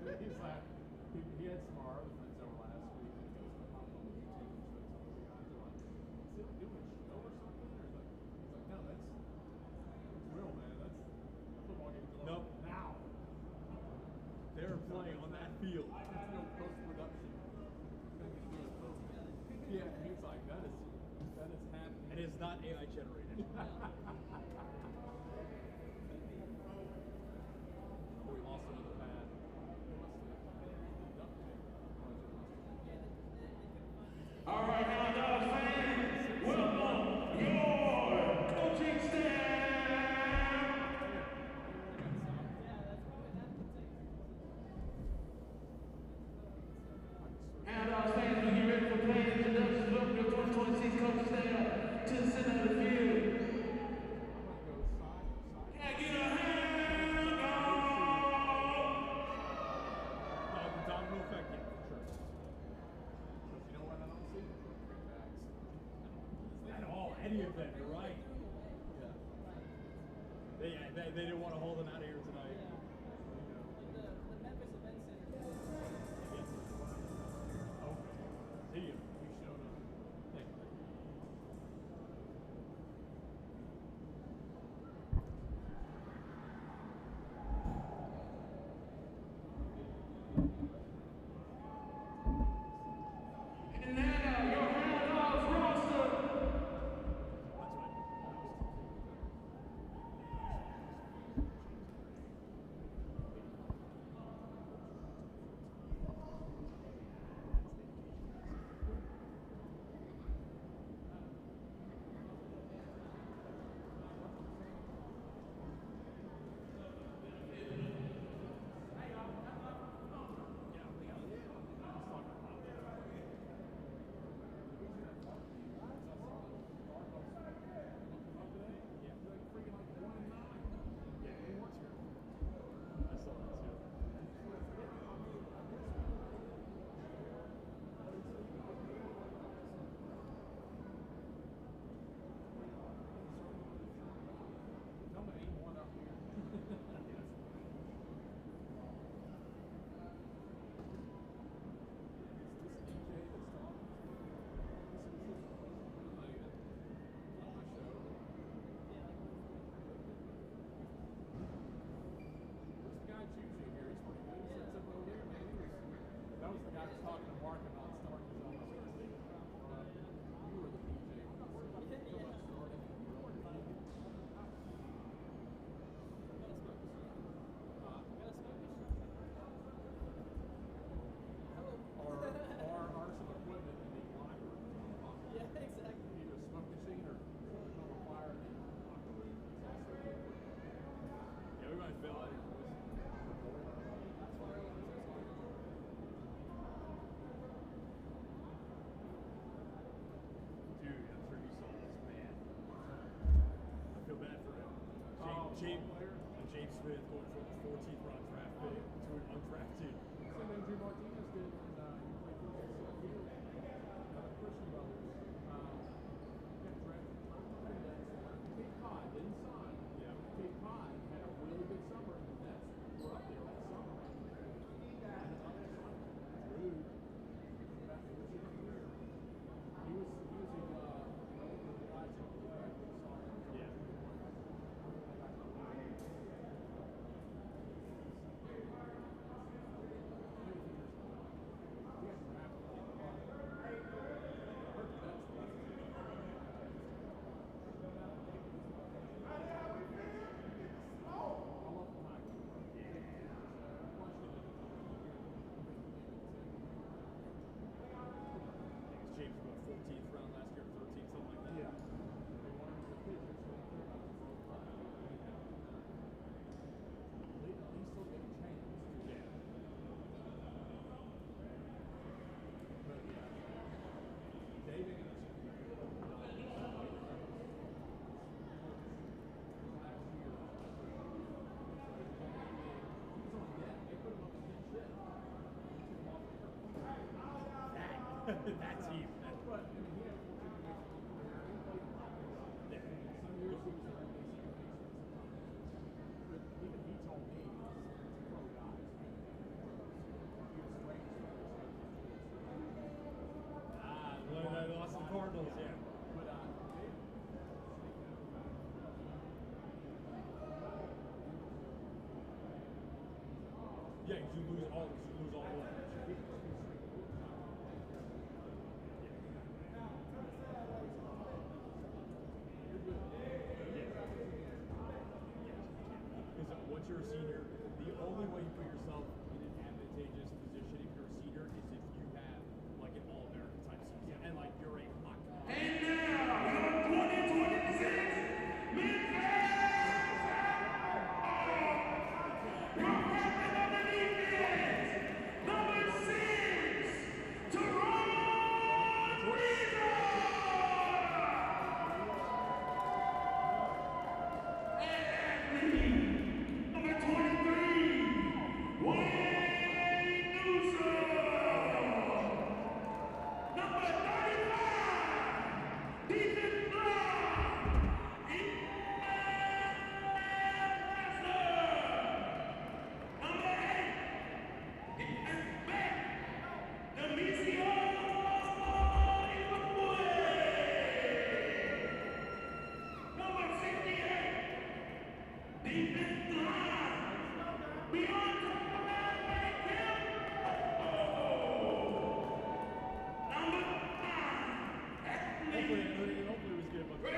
He's like, he had some of our other friends over last week, and he goes, "I'm on YouTube and showed some of the guys." They're like, "Is it doing a show or something?" Or he's like, "No, that's real, man. That's football games going on now." They're playing on that field. There's no post production. Yeah, he's like, that is happening. And it's not AI generated. We also have had. All right, now, Dogs fans, welcome your coaching staff. Now, Dogs fans, we get ready for playing introductions. Welcome your 2026 coaching staff to the center of the field. Can I get a hand The domino effect, yeah, for sure. You know what? I don't see At all, any of them, you're right. Yeah. They didn't want to hold them out of here tonight. The Memphis Event Center. See you. We showed up. Thank you. And now, your Hound Dogs roster. That's right. I saw that too. Number 81 up here. Is this DJ that's talking? This is on my show. What's the guy choosing here? He's pretty good. He sits up over there, man. That was the guy that's talking to Mark about starting his own show. You were the DJ. Or some equipment in the library. Yeah, exactly. Either a smoke machine or something on the fire in the locker room. It's also good. Yeah, we might fail out here, boys. That's why I was Dude, I'm sure you saw this, man. I feel bad for him. James Smith going from the 14th round draft pick to an undrafted. Same thing Drew Martinez did when he played for the Field. Christian Brothers. Got drafted. Cape Cod didn't sign. Yeah. Cape Cod had a really good summer, and the Nets were up there that summer. And it's not that fun. Drew. Back to the senior year. He was a rising star. Yeah. James was 14th round last year, 13th, something like that. Yeah. At least he'll get a chance. Yeah. But yeah. David last year. He was on deck. They put him up in shit. That team. But I mean, he had 14 some years he was the only but even he told me he's pro guys. So you lose all the leverage. Because once you're a senior, the only way you put yourself in an advantageous position if you're a senior is if you have like an all-American type season and like you're a hot guy. And now, your 2026 Memphis! Your captain of the defense, number 6, Toronto Freezer! And athlete, number 23, Wayne Newsom! Number 35, defensive line, Number 8, defensive back, Demisio Iwakwe. Number 68, defensive line, beyond Number 9, athlete. Hopefully we get a bunch of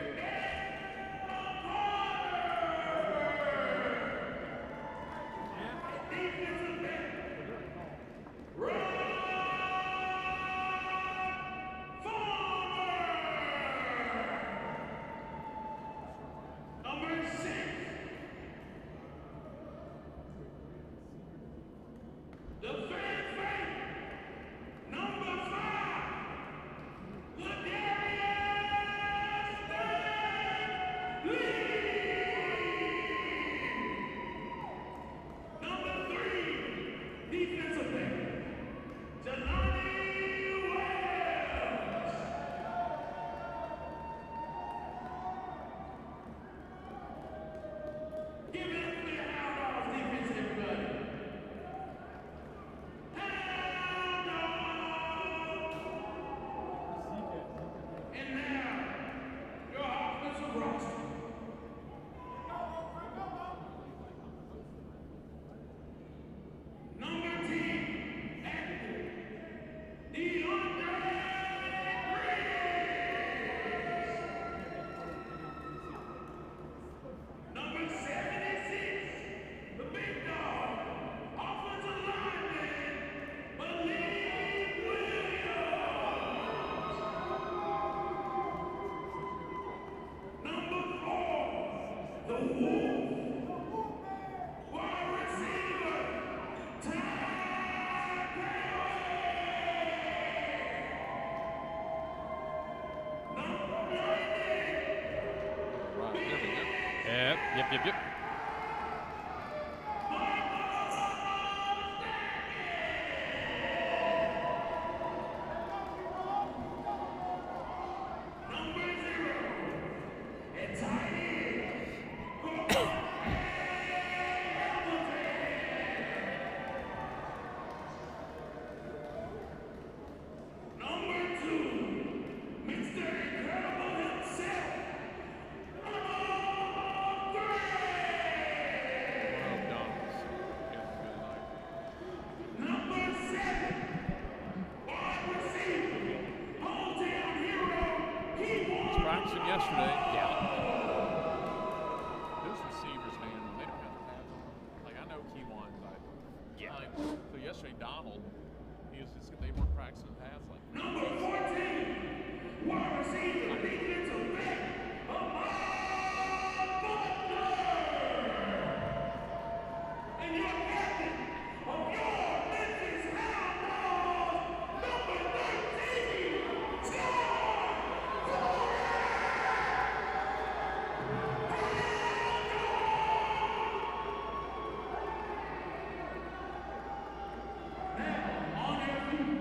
Defensive back, Rob Farmer. Number 6, the fan favorite, number 5, Ladarius Lee. Number 3, defensive back, Jelani Wells. Give it up for the Hound defense, everybody. Hound! And now, your offensive roster. Number 10, active, DeAndre Briggs. Number 76, the big dog, offensive lineman, Malik Williams. Number 4, the Wolf, wide receiver, Ty Perry. Number 90, Right, there we go. Yep. Number 0, and tight end, Number 2, Mr. Incredible himself, Well done. Good night. Number 7, wide receiver, hometown hero, he won. Practicing yesterday. Yeah. Those receivers, man, when they don't have the pads on. Like, I know Keywan, but so yesterday, Donald, they weren't practicing pads like Number 14, wide receiver, defensive back, Ahmad Butler. And your captain of your Memphis Hound, number 13, Scott Torres. Now, on your feet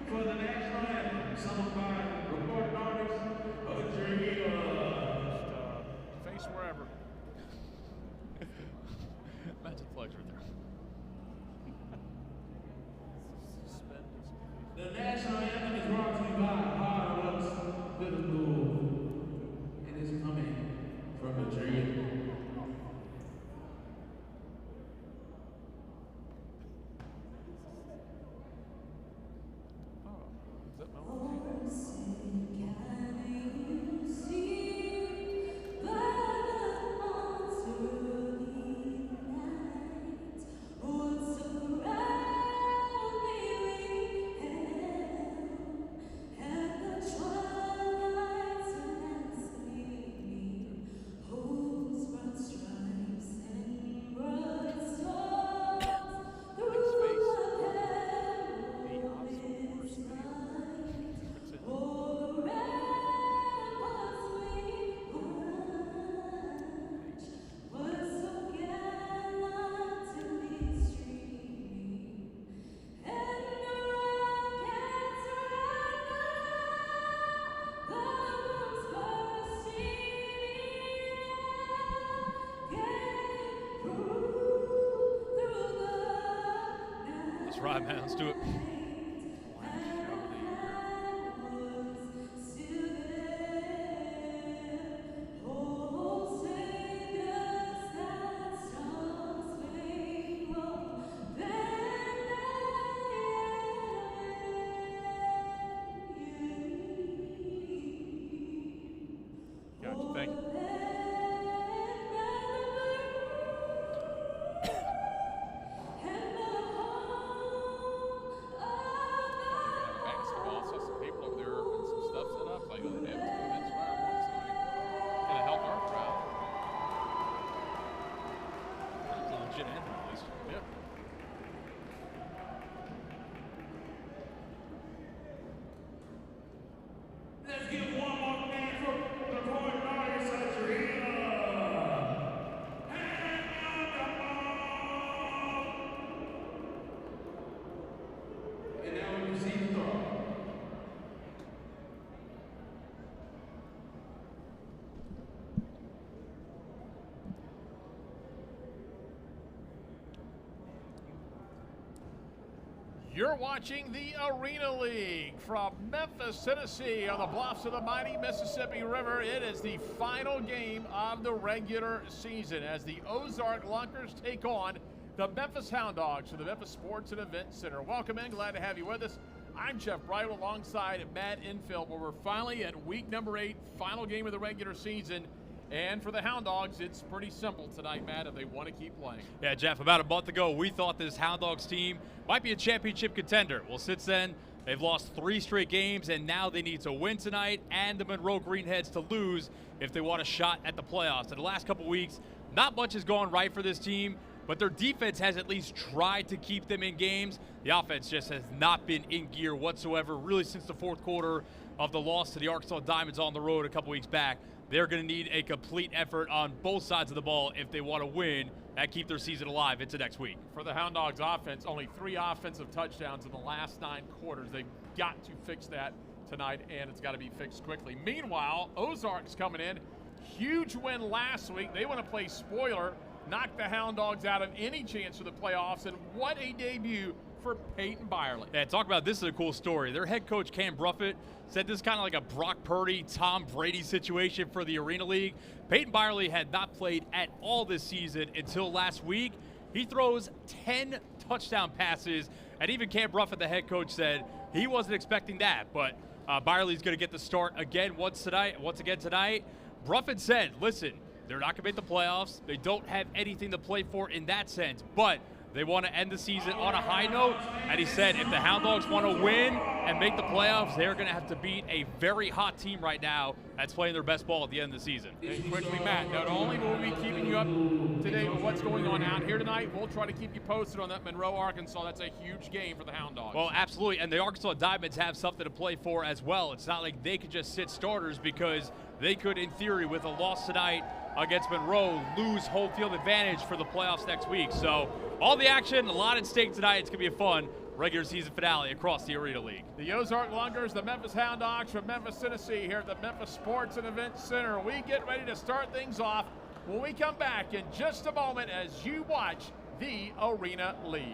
for the national anthem, sung by recording artist, face wherever. That's a pleasure there. The national anthem is brought to you by Hound Liverpool, and it's coming from Madrid. man. Let's do it. Gotcha. Thank you. Basketball, saw some people over there and some stuff set up. Like, oh, they have 2 events right at once tonight. Gonna help our crowd. It's a legit anthem, at least. Yep. Let's give one more man from the Fort Myers Arena. And now we can see the throw. You're watching the Arena League from Memphis, Tennessee, on the bluffs of the mighty Mississippi River. It is the final game of the regular season as the Ozarks Lunkers take on the Memphis Hound Dogs from the Memphis Sports and Event Center. Welcome in. Glad to have you with us. I'm Jeff Bridle alongside Matt Infield, where we're finally at week number 8, final game of the regular season. And for the Hound Dogs, it's pretty simple tonight, Matt, if they want to keep playing. Yeah, Jeff, about a month ago, we thought this Hound Dogs team might be a championship contender. Well, since then, they've lost 3 straight games, and now they need to win tonight and the Monroe Greenheads to lose if they want a shot at the playoffs. In the last couple weeks, not much has gone right for this team, but their defense has at least tried to keep them in games. The offense just has not been in gear whatsoever, really since the 4th quarter of the loss to the Arkansas Diamonds on the road a couple weeks back. They're going to need a complete effort on both sides of the ball if they want to win and keep their season alive into next week. For the Hound Dogs offense, only 3 offensive touchdowns in the last 9 quarters. They've got to fix that tonight, and it's got to be fixed quickly. Meanwhile, Ozarks coming in. Huge win last week. They want to play spoiler, knock the Hound Dogs out of any chance for the playoffs, and what a debut for Peyton Byerly. Yeah, talk about this is a cool story. Their head coach, Cam Bruffett, said this is kind of like a Brock Purdy, Tom Brady situation for the Arena League. Peyton Byerly had not played at all this season until last week. He throws 10 touchdown passes, and even Cam Bruffett, the head coach, said he wasn't expecting that. But Byerly's going to get the start again once again tonight. Bruffett said, listen, they're not going to make the playoffs. They don't have anything to play for in that sense, but they want to end the season on a high note, and he said if the Hound Dogs want to win and make the playoffs, they're going to have to beat a very hot team right now that's playing their best ball at the end of the season. And quickly, Matt, not only will we be keeping you up to date with what's going on out here tonight, we'll try to keep you posted on that Monroe, Arkansas. That's a huge game for the Hound Dogs. Well, absolutely, and the Arkansas Diamonds have something to play for as well. It's not like they could just sit starters, because they could, in theory, with a loss tonight against Monroe, lose home field advantage for the playoffs next week. So all the action, a lot at stake tonight. It's going to be a fun regular season finale across the Arena League. The Ozark Lunkers, the Memphis Hound Dogs from Memphis, Tennessee, here at the Memphis Sports and Event Center. We get ready to start things off when we come back in just a moment as you watch the Arena League.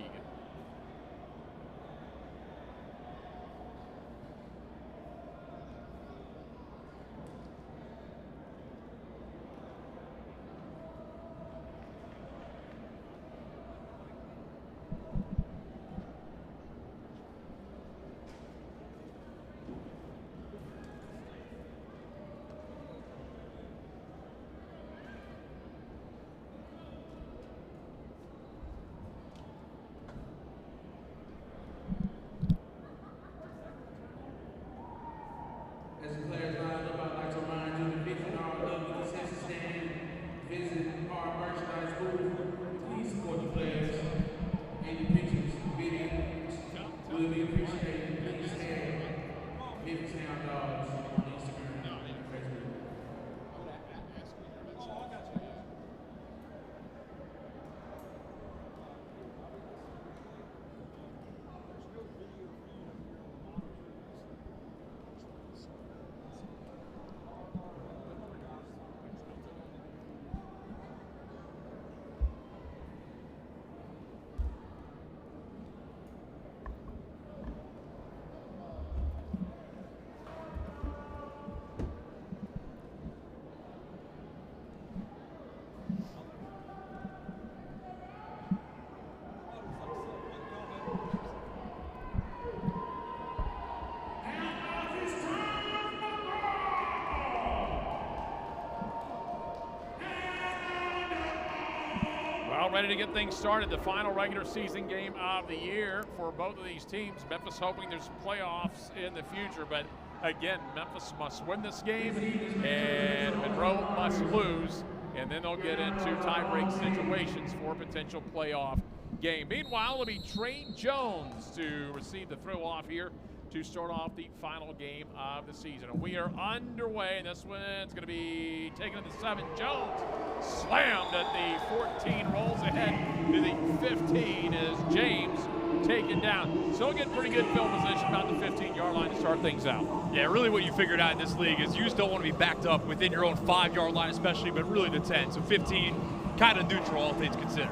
Well, ready to get things started. The final regular season game of the year for both of these teams. Memphis hoping there's playoffs in the future, but again, Memphis must win this game, and Monroe must lose, and then they'll get into tie-break situations for a potential playoff game. Meanwhile, it'll be Trey Jones to receive the throw-off here to start off the final game of the season. And we are underway, and this one's going to be taken to the 7. Jones slammed at the 14, rolls ahead to the 15 as James taken down. So get pretty good field position about the 15-yard line to start things out. Yeah, really what you figured out in this league is you just don't want to be backed up within your own 5-yard line especially, but really the 10. So 15, kind of neutral, all things considered.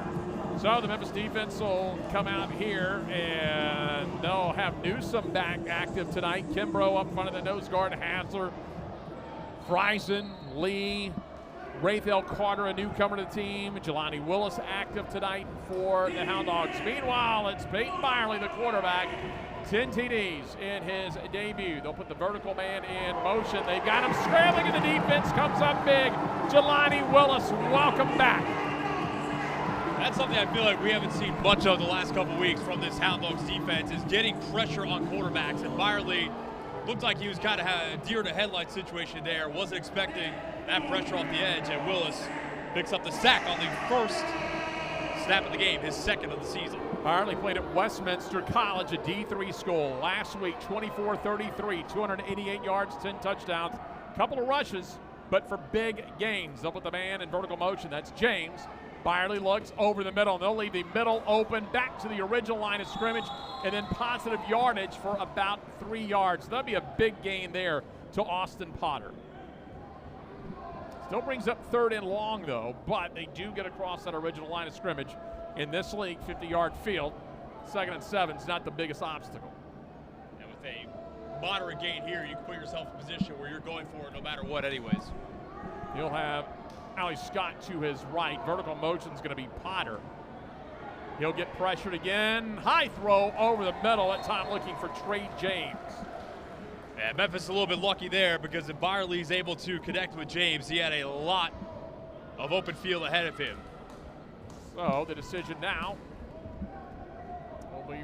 So the Memphis defense will come out here, and they'll have Newsome back active tonight. Kimbrough up front of the nose guard, Hassler, Friesen, Lee, Rathel Carter, a newcomer to the team. Jelani Willis active tonight for the Hound Dogs. Meanwhile, it's Peyton Byerly, the quarterback. 10 TDs in his debut. They'll put the vertical man in motion. They've got him scrambling, and the defense comes up big. Jelani Willis, welcome back. That's something I feel like we haven't seen much of the last couple weeks from this Hound Dogs defense, is getting pressure on quarterbacks. And Byerly looked like he was kind of a deer to headlight situation there. Wasn't expecting that pressure off the edge, and Willis picks up the sack on the first snap of the game, his second of the season. Byerly played at Westminster College, a D3 school. Last week, 24-33, 288 yards, 10 touchdowns, couple of rushes, but for big gains. They'll put the man in vertical motion. That's James. Byerly looks over the middle, and they'll leave the middle open back to the original line of scrimmage, and then positive yardage for about 3 yards. That'll be a big gain there to Austin Potter. Still brings up 3rd and long, though, but they do get across that original line of scrimmage. In this league, 50-yard field, 2nd and 7 is not the biggest obstacle. And with a moderate gain here, you can put yourself in a position where you're going for it no matter what anyways. You'll have Ali Scott to his right. Vertical motion is going to be Potter. He'll get pressured again. High throw over the middle, that time looking for Trey James. Yeah, Memphis a little bit lucky there, because if Byerly's able to connect with James, he had a lot of open field ahead of him. So the decision now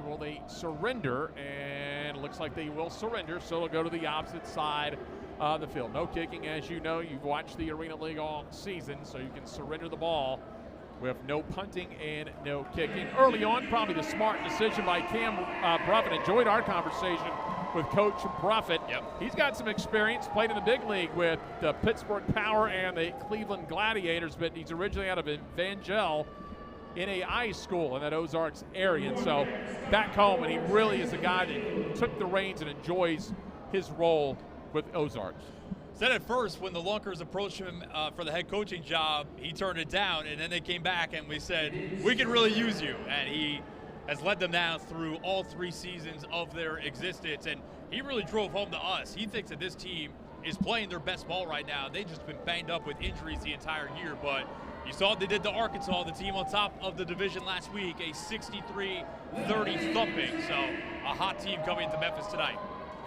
will they surrender, and it looks like they will surrender, so they'll go to the opposite side of the field. No kicking, as you know. You've watched the Arena League all season, so you can surrender the ball with no punting and no kicking. Early on, probably the smart decision by Cam Bruffett. Enjoyed our conversation with Coach Bruffett. Yep. He's got some experience, played in the big league with the Pittsburgh Power and the Cleveland Gladiators, but he's originally out of Evangel NAI school in that Ozarks area. And so back home, and he really is a guy that took the reins and enjoys his role with Ozarks. Said at first when the Lunkers approached him for the head coaching job, he turned it down, and then they came back and we said, we can really use you. And he has led them now through all 3 seasons of their existence, and he really drove home to us. He thinks that this team is playing their best ball right now. They've just been banged up with injuries the entire year, but you saw what they did to Arkansas, the team on top of the division last week, a 63-30 thumping. So a hot team coming to Memphis tonight.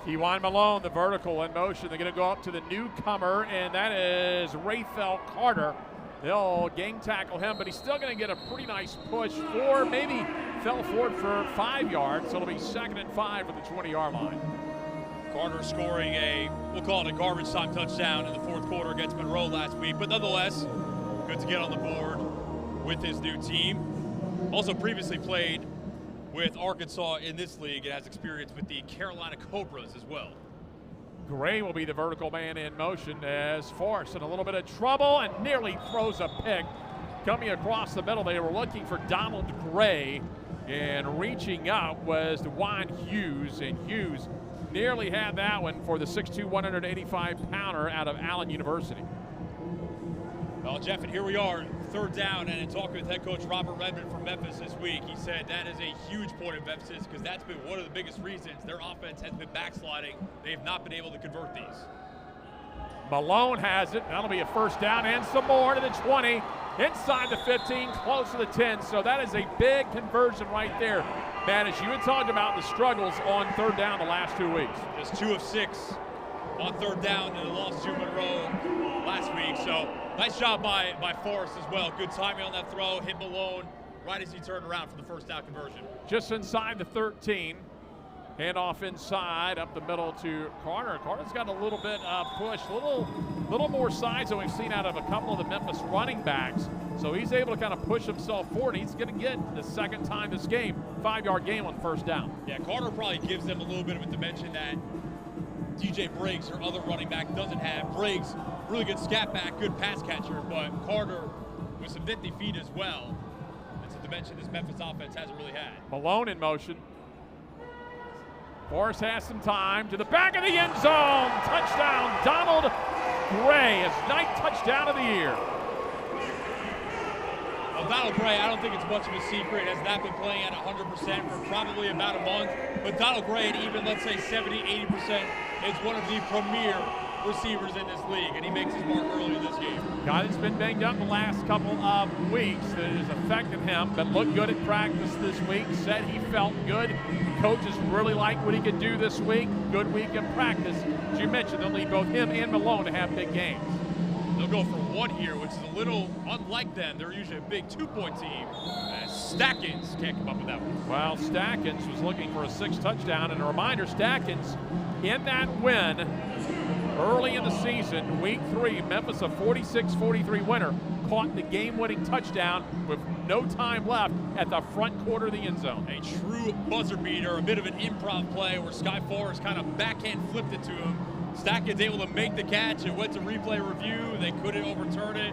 Kewan Malone, the vertical in motion. They're going to go up to the newcomer, and that is Rathel Carter. They'll gang tackle him, but he's still going to get a pretty nice push for, maybe fell forward for 5 yards, so it'll be 2nd and 5 from the 20-yard line. Carter scoring we'll call it a garbage time touchdown in the 4th quarter against Monroe last week, but nonetheless, good to get on the board with his new team. Also previously played with Arkansas in this league and has experience with the Carolina Cobras as well. Gray will be the vertical man in motion as Forrest in a little bit of trouble and nearly throws a pick. Coming across the middle, they were looking for Donald Gray, and reaching up was DeJuan Hughes, and Hughes nearly had that one for the 6'2", 185-pounder out of Allen University. Well, Jeff, and here we are, 3rd down, and in talking with head coach Robert Redmond from Memphis this week, he said that is a huge point of emphasis because that's been one of the biggest reasons their offense has been backsliding. They have not been able to convert these. Malone has it. That'll be a 1st down and some more to the 20, inside the 15, close to the 10. So that is a big conversion right there. Man, as you had talked about the struggles on 3rd down the last 2 weeks. Just 2 of 6 on 3rd down in the loss to Monroe last week. So nice job by Forrest as well. Good timing on that throw, hit Malone right as he turned around for the first down conversion. Just inside the 13. Handoff inside, up the middle to Carter. Carter's got a little bit push, little more size than we've seen out of a couple of the Memphis running backs. So he's able to kind of push himself forward. He's going to get the second time this game, 5-yard gain on first down. Yeah, Carter probably gives them a little bit of a dimension that DJ Briggs, or other running back, doesn't have. Briggs, really good scat back, good pass catcher, but Carter with some nifty feet as well. It's a dimension this Memphis offense hasn't really had. Malone in motion. Forrest has some time to the back of the end zone. Touchdown, Donald Gray, his 9th touchdown of the year. Well, Donald Gray, I don't think it's much of a secret, has not been playing at 100% for probably about a month. But Donald Gray, at even, let's say, 70, 80%, is one of the premier receivers in this league, and he makes his mark early in this game. Guy that's been banged up the last couple of weeks that has affected him, but looked good at practice this week, said he felt good. Coaches really like what he could do this week. Good week in practice. As you mentioned, they'll need both him and Malone to have big games. They'll go for one here, which is a little unlike them. They're usually a big 2-point team. Stackins can't come up with that one. Well, Stackins was looking for a 6th touchdown, and a reminder, Stackins in that win early in the season, week 3, Memphis a 46-43 winner, caught the game-winning touchdown with no time left at the front quarter of the end zone. A true buzzer beater, a bit of an improv play where Sky Forrest kind of backhand flipped it to him. Stackins able to make the catch. It went to replay review. They couldn't overturn it.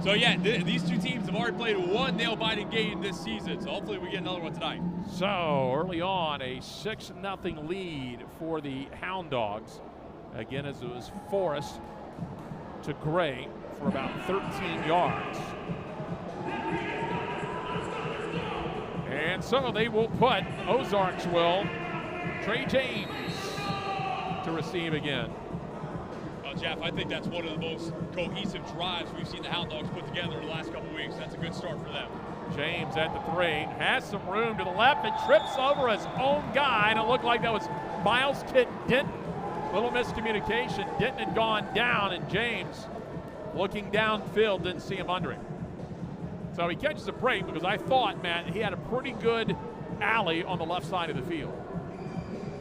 So yeah, these two teams have already played one nail-biting game this season. So hopefully we get another one tonight. So early on, a 6-0 lead for the Hound Dogs. Again, as it was Forrest to Gray for about 13 yards. And so they will put, Ozarks will, Trey James to receive again. Well, Jeff, I think that's one of the most cohesive drives we've seen the Hound Dogs put together in the last couple weeks. That's a good start for them. James at the 3, has some room to the left, and trips over his own guy, and it looked like that was Miles Kidd Denton. Little miscommunication. Denton had gone down, and James, looking downfield, didn't see him under him. So he catches a break because I thought, man, he had a pretty good alley on the left side of the field.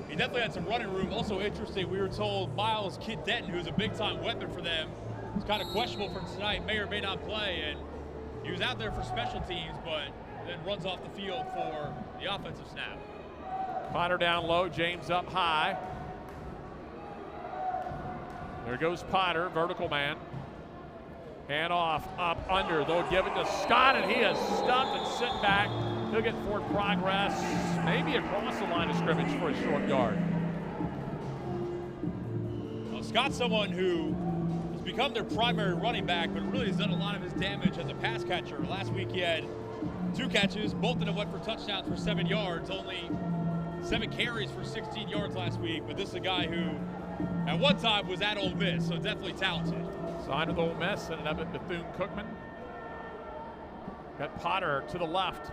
He definitely had some running room. Also interesting, we were told Miles Kidd Denton, who's a big-time weapon for them, is kind of questionable for tonight, may or may not play, and he was out there for special teams, but then runs off the field for the offensive snap. Potter down low, James up high. There goes Potter, vertical man. Hand off, up, under. They'll give it to Scott, and he is stumped and sitting back. He'll get forward progress, maybe across the line of scrimmage for a short yard. Well, Scott's someone who has become their primary running back, but really has done a lot of his damage as a pass catcher. Last week he had 2 catches. Both of them went for touchdowns for 7 yards. Only 7 carries for 16 yards last week, but this is a guy who at one time was at Ole Miss, so definitely talented. Signed with Ole Miss, ended up at Bethune-Cookman. Got Potter to the left.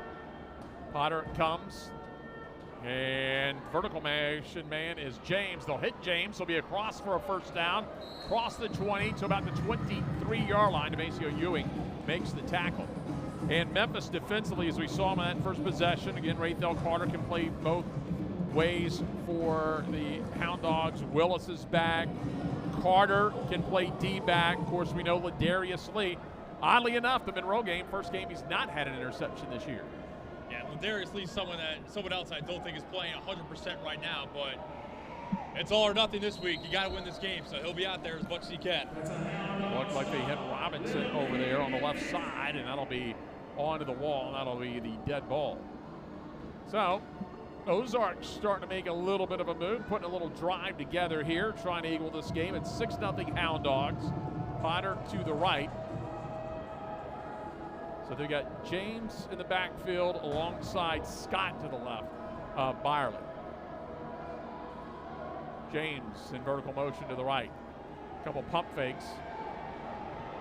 Potter comes, and vertical motion man is James. They'll hit James. He'll be across for a first down. Cross the 20 to about the 23-yard line. Demasio Ewing makes the tackle. And Memphis defensively, as we saw him on that first possession, again, Rathel Carter can play both ways for the Hound Dogs. Willis is back. Carter can play D-back. Of course, we know Ladarius Lee. Oddly enough, the Monroe game, first game, he's not had an interception this year. Yeah, Ladarius Lee's someone else I don't think is playing 100% right now, but it's all or nothing this week. You got to win this game, so he'll be out there as much as he can. Looks like they hit Robinson over there on the left side, and that'll be onto the wall. That'll be the dead ball. So Ozarks starting to make a little bit of a move, putting a little drive together here, trying to equal this game. It's 6-0 Hound Dogs. Potter to the right. So they've got James in the backfield alongside Scott to the left of Byerly. James in vertical motion to the right. Couple pump fakes.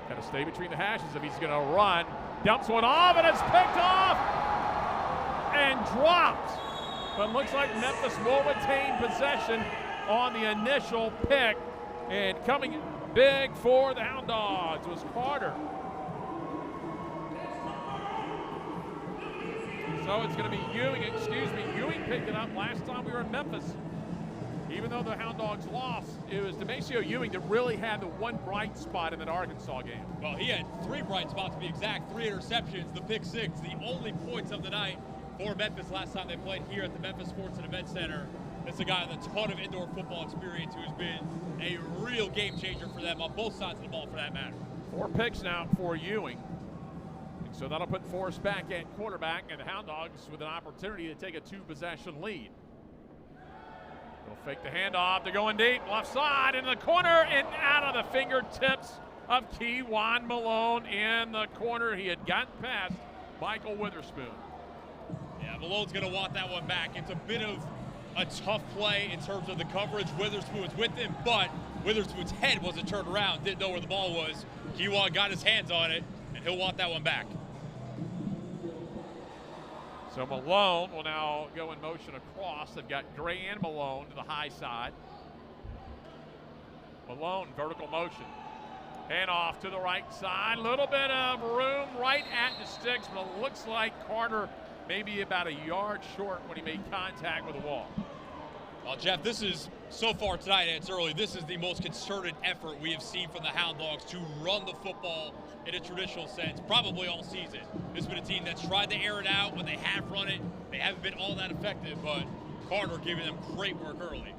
Got to stay between the hashes if he's going to run. Dumps one off, and it's picked off and dropped. But looks like Memphis will retain possession on the initial pick. And coming big for the Hound Dogs was Carter. So it's going to be Ewing, Ewing picked it up last time we were in Memphis. Even though the Hound Dogs lost, it was Demasio Ewing that really had the one bright spot in that Arkansas game. Well, he had 3 bright spots to be exact, 3 interceptions, the pick 6, the only points of the night for Memphis last time they played here at the Memphis Sports and Event Center. It's a guy with a ton of indoor football experience who's been a real game changer for them on both sides of the ball for that matter. 4 picks now for Ewing. And so that'll put Forrest back at quarterback, and the Hound Dogs with an opportunity to take a 2-possession lead. They'll fake the handoff. They're going deep, left side, into the corner, and out of the fingertips of Keywan Malone in the corner. He had gotten past Michael Witherspoon. Yeah, Malone's going to want that one back. It's a bit of a tough play in terms of the coverage. Witherspoon was with him, but Witherspoon's head wasn't turned around, didn't know where the ball was. Keywan got his hands on it, and he'll want that one back. So Malone will now go in motion across. They've got Gray and Malone to the high side. Malone, vertical motion. Hand off to the right side. Little bit of room right at the sticks, but it looks like Carter maybe about a yard short when he made contact with the wall. Well, Jeff, this is, so far tonight, and it's early, this is the most concerted effort we have seen from the Hound Dogs to run the football in a traditional sense, probably all season. This has been a team that's tried to air it out. When they have run it, they haven't been all that effective, but Carter giving them great work early.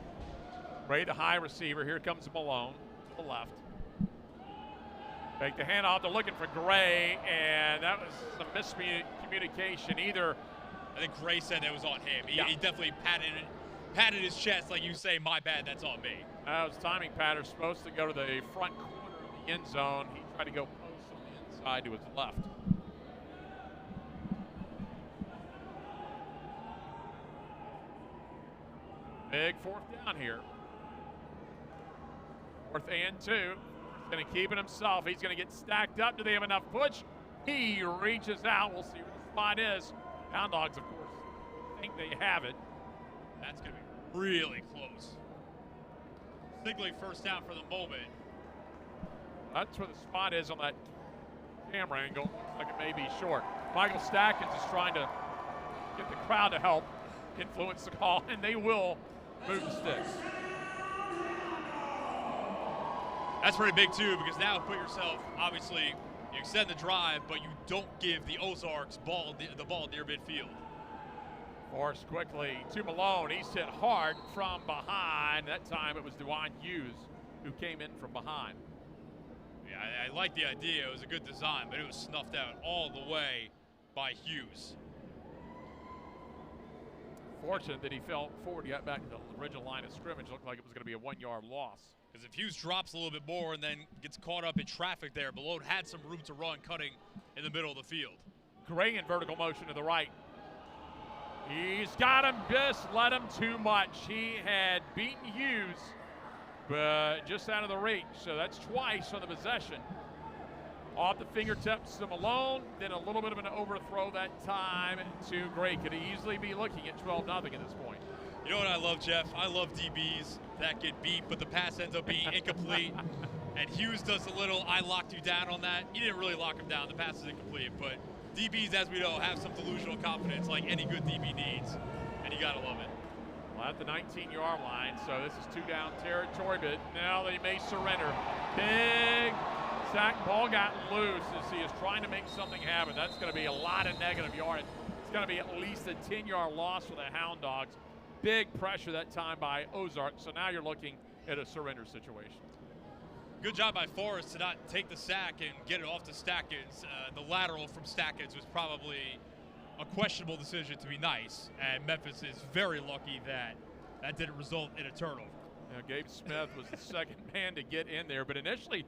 Ray, the high receiver. Here comes Malone to the left. Take the handoff. They're looking for Gray, and that was some miscommunication. Either, I think Gray said that was on him. He definitely patted his chest like you say, my bad, that's on me. That was timing pattern. Supposed to go to the front corner of the end zone. He tried to go post on the inside to his left. Big 4th down here. 4th and 2. He's going to keep it himself. He's going to get stacked up. Do they have enough push? He reaches out. We'll see what the spot is. Hound Dogs, of course, think they have it. That's going to be really close. Signaling 1st down for the moment. That's where the spot is on that camera angle. Looks like it may be short. Michael Stackins is trying to get the crowd to help influence the call, and they will move the sticks. That's pretty big, too, because now put yourself, obviously, you extend the drive, but you don't give the Ozarks the ball near midfield. Force quickly to Malone. He's hit hard from behind. That time it was DeJuan Hughes who came in from behind. Yeah, I like the idea. It was a good design, but it was snuffed out all the way by Hughes. Fortunate that he fell forward, got back to the original line of scrimmage. Looked like it was going to be a 1-yard loss. Because if Hughes drops a little bit more and then gets caught up in traffic there, Malone had some room to run cutting in the middle of the field. Gray in vertical motion to the right. He's got him, just let him too much. He had beaten Hughes, but just out of the reach. So that's twice on the possession. Off the fingertips to Malone, then a little bit of an overthrow that time to Gray. Could easily be looking at 12-0 at this point. You know what I love, Jeff? I love DBs that get beat, but the pass ends up being incomplete. And Hughes does a little, I locked you down on that. You didn't really lock him down. The pass is incomplete. But DBs, as we know, have some delusional confidence like any good DB needs. And you got to love it. Well, at the 19-yard line, so this is 2-down territory, but now they may surrender. Big sack. Ball got loose as he is trying to make something happen. That's going to be a lot of negative yards. It's going to be at least a 10-yard loss for the Hound Dogs. Big pressure that time by Ozarks. So now you're looking at a surrender situation. Good job by Forrest to not take the sack and get it off to Stackins. The lateral from Stackins was probably a questionable decision, to be nice. And Memphis is very lucky that that didn't result in a turnover. Now, Gabe Smith was the second man to get in there, but initially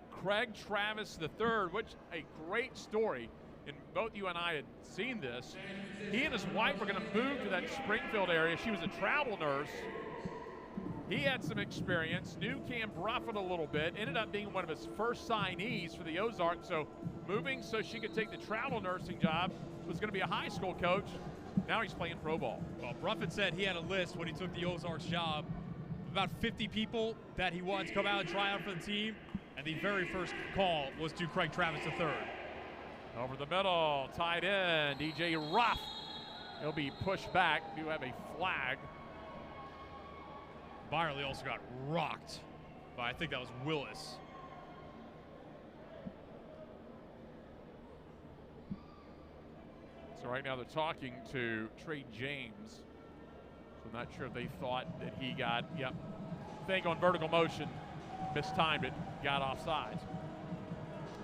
Craig Travis III, which a great story. And both you and I had seen this. He and his wife were going to move to that Springfield area. She was a travel nurse. He had some experience, knew Cam Bruffett a little bit, ended up being one of his first signees for the Ozarks. So moving so she could take the travel nursing job, was going to be a high school coach. Now he's playing pro ball. Well, Bruffett said he had a list when he took the Ozarks job, about 50 people that he wanted to come out and try out for the team. And the very first call was to Craig Travis III. Over the middle, tight end, DJ Ruff He'll be pushed back. Do have a flag. Byerly also got rocked by, I think that was Willis. So right now they're talking to Trey James. So I'm not sure if they thought that he got, thing on vertical motion, mistimed it, got offsides.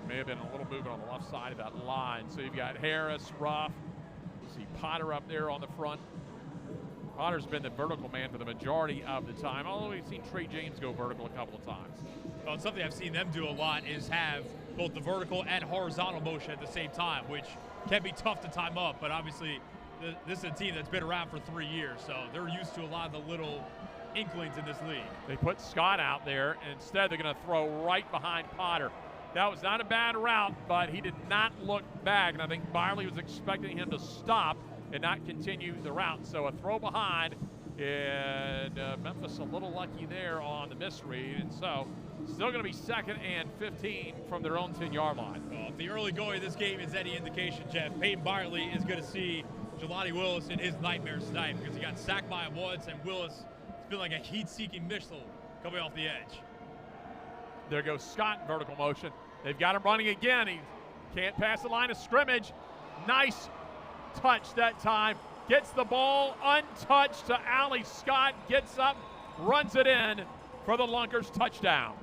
May have been a little movement on the left side of that line. So you've got Harris, Ruff. You see Potter up there on the front. Potter's been the vertical man for the majority of the time, although we've seen Trey James go vertical a couple of times. Well, something I've seen them do a lot is have both the vertical and horizontal motion at the same time, which can be tough to time up, but obviously this is a team that's been around for 3 years, so they're used to a lot of the little inklings in this league. They put Scott out there, and instead they're going to throw right behind Potter. That was not a bad route, but he did not look back, and I think Byerly was expecting him to stop and not continue the route. So a throw behind, and Memphis a little lucky there on the misread, and so still going to be 2nd and 15 from their own 10-yard line. Well, if the early going of this game is any indication, Jeff, Peyton Byerly is going to see Jelani Willis in his nightmares tonight because he got sacked by him once, and Willis has been like a heat-seeking missile coming off the edge. There goes Scott in vertical motion. They've got him running again. He can't pass the line of scrimmage. Nice touch that time. Gets the ball untouched to Allie Scott. Gets up, runs it in for the Lunkers touchdown.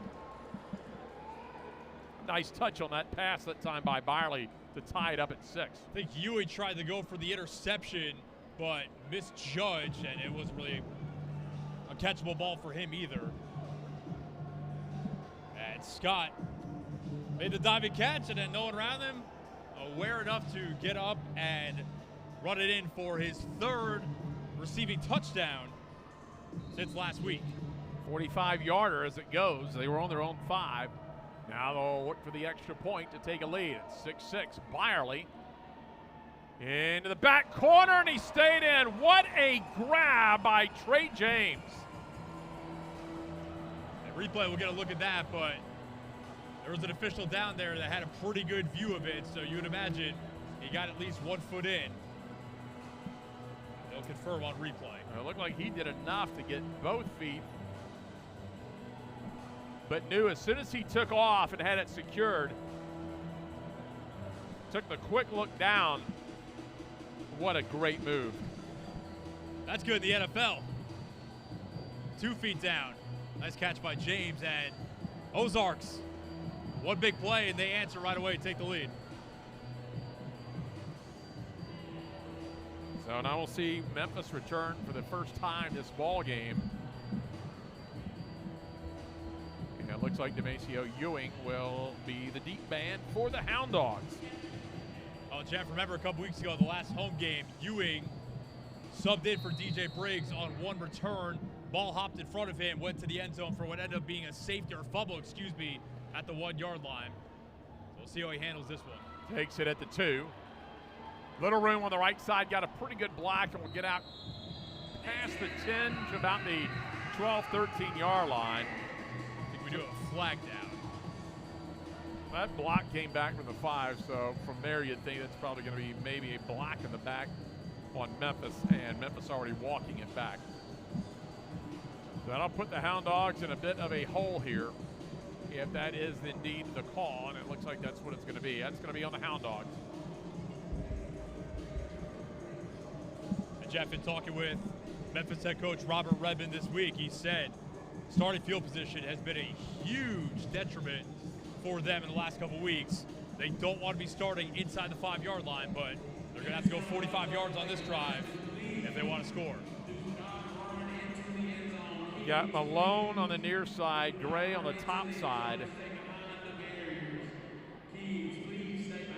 Nice touch on that pass that time by Byerly to tie it up at 6. I think Ewing tried to go for the interception, but misjudged, and it wasn't really a catchable ball for him either. And Scott made the diving catch, and then no one around him, aware enough to get up and run it in for his 3rd receiving touchdown since last week. 45-yarder as it goes. They were on their own 5. Now they'll look for the extra point to take a lead. It's 6-6. Byerly into the back corner, and he stayed in. What a grab by Trey James. And replay, we'll get a look at that, but there was an official down there that had a pretty good view of it, so you would imagine he got at least 1 foot in. They'll confirm on replay. It looked like he did enough to get both feet, but knew as soon as he took off and had it secured, took the quick look down. What a great move. That's good in the NFL. 2 feet down. Nice catch by James, and Ozarks. 1 big play, and they answer right away, take the lead. So now we'll see Memphis return for the first time this ball game. And it looks like Demasio Ewing will be the deep man for the Hound Dogs. Oh, Jeff, remember a couple weeks ago, the last home game, Ewing subbed in for DJ Briggs on 1 return. Ball hopped in front of him, went to the end zone for what ended up being a safety or fumble, at the 1-yard line. So we'll see how he handles this one. Takes it at the 2. Little room on the right side, got a pretty good block, and will get out past the 10 to about the 12, 13-yard line. I think we do a flag down. That block came back from the 5, so from there you'd think that's probably going to be maybe a block in the back on Memphis, and Memphis already walking it back. So that'll put the Hound Dogs in a bit of a hole here, if that is indeed the call, and it looks like that's what it's going to be. That's going to be on the Hound Dogs. And Jeff, in talking with Memphis head coach Robert Redmond this week, he said starting field position has been a huge detriment for them in the last couple weeks. They don't want to be starting inside the 5-yard line, but they're going to have to go 45 yards on this drive if they want to score. You got Malone on the near side, Gray on the top side.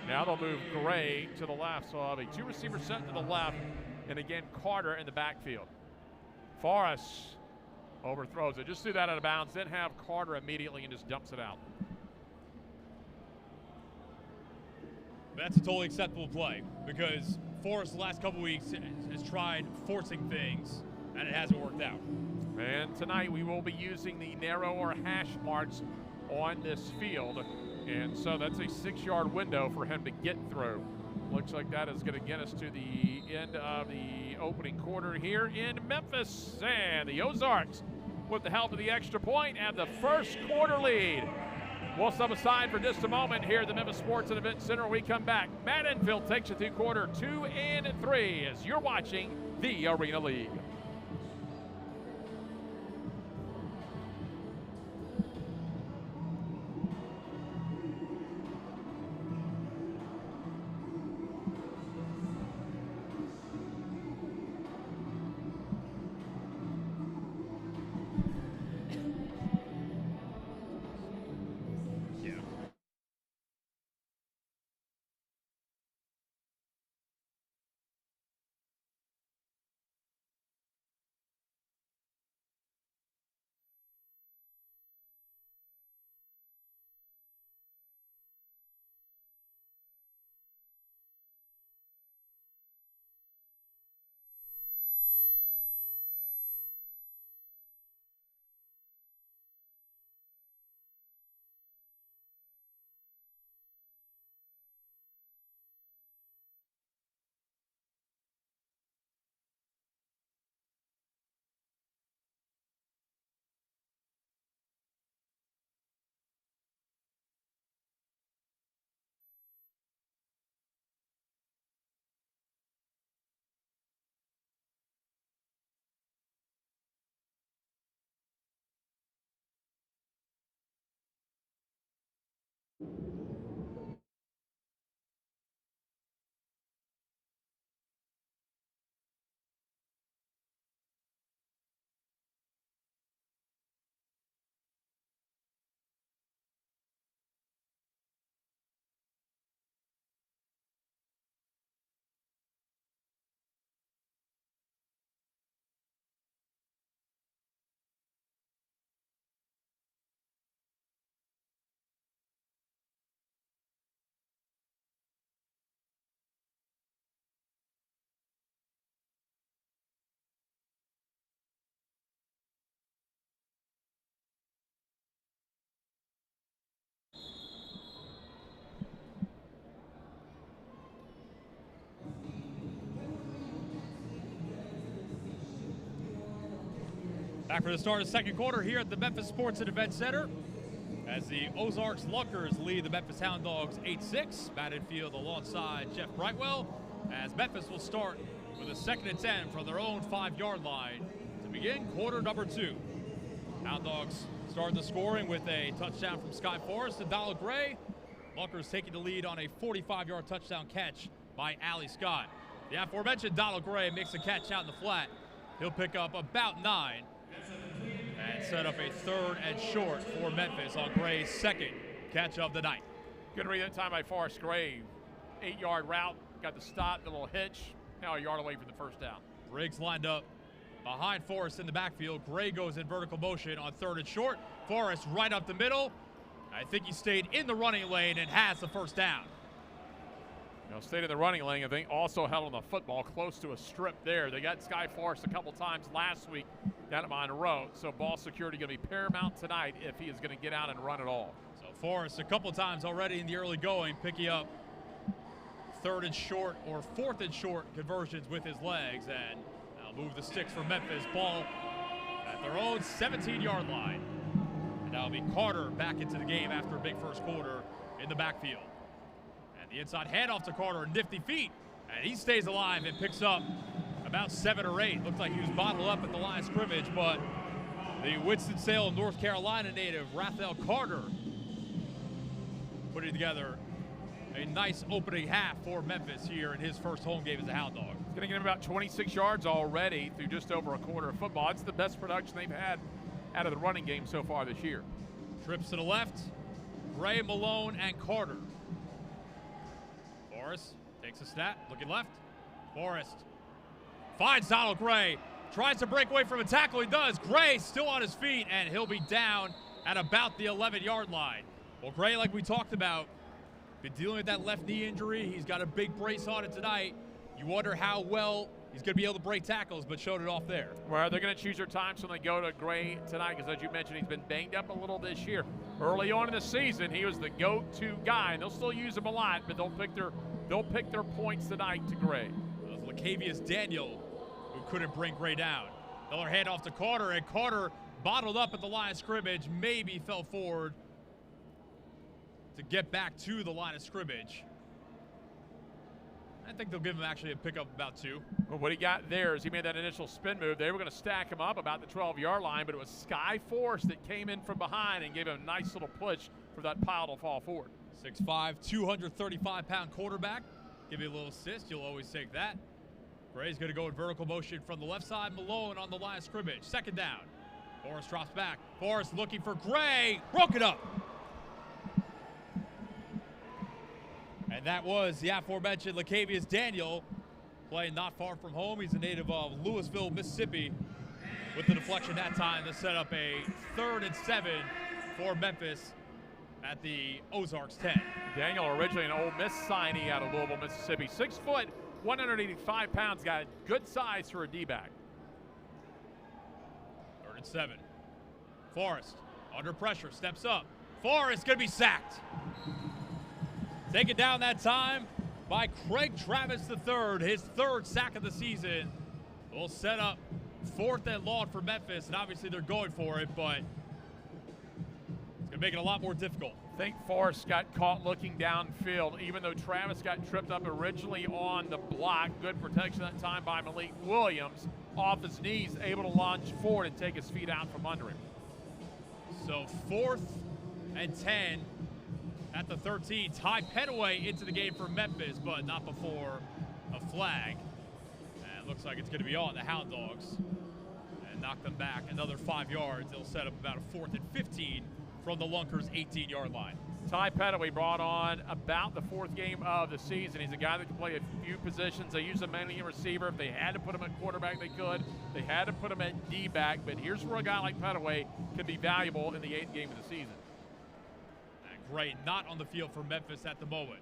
Now they'll move Gray to the left, so I'll have a 2 receiver set to the left, and again Carter in the backfield. Forrest overthrows it, just threw that out of bounds, then have Carter immediately and just dumps it out. That's a totally acceptable play because Forrest the last couple weeks has tried forcing things and it hasn't worked out. And tonight we will be using the narrow or hash marks on this field, and so that's a 6-yard window for him to get through. looks like that is going to get us to the end of the opening quarter here in Memphis. And the Ozarks, with the help of the extra point, have the first quarter lead. We'll step aside for just a moment here at the Memphis Sports and Event Center. When we come back, Matt Enfield takes you through quarter 2 and 3 as you're watching the Arena League. Back for the start of the second quarter here at the Memphis Sports and Event Center as the Ozarks Lunkers lead the Memphis Hound Dogs 8-6. Matt Enfield alongside Jeff Brightwell as Memphis will start with a 2nd and 10 from their own 5-yard line to begin quarter number 2. Hound Dogs started the scoring with a touchdown from Sky Forrest to Donald Gray. Lunkers taking the lead on a 45-yard touchdown catch by Allie Scott. The aforementioned Donald Gray makes a catch out in the flat. He'll pick up about 9 and set up a 3rd and short for Memphis on Gray's 2nd catch of the night. Good read that time by Forrest Gray. 8-yard route, got the stop, the little hitch. Now a yard away from the first down. Briggs lined up behind Forrest in the backfield. Gray goes in vertical motion on 3rd and short. Forrest right up the middle. I think he stayed in the running lane and has the first down. You know, stayed in the running lane, I think, also held on the football close to a strip there. They got Sky Forrest a couple times last week down at Monroe, so ball security going to be paramount tonight if he is going to get out and run at all. So Forrest a couple times already in the early going, picking up 3rd and short or 4th and short conversions with his legs, and now move the sticks for Memphis. Ball at their own 17-yard line. And that'll be Carter back into the game after a big first quarter in the backfield. The inside handoff to Carter, nifty feet, and he stays alive and picks up about 7 or 8. Looked like he was bottled up at the line of scrimmage, but the Winston-Salem, North Carolina native, Rafael Carter, putting together a nice opening half for Memphis here in his first home game as a Hound Dog. He's going to get him about 26 yards already through just over a quarter of football. It's the best production they've had out of the running game so far this year. Trips to the left, Gray, Malone, and Carter. Forrest takes a snap, looking left. Forrest finds Donald Gray, tries to break away from a tackle. He does. Gray still on his feet, and he'll be down at about the 11-yard line. Well, Gray, like we talked about, been dealing with that left knee injury. He's got a big brace on it tonight. You wonder how well he's going to be able to break tackles, but showed it off there. Well, they're going to choose their times when they go to Gray tonight because, as you mentioned, he's been banged up a little this year. Early on in the season, he was the go-to guy, and they'll still use him a lot, but they'll pick their they'll pick their points tonight to Gray. It was Lacavius Daniel who couldn't bring Gray down. Another handoff to Carter, and Carter bottled up at the line of scrimmage, maybe fell forward to get back to the line of scrimmage. I think they'll give him actually a pickup about 2. Well, what he got there is he made that initial spin move. They were going to stack him up about the 12-yard line, but it was Sky Force that came in from behind and gave him a nice little push for that pile to fall forward. 6'5", 235-pound quarterback. Give you a little assist. You'll always take that. Gray's going to go in vertical motion from the left side. Malone on the line of scrimmage. Second down. Forrest drops back. Forrest looking for Gray. Broke it up. And that was the aforementioned Lacavius Daniel, playing not far from home. He's a native of Louisville, Mississippi, with the deflection that time to set up a 3rd and 7 for Memphis at the Ozarks 10. Daniel, originally an Ole Miss signee out of Louisville, Mississippi. 6 foot, 185 pounds, got good size for a D-back. 3rd and 7. Forrest under pressure, steps up. Forrest gonna be sacked. Taken down that time by Craig Travis III, his 3rd sack of the season. Will set up 4th and long for Memphis, and obviously they're going for it, but it's gonna make it a lot more difficult. I think Forrest got caught looking downfield, even though Travis got tripped up originally on the block. Good protection that time by Malik Williams. Off his knees, able to launch forward and take his feet out from under him. So 4th and 10 at the 13. Ty Petaway into the game for Memphis, but not before a flag. And it looks like it's going to be on the Hound Dogs. And knock them back another 5 yards. They'll set up about a 4th and 15 from the Lunkers 18-yard line. Ty Petaway brought on about the 4th game of the season. He's a guy that can play a few positions. They use him mainly in receiver. If they had to put him at quarterback, they could. They had to put him at D-back. But here's where a guy like Petaway can be valuable in the 8th game of the season. And Gray not on the field for Memphis at the moment.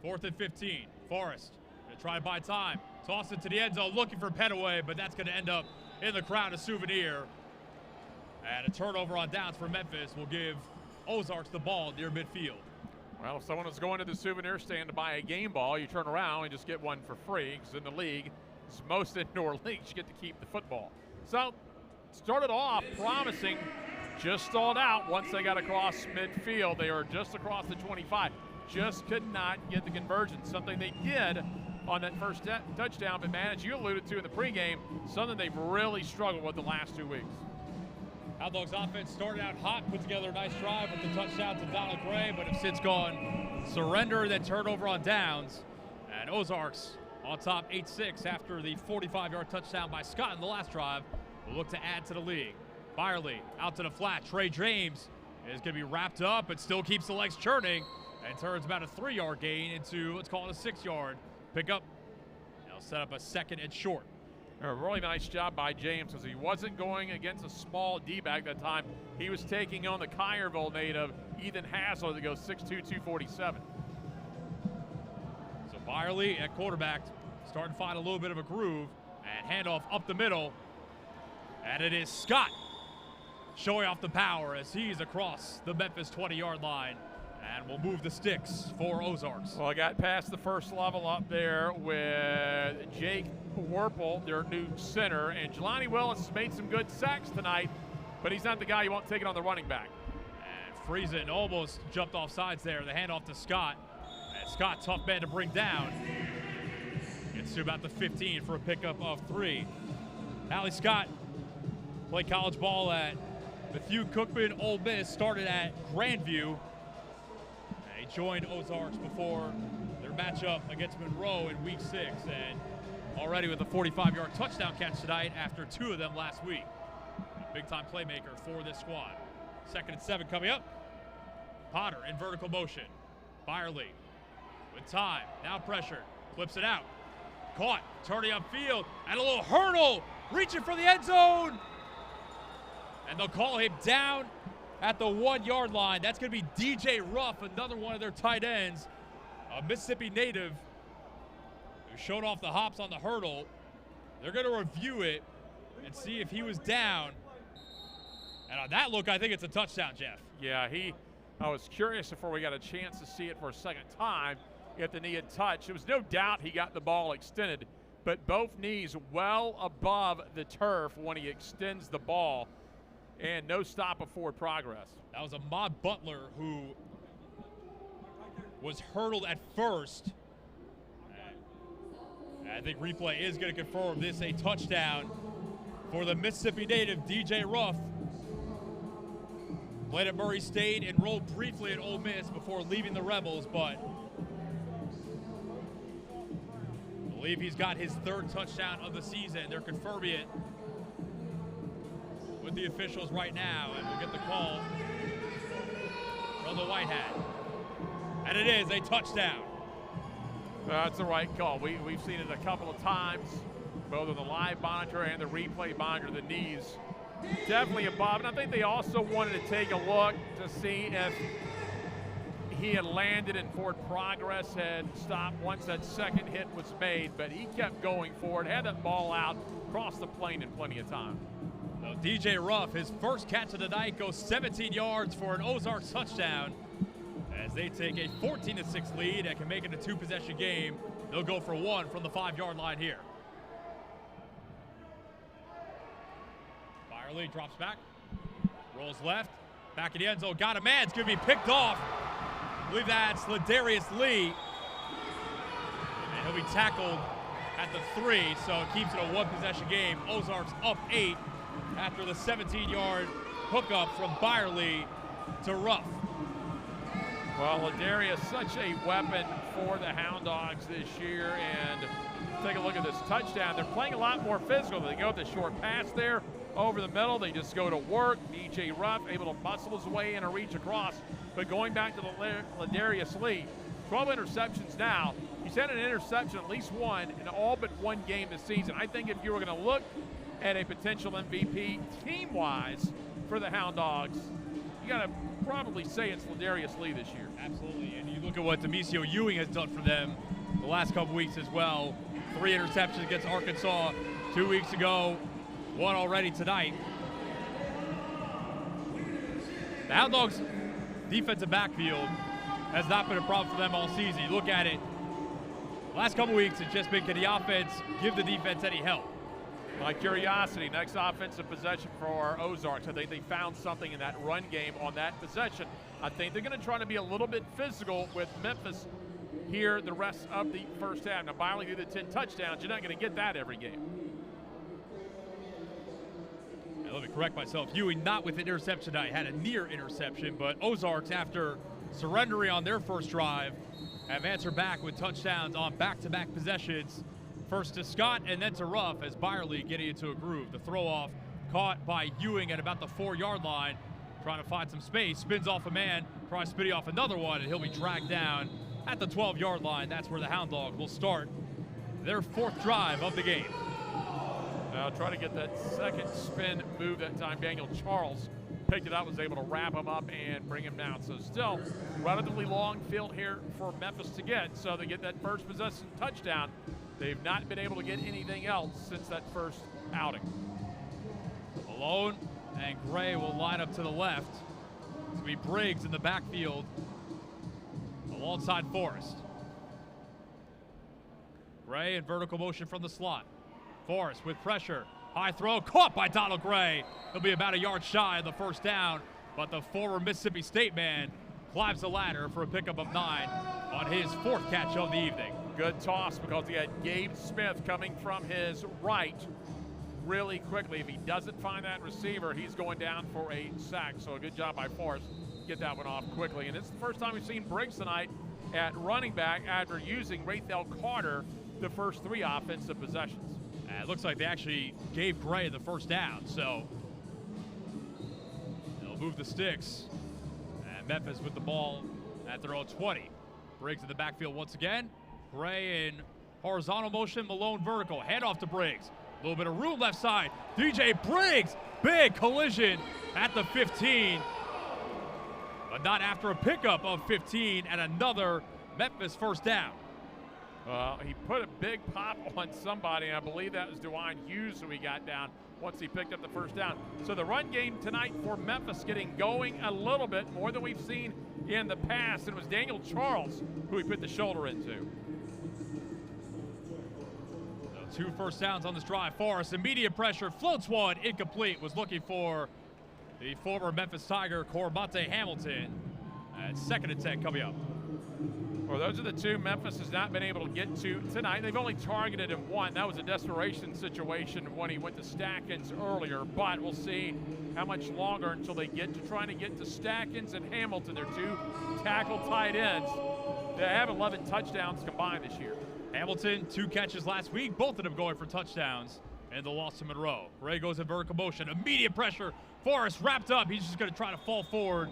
4th and 15. Forrest going to try to buy time. Toss it to the end zone, looking for Petaway, but that's going to end up in the crowd, a souvenir. And a turnover on downs for Memphis will give Ozarks the ball near midfield. Well, if someone is going to the souvenir stand to buy a game ball, you turn around and just get one for free, because in the league, as most indoor leagues, you get to keep the football. So, started off promising, just stalled out once they got across midfield. They were just across the 25. Just could not get the conversion, something they did on that first touchdown, but man, as you alluded to in the pregame, something they've really struggled with the last 2 weeks. Hound Dogs offense started out hot, put together a nice drive with the touchdown to Donald Gray, but have since gone surrender, then turnover on downs. And Ozarks on top 8-6 after the 45-yard touchdown by Scott in the last drive will look to add to the league. Byerly out to the flat. Trey James is going to be wrapped up, but still keeps the legs churning and turns about a 3-yard gain into, let's call it a 6-yard pickup. They'll set up a 2nd and short. A really nice job by James, because he wasn't going against a small D-back that time. He was taking on the Collierville native, Ethan Hassler, that goes 6'2", 247. So Byerly at quarterback starting to find a little bit of a groove, and handoff up the middle. And it is Scott showing off the power as he's across the Memphis 20-yard line. And we'll move the sticks for Ozarks. Well, I got past the first level up there with Jake Werple, their new center, and Jelani Willis has made some good sacks tonight, but he's not the guy you want taking on the running back. And Friesen almost jumped off sides there. The handoff to Scott. And Scott, tough man to bring down. Gets to about the 15 for a pickup of 3. Allie Scott played college ball at Bethune-Cookman, Ole Miss, started at Grandview. He joined Ozarks before their matchup against Monroe in week 6, and already with a 45-yard touchdown catch tonight after 2 of them last week. A big-time playmaker for this squad. 2nd and 7 coming up. Potter in vertical motion. Byerly with time, now pressured, flips it out. Caught, turning upfield, and a little hurdle, reaching for the end zone. And they'll call him down at the 1-yard line. That's going to be DJ Ruff, another one of their tight ends, a Mississippi native who showed off the hops on the hurdle. They're going to review it and see if he was down. And on that look, I think it's a touchdown, Jeff. Yeah, I was curious before we got a chance to see it for a second time. if the knee had touched. There was no doubt he got the ball extended, but both knees well above the turf when he extends the ball, and no stop of forward progress. That was Ahmad Butler who was hurdled at first. I think replay is going to confirm this a touchdown for the Mississippi native, DJ Ruff. Played at Murray State, enrolled briefly at Ole Miss before leaving the Rebels, but I believe he's got his 3rd touchdown of the season. They're confirming it with the officials right now, and we'll get the call from the White Hat. And it is a touchdown. That's the right call. We've seen it a couple of times, both on the live monitor and the replay monitor. The knees definitely above. And I think they also wanted to take a look to see if he had landed and forward progress had stopped once that second hit was made. But he kept going forward, had that ball out, crossed the plane in plenty of time. So DJ Ruff, his first catch of the night, goes 17 yards for an Ozarks touchdown. As they take a 14-6 lead and can make it a 2-possession game. They'll go for 1 from the 5-yard line here. Byerly drops back, rolls left, back in the end zone, got a man, it's going to be picked off. I believe that's Ladarius Lee. And he'll be tackled at the 3, so it keeps it a 1-possession game. Ozarks up 8 after the 17-yard hookup from Byerly to Ruff. Well, Ladarius, such a weapon for the Hound Dogs this year, and take a look at this touchdown. They're playing a lot more physical. They go with the short pass there over the middle. They just go to work. DJ Ruff able to muscle his way in and reach across. But going back to the Ladarius Lee, 12 interceptions now. He's had an interception, at least one, in all but one game this season. I think if you were going to look at a potential MVP team-wise for the Hound Dogs, you got to probably say it's Ladarius Lee this year. Absolutely, and you look at what Demisio Ewing has done for them the last couple weeks as well. 3 interceptions against Arkansas 2 weeks ago, 1 already tonight. The Hound Dogs' defensive backfield has not been a problem for them all season. You look at it, last couple weeks it's just been, can the offense give the defense any help? My curiosity, next offensive possession for Ozarks. I think they found something in that run game on that possession. I think they're going to try to be a little bit physical with Memphis here the rest of the first half. Now, Byerly did the 10 touchdowns. You're not going to get that every game. And let me correct myself. Ewing not with an interception tonight, had a near interception, but Ozarks, after surrendering on their first drive, have answered back with touchdowns on back-to-back possessions. First to Scott and then to Ruff as Byerly getting into a groove. The throw off caught by Ewing at about the 4-yard line, trying to find some space, spins off a man, tries spinning off another one, and he'll be dragged down at the 12-yard line. That's where the Hound Dogs will start their 4th drive of the game. Now try to get that second spin move that time. Daniel Charles picked it up, was able to wrap him up and bring him down. So still relatively long field here for Memphis to get. So they get that first possession touchdown. They've not been able to get anything else since that first outing. Malone and Gray will line up to the left. It's going to be Briggs in the backfield alongside Forrest. Gray in vertical motion from the slot. Forrest with pressure. High throw caught by Donald Gray. He'll be about a yard shy of the first down, but the former Mississippi State man climbs the ladder for a pickup of 9 on his 4th catch of the evening. Good toss because he had Gabe Smith coming from his right really quickly. If he doesn't find that receiver, he's going down for a sack. So a good job by Forrest. Get that one off quickly. And it's the first time we've seen Briggs tonight at running back after using Rathel Carter the first 3 offensive possessions. It looks like they actually gave Gray the first down, so they'll move the sticks. And Memphis with the ball at their own 20. Briggs in the backfield once again. Gray in horizontal motion, Malone vertical. Hand off to Briggs. A little bit of room left side. DJ Briggs, big collision at the 15. But not after a pickup of 15 and another Memphis first down. He put a big pop on somebody, and I believe that was DeWine Hughes who he got down. once he picked up the first down. So the run game tonight for Memphis getting going a little bit more than we've seen in the past. It was Daniel Charles who he put the shoulder into. So 2 first downs on this drive. Forrest, immediate pressure, floats one, incomplete. Was looking for the former Memphis Tiger, Corbante Hamilton. And 2nd and 10 coming up. Well, those are the 2 Memphis has not been able to get to tonight. They've only targeted him 1. That was a desperation situation when he went to Stackens earlier, but we'll see how much longer until they get to trying to get to Stackens and Hamilton. They're 2 tackle tight ends. They have 11 touchdowns combined this year. Hamilton, 2 catches last week, both of them going for touchdowns, and the loss to Monroe. Ray goes in vertical motion, immediate pressure. Forrest wrapped up. He's just going to try to fall forward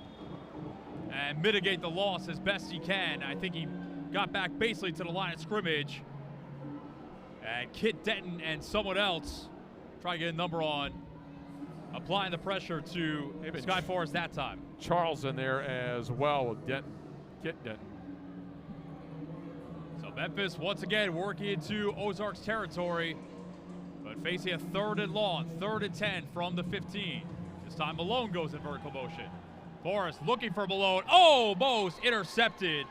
and mitigate the loss as best he can. I think he got back basically to the line of scrimmage. And Kit Denton and someone else trying to get a number on, applying the pressure to Sky Forrest that time. Charles in there as well with Denton, Kit Denton. So Memphis once again working into Ozarks territory, but facing a 3rd and long, 3rd and 10 from the 15. This time Malone goes in vertical motion. Forrest looking for Malone, almost intercepted,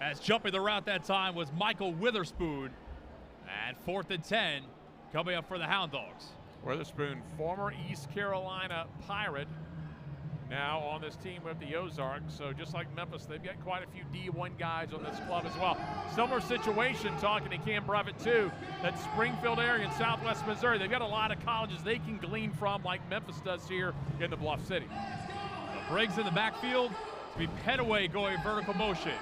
as jumping the route that time was Michael Witherspoon. And 4th and 10 coming up for the Hound Dogs. Witherspoon, former East Carolina Pirate, now on this team with the Ozarks. So just like Memphis, they've got quite a few D1 guys on this club as well. Similar situation, talking to Cam Brevet too, that Springfield area in Southwest Missouri, they've got a lot of colleges they can glean from like Memphis does here in the Bluff City. Briggs in the backfield to be Petaway going vertical motion.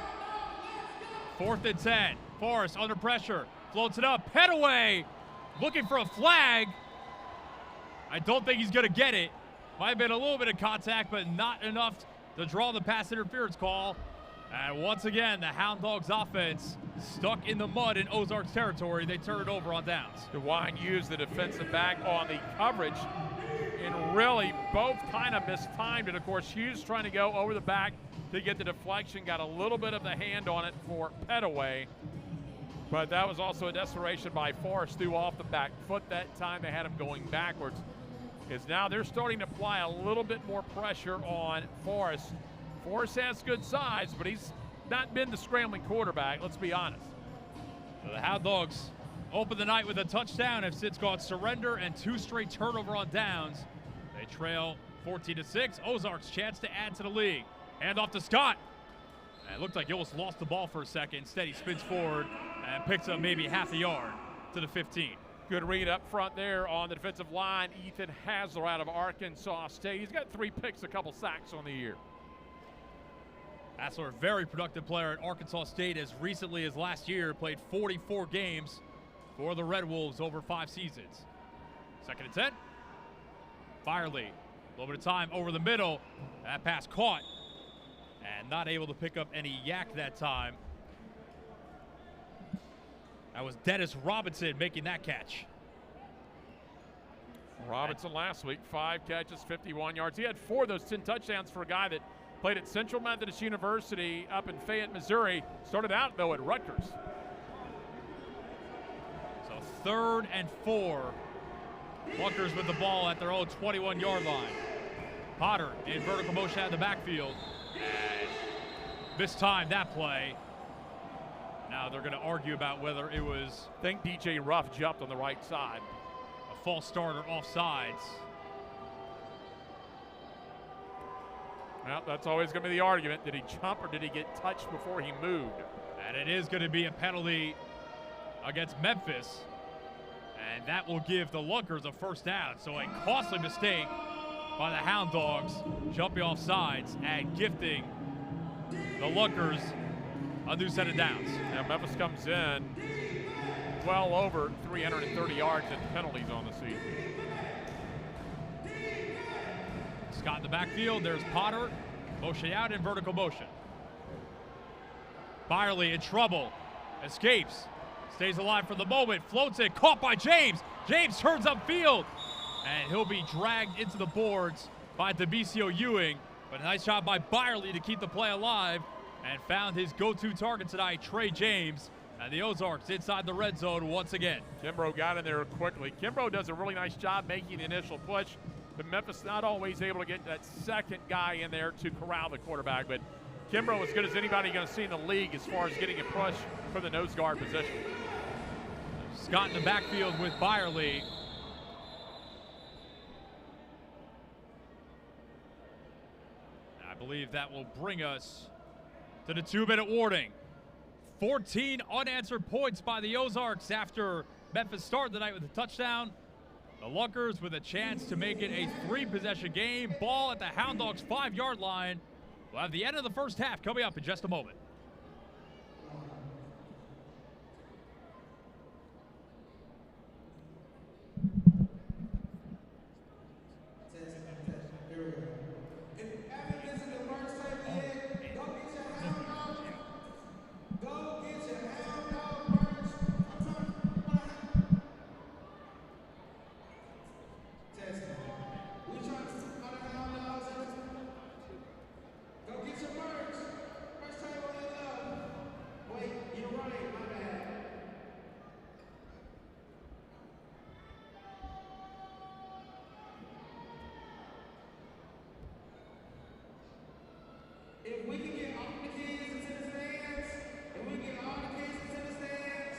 4th and 10. Forrest under pressure. Floats it up. Petaway looking for a flag. I don't think he's going to get it. Might have been a little bit of contact, but not enough to draw the pass interference call. And once again, the Hound Dogs offense stuck in the mud in Ozarks territory. They turn it over on downs. DeWine used the defensive back on the coverage, and really both kind of mistimed it. Of course, Hughes trying to go over the back to get the deflection, got a little bit of the hand on it for Petaway. But that was also a desperation by Forrest, threw off the back foot that time. They had him going backwards. Is now they're starting to apply a little bit more pressure on Forrest. Forrest has good size, but he's not been the scrambling quarterback, let's be honest. So the Hound Dogs open the night with a touchdown. Have since gone surrender and 2 straight turnover on downs. They trail 14-6. Ozarks chance to add to the league. Hand off to Scott. And it looked like he almost lost the ball for a second. Instead, he spins forward and picks up maybe half a yard to the 15. Good read up front there on the defensive line. Ethan Hasler out of Arkansas State. He's got 3 picks, a couple sacks on the year. Hasler, a very productive player at Arkansas State, as recently as last year, played 44 games for the Red Wolves over 5 seasons. 2nd and 10. Firely, a little bit of time over the middle. That pass caught and not able to pick up any yak that time. That was Dennis Robinson making that catch. Robinson last week, 5 catches, 51 yards. He had 4 of those 10 touchdowns for a guy that played at Central Methodist University up in Fayette, Missouri. Started out, though, at Rutgers. So 3rd and 4. Lunkers with the ball at their own 21-yard line. Potter in vertical motion out of the backfield. And mistimed that play. Now they're going to argue about whether it was, I think DJ Ruff jumped on the right side. a false start or offsides. Well, that's always going to be the argument. Did he jump or did he get touched before he moved? And it is going to be a penalty against Memphis. And that will give the Lunkers a first down. So a costly mistake by the Hound Dogs, jumping off sides and gifting the Lunkers a new set of downs. Now Memphis comes in well over 330 yards in penalties on the season. Scott in the backfield. There's Potter. Motion out in vertical motion. Byerly in trouble. Escapes. Stays alive for the moment. Floats it. Caught by James. James turns upfield. And he'll be dragged into the boards by DeBisio Ewing. But a nice job by Byerly to keep the play alive. And found his go-to target tonight, Trey James. And the Ozarks inside the red zone once again. Kimbrough got in there quickly. Kimbrough does a really nice job making the initial push, but Memphis not always able to get that second guy in there to corral the quarterback. But Kimbrough as good as anybody going to see in the league as far as getting a push from the nose guard position. Scott in the backfield with Byerly. I believe that will bring us to the 2-minute warning. 14 unanswered points by the Ozarks after Memphis started the night with a touchdown. The Lunkers with a chance to make it a 3-possession game. Ball at the Hound Dogs' 5-yard line. We'll have the end of the first half coming up in just a moment. If we can get all the kids into the stands, if we get all the kids into the stands,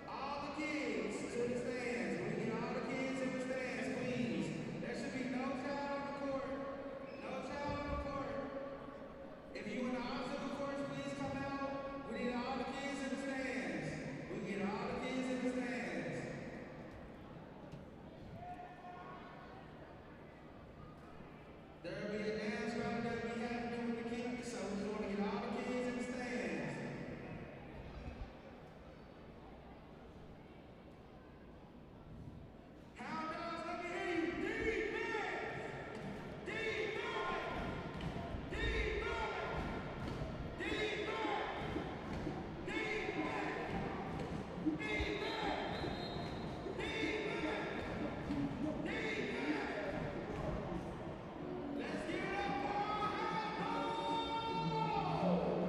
all the kids to the stands, we get all the kids in the stands, please. There should be no child on the court. No child on the court. If you in the obstacle course, please come out. We need all the kids in the stands. We get all the kids in the stands. There'll be a dance round that we have to do with the kids, so we want to get all the kids in the stands. Hound dogs, let me hear you. Defense! Defense! Defense! Defense! Let's get it up for our Hound Dogs!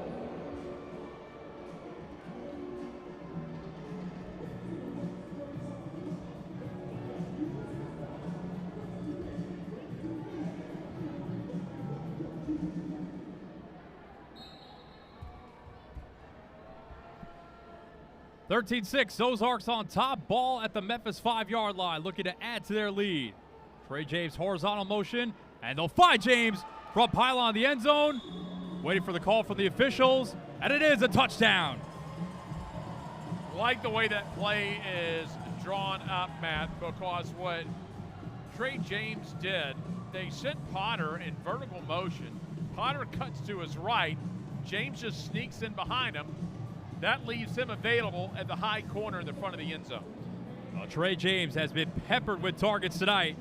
(13-6), Ozarks on top. Ball at the Memphis 5-yard line, looking to add to their lead. Trey James horizontal motion, and they'll find James from pylon in the end zone. Waiting for the call from the officials, and it is a touchdown. Like the way that play is drawn up, Matt, because what Trey James did, they sent Potter in vertical motion. Potter cuts to his right. James just sneaks in behind him. That leaves him available at the high corner in the front of the end zone. Well, Trey James has been peppered with targets tonight.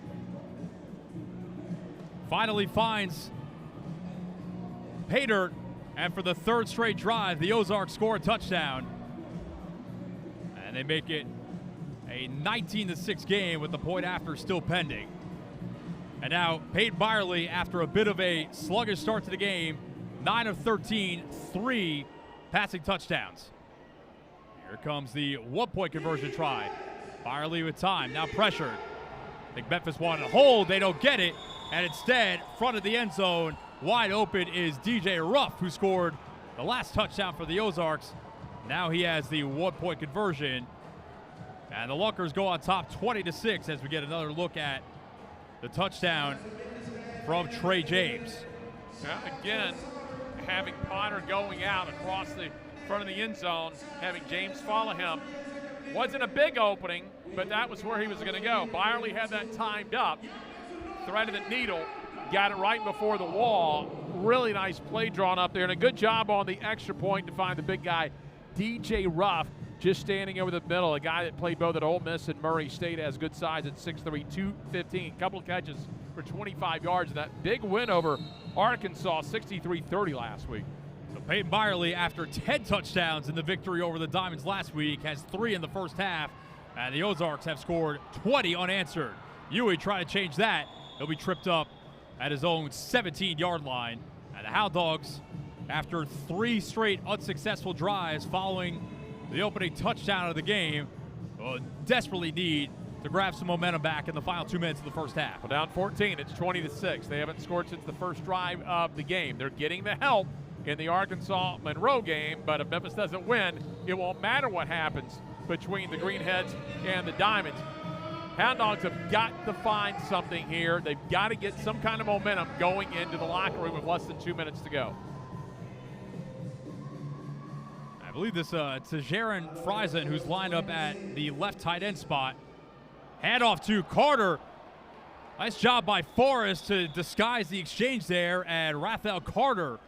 Finally finds pay dirt, and for the third straight drive, the Ozarks score a touchdown. And they make it a 19-6 game with the point after still pending. And now Peyton Byerly, after a bit of a sluggish start to the game, 9 of 13, 3 passing touchdowns. Here comes the 1-point conversion try. Byerly with time, now pressured. I think Memphis wanted to hold, they don't get it, and instead, front of the end zone, wide open is DJ Ruff, who scored the last touchdown for the Ozarks. Now he has the 1-point conversion, and the Lunkers go on top 20-6 as we get another look at the touchdown from Trey James. Now, again, having Potter going out across the front of the end zone, having James follow him. Wasn't a big opening, but that was where he was going to go. Byerly had that timed up, threaded the needle, got it right before the wall. Really nice play drawn up there, and a good job on the extra point to find the big guy, DJ Ruff, just standing over the middle. A guy that played both at Ole Miss and Murray State, has good size at 6'3", 215. A couple of catches for 25 yards in that big win over Arkansas, 63-30 last week. So Peyton Byerly, after 10 touchdowns in the victory over the Diamonds last week, has 3 in the first half, and the Ozarks have scored 20 unanswered. Huey trying to change that. He'll be tripped up at his own 17-yard line. And the Hound Dogs, after 3 straight unsuccessful drives following the opening touchdown of the game, will desperately need to grab some momentum back in the final 2 minutes of the first half. Well, down 14, it's 20-6. They haven't scored since the first drive of the game. They're getting the help in the Arkansas-Monroe game, but if Memphis doesn't win, it won't matter what happens between the Greenheads and the Diamonds. Hound Dogs have got to find something here. They've got to get some kind of momentum going into the locker room with less than 2 minutes to go. I believe this to Jaron Friesen, who's lined up at the left tight end spot. Handoff to Carter. Nice job by Forrest to disguise the exchange there, and Raphael Carter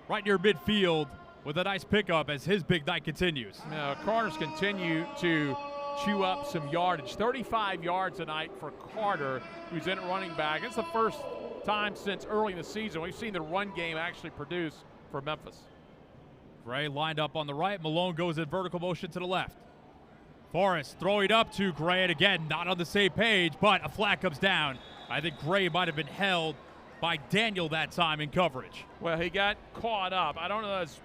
right near midfield with a nice pickup as his big night continues. Now, Carter's continue to chew up some yardage. 35 yards a night for Carter, who's in at running back. It's the first time since early in the season we've seen the run game actually produce for Memphis. Gray lined up on the right. Malone goes in vertical motion to the left. Forrest throwing up to Gray, and again, not on the same page, but a flag comes down. I think Gray might have been held by Daniel that time in coverage. Well, he got caught up. I don't know if that's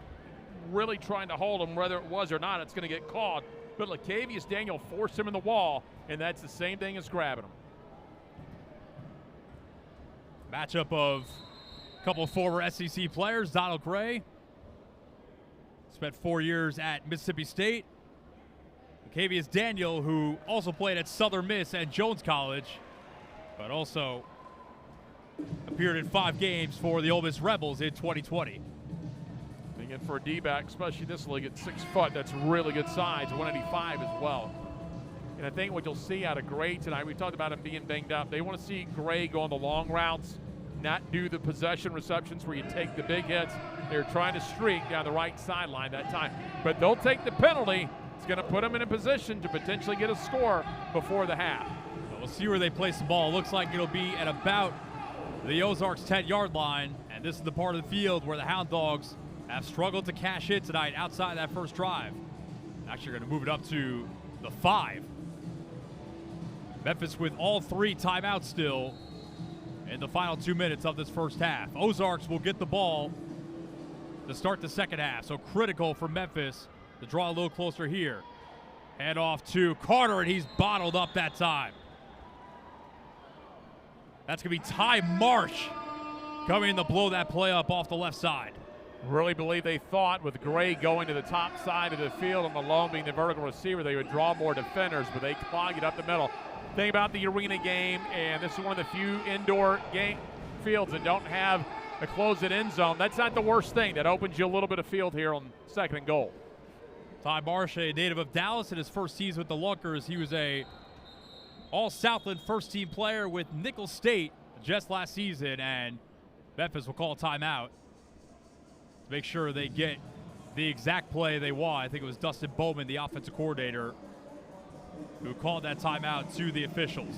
really trying to hold him, whether it was or not. It's going to get caught. But Lacavius Daniel forced him in the wall, and that's the same thing as grabbing him. Matchup of a couple of former SEC players. Donald Gray spent 4 years at Mississippi State. Lacavius Daniel, who also played at Southern Miss and Jones College, but also appeared in 5 games for the Ole Miss Rebels in 2020. And for a D-back, especially this league at 6 foot, that's really good size, 185 as well. And I think what you'll see out of Gray tonight, we talked about him being banged up. They want to see Gray go on the long routes, not do the possession receptions where you take the big hits. They're trying to streak down the right sideline that time. But they'll take the penalty. It's going to put them in a position to potentially get a score before the half. So we'll see where they place the ball. Looks like it'll be at about the Ozarks 10-yard line. And this is the part of the field where the Hound Dogs have struggled to cash in tonight outside that first drive. Actually, going to move it up to the 5. Memphis with all 3 timeouts still in the final 2 minutes of this first half. Ozarks will get the ball to start the second half. So critical for Memphis to draw a little closer here. Hand off to Carter, and he's bottled up that time. That's going to be Ty Marsh coming in to blow that play up off the left side. Really believe they thought with Gray going to the top side of the field and Malone being the vertical receiver, they would draw more defenders, but they clog it up the middle. Thing about the arena game, and this is one of the few indoor game fields that don't have a closed end zone. That's not the worst thing. That opens you a little bit of field here on 2nd and goal. Ty Marsh, a native of Dallas, in his first season with the Lunkers. He was a All-Southland first-team player with Nicholls State just last season, and Memphis will call a timeout to make sure they get the exact play they want. I think it was Dustin Bowman, the offensive coordinator, who called that timeout to the officials.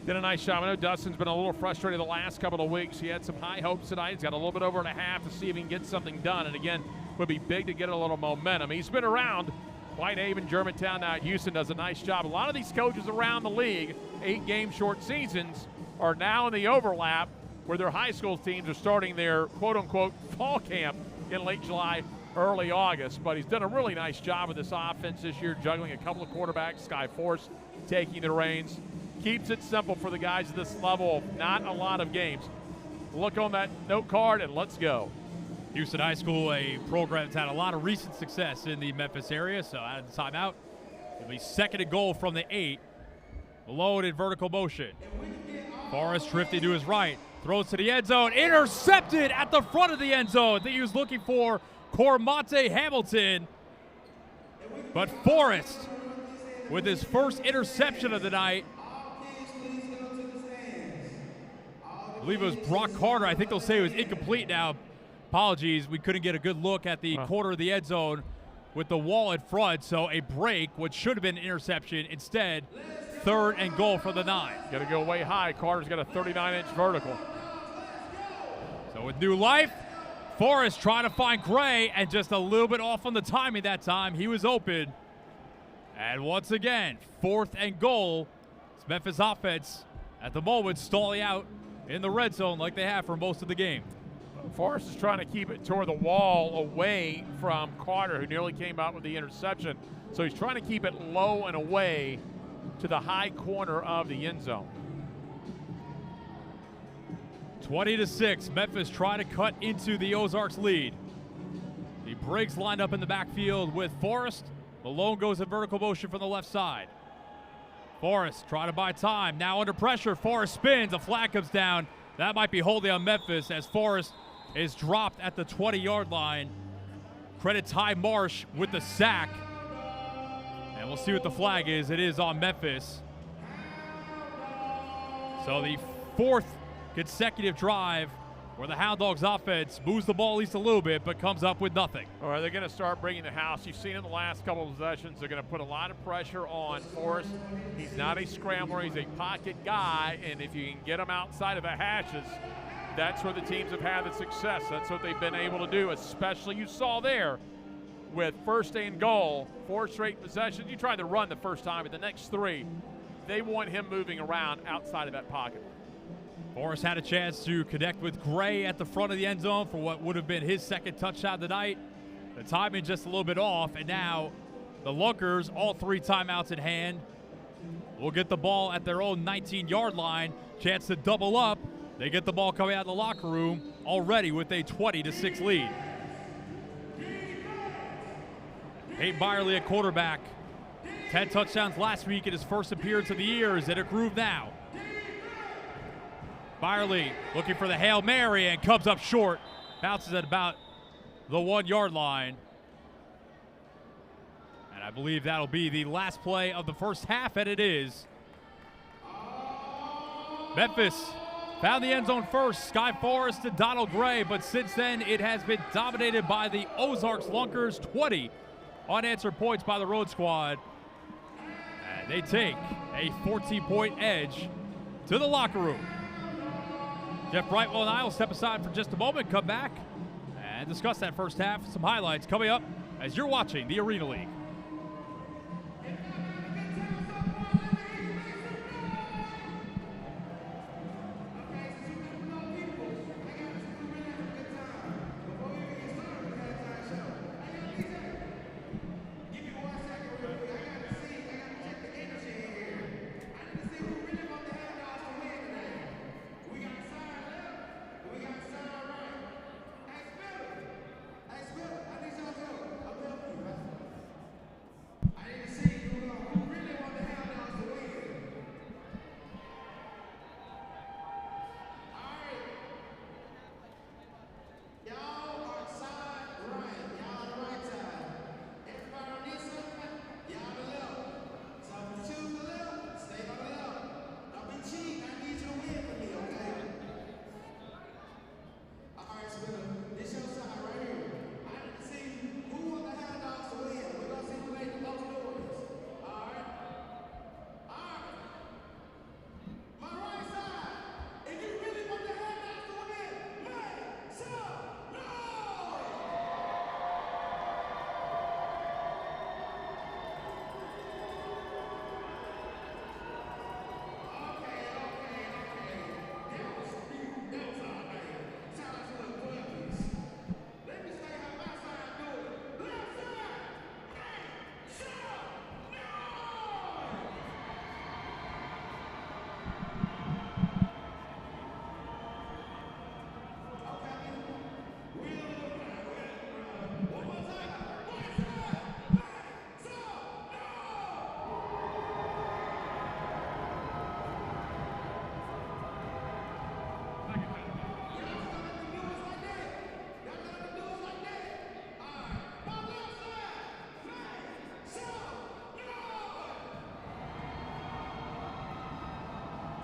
Did a nice job. I know Dustin's been a little frustrated the last couple of weeks. He had some high hopes tonight. He's got a little bit over and a half to see if he can get something done. And again, would be big to get a little momentum. He's been around Whitehaven, Germantown, now at Houston, does a nice job. A lot of these coaches around the league, 8-game short seasons, are now in the overlap where their high school teams are starting their quote-unquote fall camp in late July, early August. But he's done a really nice job with this offense this year, juggling a couple of quarterbacks. Sky Force taking the reins. Keeps it simple for the guys at this level. Not a lot of games. Look on that note card and let's go. Houston High School, a program that's had a lot of recent success in the Memphis area, so out of the timeout. It'll be 2nd and goal from the 8. Malone in vertical motion. Forrest drifting to his right. Throws to the end zone. Intercepted at the front of the end zone. I think he was looking for Cormonte Hamilton. But Forrest, with his first interception of the night, I believe it was Brock Carter. I think they'll say it was incomplete now. Apologies, we couldn't get a good look at the corner of the end zone with the wall in front. So a break, which should have been an interception. Instead, 3rd and goal for the 9. Got to go way high. Carter's got a 39-inch vertical. So with new life, Forrest trying to find Gray, and just a little bit off on the timing that time. He was open. And once again, 4th and goal. It's Memphis offense at the moment stalling out in the red zone like they have for most of the game. Forrest is trying to keep it toward the wall away from Carter, who nearly came out with the interception. So he's trying to keep it low and away to the high corner of the end zone. 20-6, Memphis trying to cut into the Ozarks lead. The Briggs lined up in the backfield with Forrest. Malone goes in vertical motion from the left side. Forrest trying to buy time, now under pressure. Forrest spins, a flag comes down. That might be holding on Memphis as Forrest is dropped at the 20-yard line. Credit Ty Marsh with the sack. And we'll see what the flag is. It is on Memphis. So the fourth consecutive drive where the Hound Dogs offense moves the ball at least a little bit but comes up with nothing. All right, they're going to start bringing the house. You've seen in the last couple of possessions, they're going to put a lot of pressure on Forrest. He's not a scrambler. He's a pocket guy, and if you can get him outside of the hashes, that's where the teams have had the success. That's what they've been able to do, especially you saw there with first and goal, 4 straight possessions. You tried to run the first time, but the next 3, they want him moving around outside of that pocket. Forrest had a chance to connect with Gray at the front of the end zone for what would have been his second touchdown of the night. The timing just a little bit off, and now the Lunkers, all 3 timeouts in hand, will get the ball at their own 19-yard line. Chance to double up. They get the ball coming out of the locker room already with a 20-6 lead. Peyton Byerly at quarterback. 10 touchdowns last week in his first appearance of the year. Is in a groove now. Byerly looking for the Hail Mary and comes up short. Bounces at about the 1-yard line. And I believe that'll be the last play of the first half, and it is. Memphis found the end zone first. Sky Forrest to Donald Gray, but since then it has been dominated by the Ozarks Lunkers. 20 unanswered points by the road squad. And they take a 14-point edge to the locker room. Jeff Brightwell and I will step aside for just a moment, come back, and discuss that first half. Some highlights coming up as you're watching the Arena League.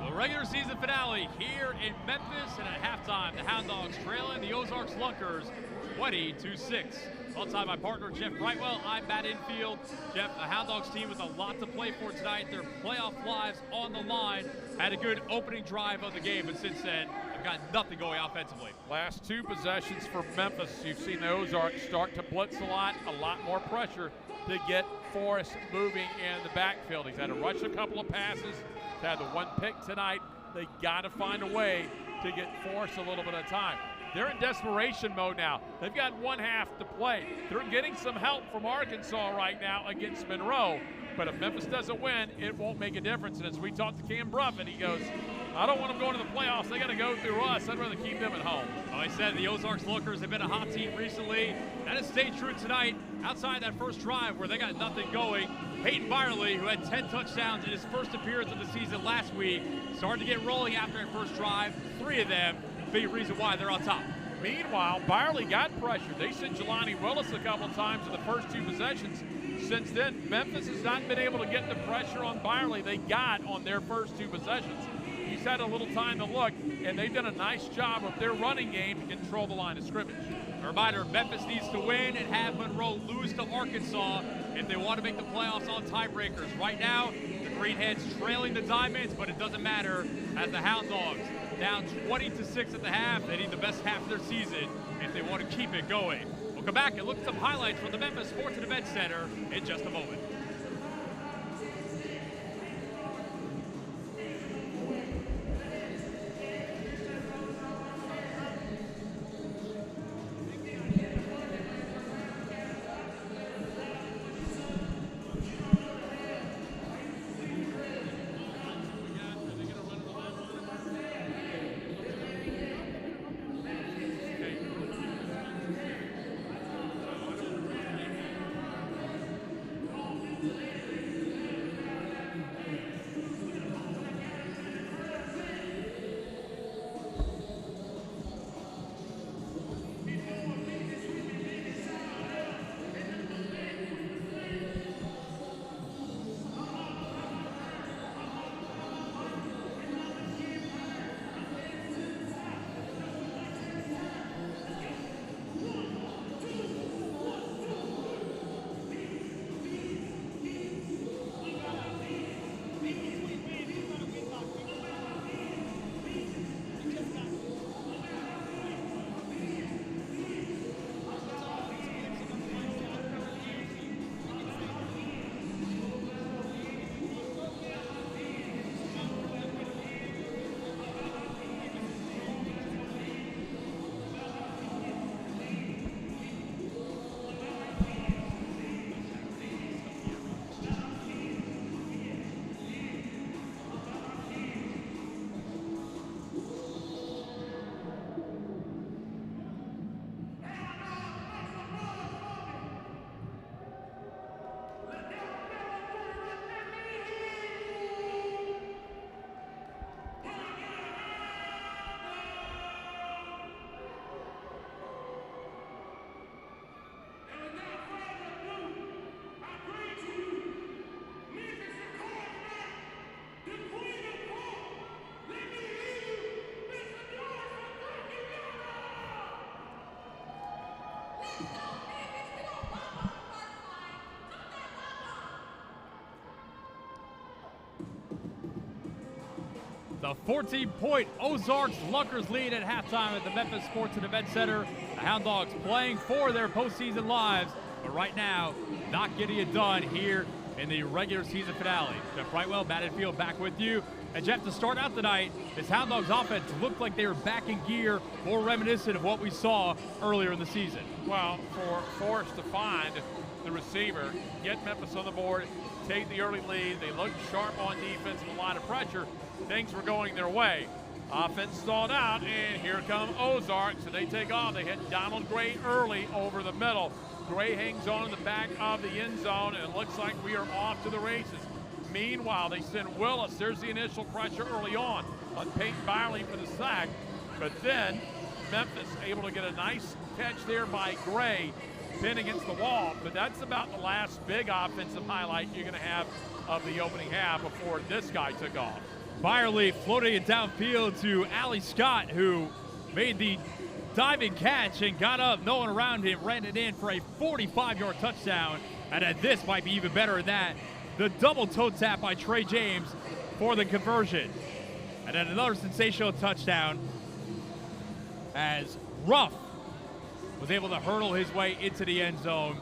The regular season finale here in Memphis, and at halftime, the Hound Dogs trailing the Ozarks Lunkers 20-6. Alongside my partner, Jeff Brightwell, I'm Matt Infield. Jeff, the Hound Dogs team with a lot to play for tonight. Their playoff lives on the line. Had a good opening drive of the game, but since then, they've got nothing going offensively. Last 2 possessions for Memphis. You've seen the Ozarks start to blitz a lot more pressure to get Forrest moving in the backfield. He's had to rush a couple of passes. He's had the 1 pick tonight. They got to find a way to get forced a little bit of time. They're in desperation mode now. They've got 1/2 to play. They're getting some help from Arkansas right now against Monroe. But if Memphis doesn't win, it won't make a difference. And as we talked to Cam Bruffett, he goes, I don't want them going to the playoffs. They got to go through us. I'd rather keep them at home. Well, I said the Ozarks Lunkers have been a hot team recently. That has stayed true tonight outside that first drive where they got nothing going. Peyton Byerly, who had 10 touchdowns in his first appearance of the season last week, started to get rolling after that first drive. 3 of them, big reason why they're on top. Meanwhile, Byerly got pressured. They sent Jelani Willis a couple of times in the first 2 possessions. Since then, Memphis has not been able to get the pressure on Byerly they got on their first 2 possessions. He's had a little time to look, and they've done a nice job of their running game to control the line of scrimmage. A reminder, Memphis needs to win and have Monroe lose to Arkansas if they want to make the playoffs on tiebreakers. Right now, the Greenheads trailing the Diamonds, but it doesn't matter as the Hound Dogs down 20-6 at the half. They need the best half of their season if they want to keep it going. We'll come back and look at some highlights from the Memphis Sports and Events Center in just a moment. The 14-point Ozarks Lunkers lead at halftime at the Memphis Sports and Events Center. The Hound Dogs playing for their postseason lives, but right now not getting it done here in the regular season finale. Jeff Brightwell, Batted Field, back with you. And Jeff, to start out tonight, this Hound Dogs offense looked like they were back in gear, more reminiscent of what we saw earlier in the season. Well, for Forrest to find the receiver, get Memphis on the board, take the early lead, they looked sharp on defense with a lot of pressure. Things were going their way. Offense stalled out, and here come Ozarks, and they take off. They hit Donald Gray early over the middle. Gray hangs on in the back of the end zone, and it looks like we are off to the races. Meanwhile, they send Willis. There's the initial pressure early on Peyton Byerly for the sack, but then Memphis able to get a nice catch there by Gray, pinned against the wall. But that's about the last big offensive highlight you're going to have of the opening half before this guy took off. Byerly floating it downfield to Allie Scott, who made the diving catch and got up, no one around him, ran it in for a 45-yard touchdown. And this might be even better than that. The double toe tap by Trey James for the conversion. And then another sensational touchdown as Ruff was able to hurdle his way into the end zone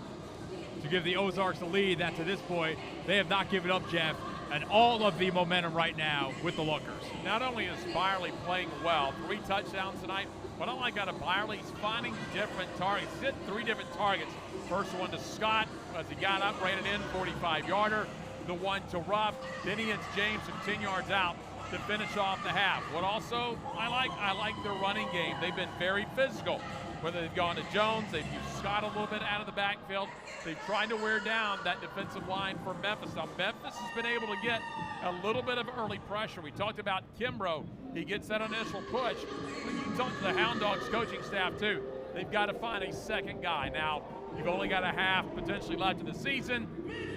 to give the Ozarks the lead that to this point they have not given up, Jeff, and all of the momentum right now with the Lunkers. Not only is Byerly playing well, 3 touchdowns tonight, what I like out of Byerly, he's finding different targets. He's hit 3 different targets. First one to Scott as he got up, ran it in, 45-yarder. The one to Ruff. Then he hits James from 10 yards out to finish off the half. What also I like their running game. They've been very physical. Whether they've gone to Jones, they've used Scott a little bit out of the backfield. They've tried to wear down that defensive line for Memphis. Now, Memphis has been able to get a little bit of early pressure. We talked about Kimbrough. He gets that initial push. But you can talk to the Hound Dogs coaching staff, too. They've got to find a second guy. Now, you've only got a half potentially left in the season.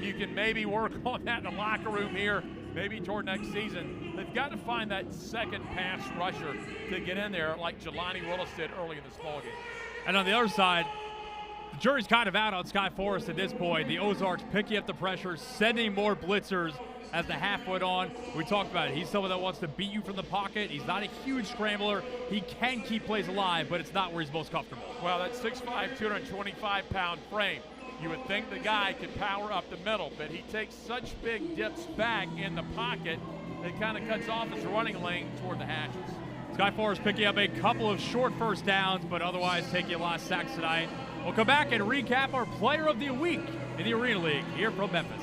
You can maybe work on that in the locker room here, maybe toward next season. They've got to find that second pass rusher to get in there like Jelani Willis did early in this ball game. And on the other side, the jury's kind of out on Sky Forrest at this point. The Ozarks picking up the pressure, sending more blitzers as the half went on. We talked about it. He's someone that wants to beat you from the pocket. He's not a huge scrambler. He can keep plays alive, but it's not where he's most comfortable. Well, that 6'5", 225-pound frame, you would think the guy could power up the middle, but he takes such big dips back in the pocket that it kind of cuts off his running lane toward the hatches. Sky Forrest picking up a couple of short first downs, but otherwise taking a lot of sacks tonight. We'll come back and recap our Player of the Week in the Arena League here from Memphis.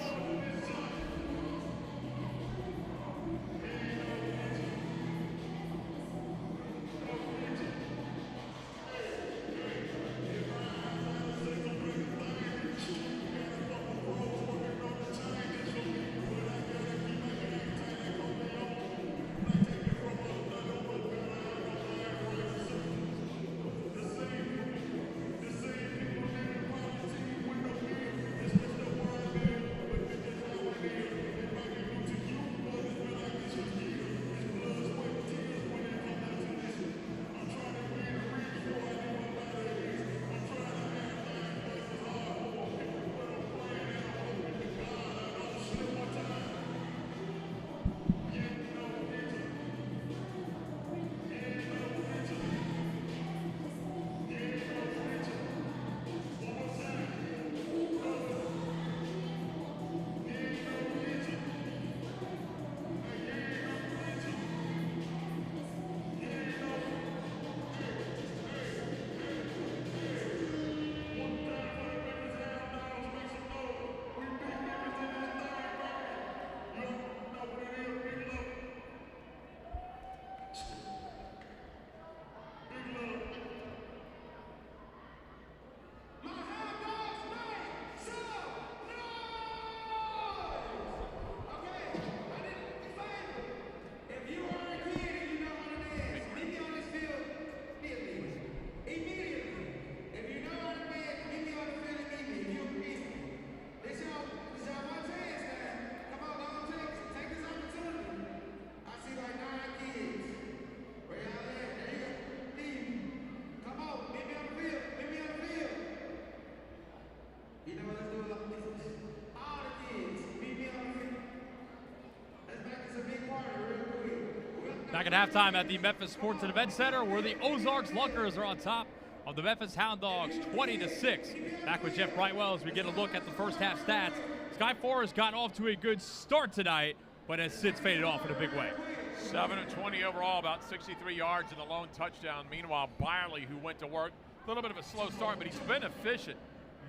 Back at halftime at the Memphis Sports and Event Center, where the Ozarks Lunkers are on top of the Memphis Hound Dogs 20-6. Back with Jeff Brightwell as we get a look at the first half stats. Sky Forrest got off to a good start tonight, but has since faded off in a big way. 7 of 20 overall, about 63 yards and a lone touchdown. Meanwhile, Byerly, who went to work, a little bit of a slow start, but he's been efficient.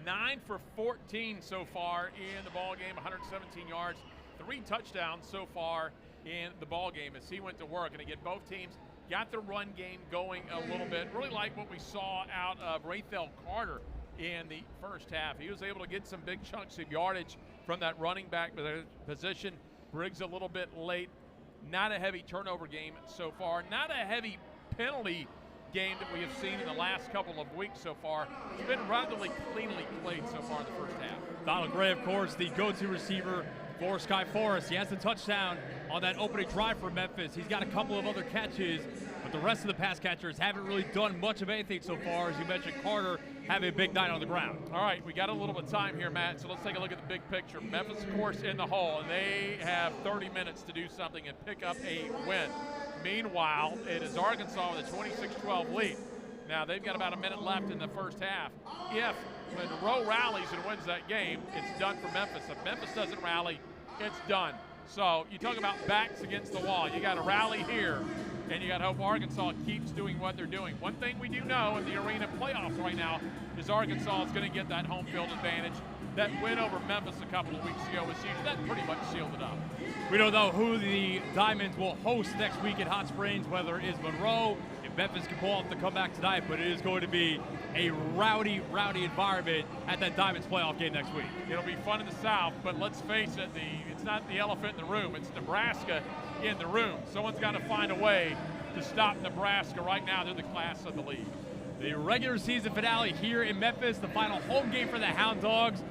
9 for 14 so far in the ball game, 117 yards, 3 touchdowns so far in the ball game as he went to work. And again, both teams got the run game going a little bit. Really like what we saw out of Rathel Carter in the first half. He was able to get some big chunks of yardage from that running back position. Briggs a little bit late. Not a heavy turnover game so far. Not a heavy penalty game that we have seen in the last couple of weeks so far. It's been relatively cleanly played so far in the first half. Donald Gray, of course, the go-to receiver for Sky Forrest. He has the touchdown on that opening drive for Memphis. He's got a couple of other catches, but the rest of the pass catchers haven't really done much of anything so far. As you mentioned, Carter having a big night on the ground. All right, we got a little bit of time here, Matt, so let's take a look at the big picture. Memphis, of course, in the hole, and they have 30 minutes to do something and pick up a win. Meanwhile, it is Arkansas with a 26-12 lead. Now, they've got about a minute left in the first half. If Monroe rallies and wins that game, it's done for Memphis. If Memphis doesn't rally, it's done. So you talk about backs against the wall. You got to rally here, and you got to hope Arkansas keeps doing what they're doing. One thing we do know in the arena playoffs right now is Arkansas is going to get that home field advantage. That win over Memphis a couple of weeks ago was huge. That pretty much sealed it up. We don't know who the Diamonds will host next week at Hot Springs, whether it is Monroe, if Memphis can pull off the comeback tonight, but it is going to be a rowdy environment at that Diamonds playoff game next week. It'll be fun in the South, but let's face it, it's not the elephant in the room. It's Nebraska in the room. Someone's got to find a way to stop Nebraska. Right now, they're the class of the league. The regular season finale here in Memphis, the final home game for the Hound Dogs.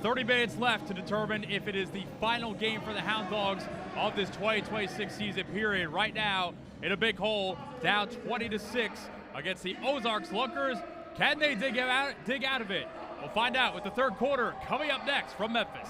30 minutes left to determine if it is the final game for the Hound Dogs of this 2026 season period. Right now, in a big hole, down 20-6 against the Ozarks Lunkers. Can they dig out of it? We'll find out with the third quarter coming up next from Memphis.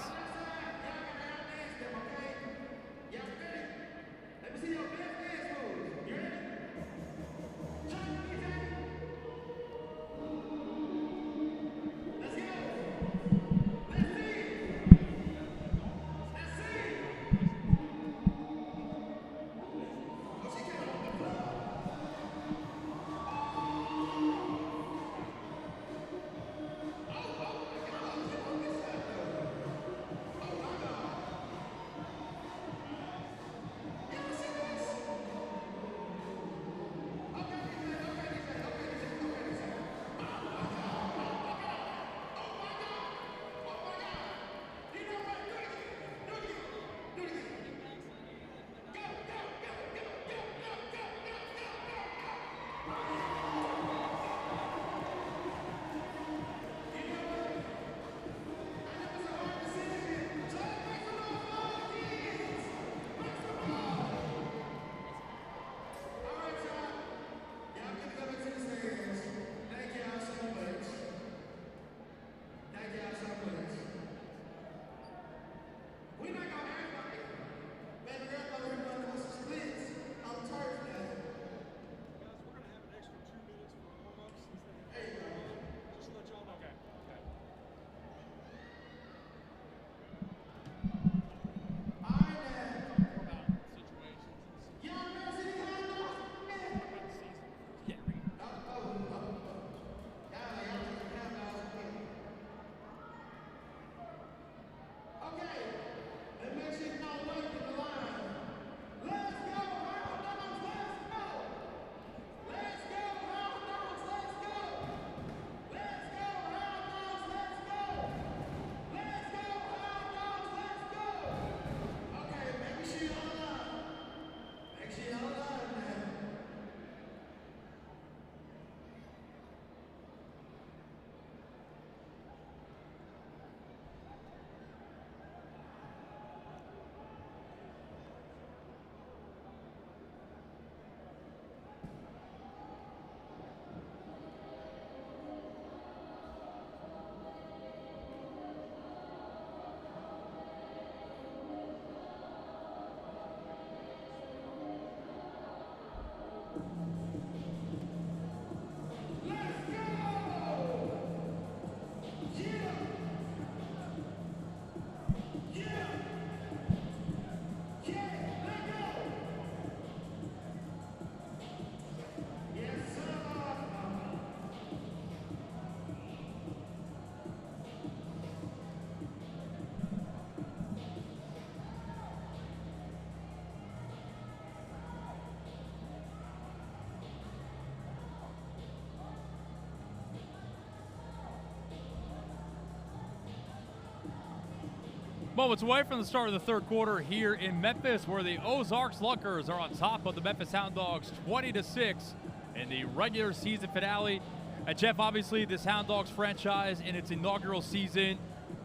Moments away from the start of the third quarter here in Memphis, where the Ozarks Lunkers are on top of the Memphis Hound Dogs 20-6 in the regular season finale. And Jeff, obviously this Hound Dogs franchise in its inaugural season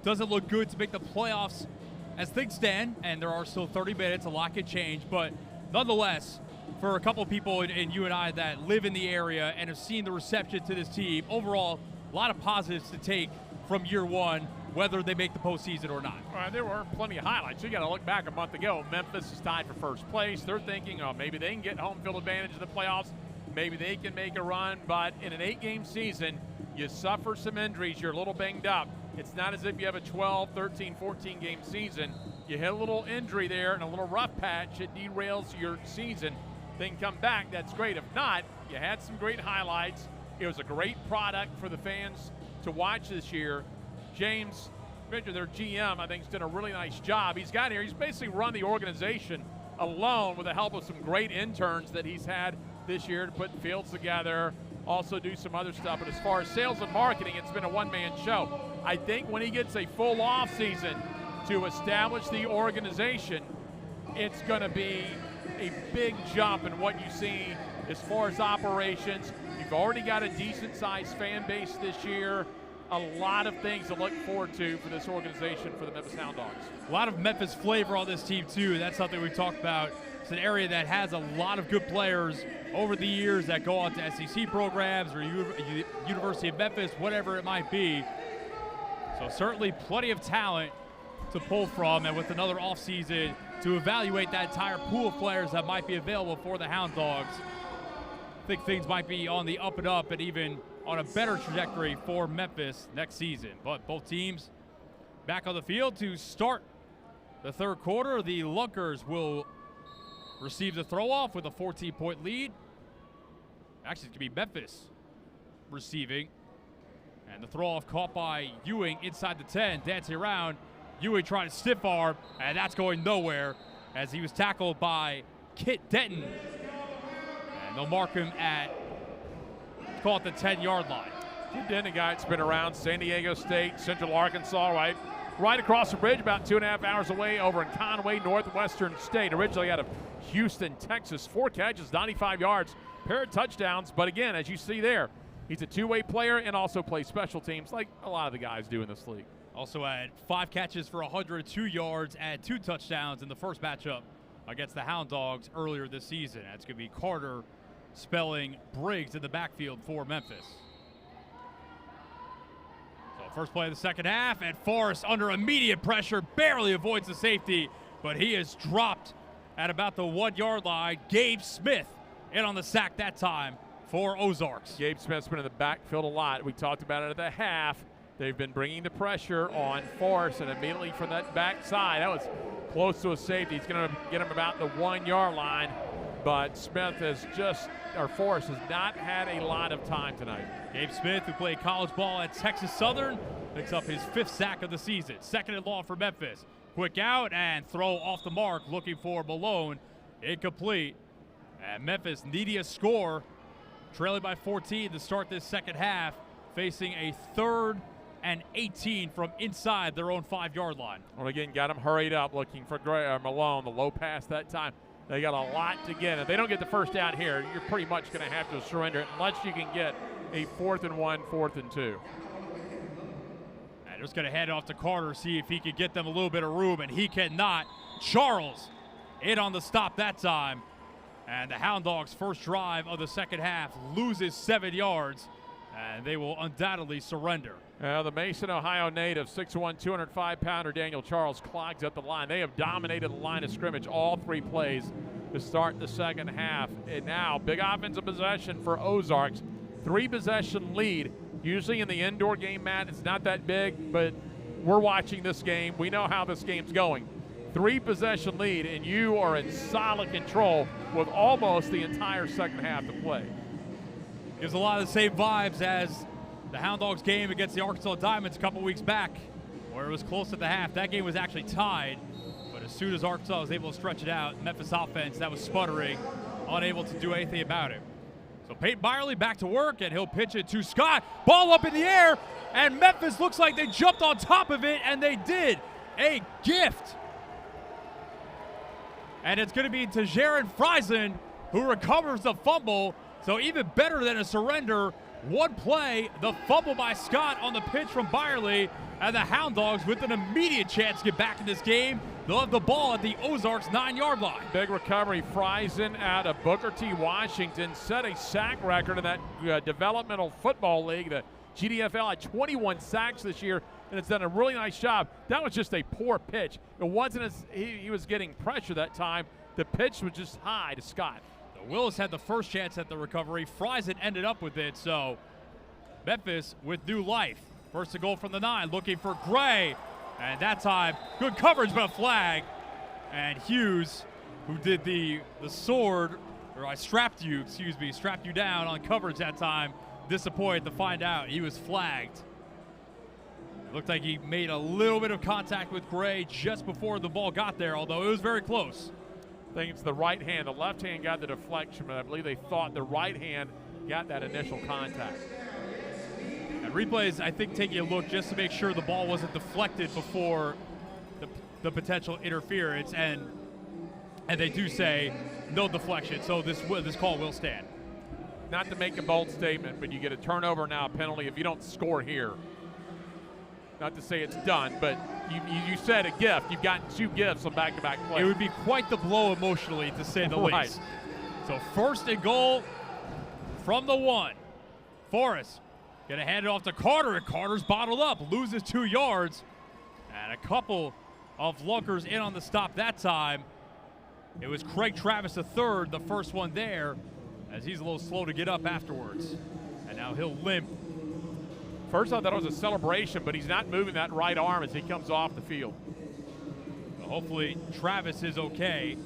doesn't look good to make the playoffs as things stand, and there are still 30 minutes, a lot can change, but nonetheless, for a couple of people and you and I that live in the area and have seen the reception to this team, overall, a lot of positives to take from year one, whether they make the postseason or not. There were plenty of highlights. You got to look back a month ago. Memphis is tied for first place. They're thinking, oh, maybe they can get home field advantage in the playoffs. Maybe they can make a run. But in an 8-game season, you suffer some injuries. You're a little banged up. It's not as if you have a 12, 13, 14-game season. you hit a little injury there and a little rough patch, it derails your season. Then come back, that's great. If not, you had some great highlights. It was a great product for the fans to watch this year. James Fisher, their GM, I think, has done a really nice job. He's got here, he's basically run the organization alone with the help of some great interns that he's had this year to put fields together, also do some other stuff. But as far as sales and marketing, it's been a one-man show. I think when he gets a full off season to establish the organization, it's going to be a big jump in what you see as far as operations. You've already got a decent-sized fan base this year. A lot of things to look forward to for this organization, for the Memphis Hound Dogs. A lot of Memphis flavor on this team, too. That's something we talked about. It's an area that has a lot of good players over the years that go on to SEC programs or University of Memphis, whatever it might be. So certainly plenty of talent to pull from, and with another offseason to evaluate that entire pool of players that might be available for the Hound Dogs. I think things might be on the up and up and even on a better trajectory for Memphis next season. But both teams back on the field to start the third quarter. The Lunkers will receive the throw-off with a 14-point lead. Actually, it's going to be Memphis receiving. And the throw-off caught by Ewing inside the 10, dancing around. Ewing trying to stiff arm, and that's going nowhere as he was tackled by Kit Denton. And they'll mark him at, call it the 10-yard line. Kit Denton, a guy that's been around San Diego State, Central Arkansas, right across the bridge, about 2.5 hours away over in Conway, northwestern state. Originally out of Houston, Texas. 4 catches, 95 yards, pair of touchdowns. But again, as you see there, he's a two-way player and also plays special teams like a lot of the guys do in this league. Also had 5 catches for 102 yards and 2 touchdowns in the first matchup against the Hound Dogs earlier this season. That's going to be Carter spelling Briggs in the backfield for Memphis. So first play of the second half, and Forrest under immediate pressure barely avoids the safety, but he is dropped at about the 1-yard line. Gabe Smith in on the sack that time for Ozarks. Gabe Smith's been in the backfield a lot. We talked about it at the half. They've been bringing the pressure on Forrest, and immediately from that backside, that was close to a safety. He's going to get him about the 1-yard line, but Smith has Forrest has not had a lot of time tonight. Gabe Smith, who played college ball at Texas Southern, picks up his 5th sack of the season. Second and long for Memphis. Quick out and throw off the mark, looking for Malone. Incomplete. And Memphis needing a score, trailing by 14 to start this second half, facing a 3rd and 18 from inside their own 5-yard line. Well, again, got him hurried up looking for Malone. The low pass that time. They got a lot to get. If they don't get the first down here, you're pretty much going to have to surrender it unless you can get a 4th and 1, 4th and 2. And just going to head off to Carter, see if he can get them a little bit of room, and he cannot. Charles in on the stop that time. And the Hound Dogs' first drive of the second half loses 7 yards, and they will undoubtedly surrender. The Mason, Ohio native, 6'1", 205-pounder Daniel Charles clogs up the line. They have dominated the line of scrimmage all 3 plays to start the second half. And now, big offensive possession for Ozarks. 3-possession lead. Usually in the indoor game, Matt, it's not that big, but we're watching this game. We know how this game's going. 3-possession lead, and you are in solid control with almost the entire second half to play. Gives a lot of the same vibes as the Hound Dogs game against the Arkansas Diamonds a couple weeks back, where it was close at the half. That game was actually tied, but as soon as Arkansas was able to stretch it out, Memphis offense, that was sputtering, unable to do anything about it. So Peyton Byerly back to work, and he'll pitch it to Scott. Ball up in the air, and Memphis looks like they jumped on top of it, and they did. A gift. And it's going to be to Jaron Friesen, who recovers the fumble. So even better than a surrender. One play, the fumble by Scott on the pitch from Byerly, and the Hound Dogs with an immediate chance to get back in this game. They'll have the ball at the Ozarks 9-yard line. Big recovery. Friesen out of Booker T. Washington set a sack record in that developmental football league. The GDFL had 21 sacks this year, and it's done a really nice job. That was just a poor pitch. It wasn't as he was getting pressure that time. The pitch was just high to Scott. Willis had the first chance at the recovery. Friesen ended up with it, so Memphis with new life. First to goal from the 9, looking for Gray. And that time, good coverage, but a flag. And Hughes, who did the sword, or I strapped you down on coverage that time, disappointed to find out he was flagged. It looked like he made a little bit of contact with Gray just before the ball got there, although it was very close. I think it's the right hand. The left hand got the deflection, but I believe they thought the right hand got that initial contact. And replays, I think, taking a look just to make sure the ball wasn't deflected before the potential interference, and they do say no deflection, so this call will stand. Not to make a bold statement, but you get a turnover now, a penalty if you don't score here. Not to say it's done, but you said a gift. You've gotten 2 gifts on back-to-back plays. It would be quite the blow emotionally, to say the Right. least. So 1st and goal from the 1. Forrest gonna hand it off to Carter, and Carter's bottled up, loses 2 yards, and a couple of Lunkers in on the stop that time. It was Craig Travis III, the first one there, as he's a little slow to get up afterwards. And now he'll limp. First, I thought it was a celebration, but he's not moving that right arm as he comes off the field. Well, hopefully Travis is okay.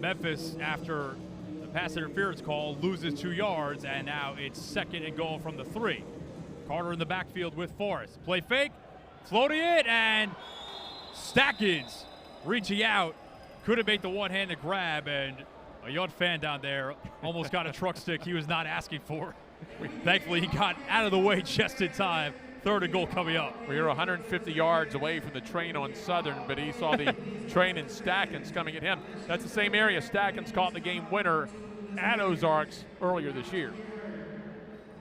Memphis, after the pass interference call, loses 2 yards, and now it's 2nd and goal from the 3. Carter in the backfield with Forrest. Play fake, floating it, and Stackins reaching out. Couldn't make the one-handed grab, and a young fan down there almost got a truck stick he was not asking for. Thankfully, he got out of the way just in time. 3rd and goal coming up. We were 150 yards away from the train on Southern, but he saw the train and Stackins coming at him. That's the same area Stackins caught the game winner at Ozarks earlier this year.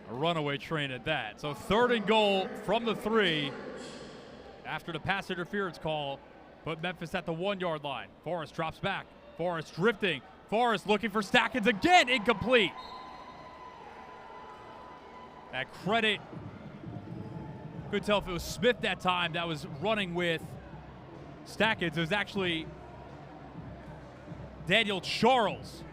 A runaway train at that. So 3rd and goal from the 3 after the pass interference call. Put Memphis at the 1-yard line. Forrest drops back. Forrest drifting. Forrest looking for Stackins again. Incomplete. That credit. Couldn't tell if it was Smith that time that was running with Stackins. It was actually Daniel Charles.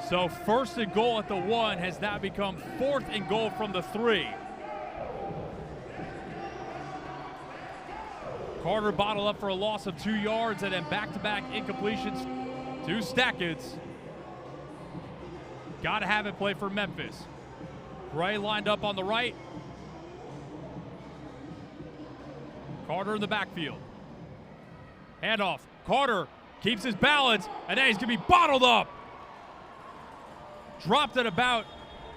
So 1st and goal at the 1 has now become 4th and goal from the 3. Carter bottled up for a loss of 2 yards, and then back-to-back incompletions to Stackins. Got to have it play for Memphis. Gray lined up on the right. Carter in the backfield. Handoff. Carter keeps his balance, and then he's going to be bottled up. Dropped at about,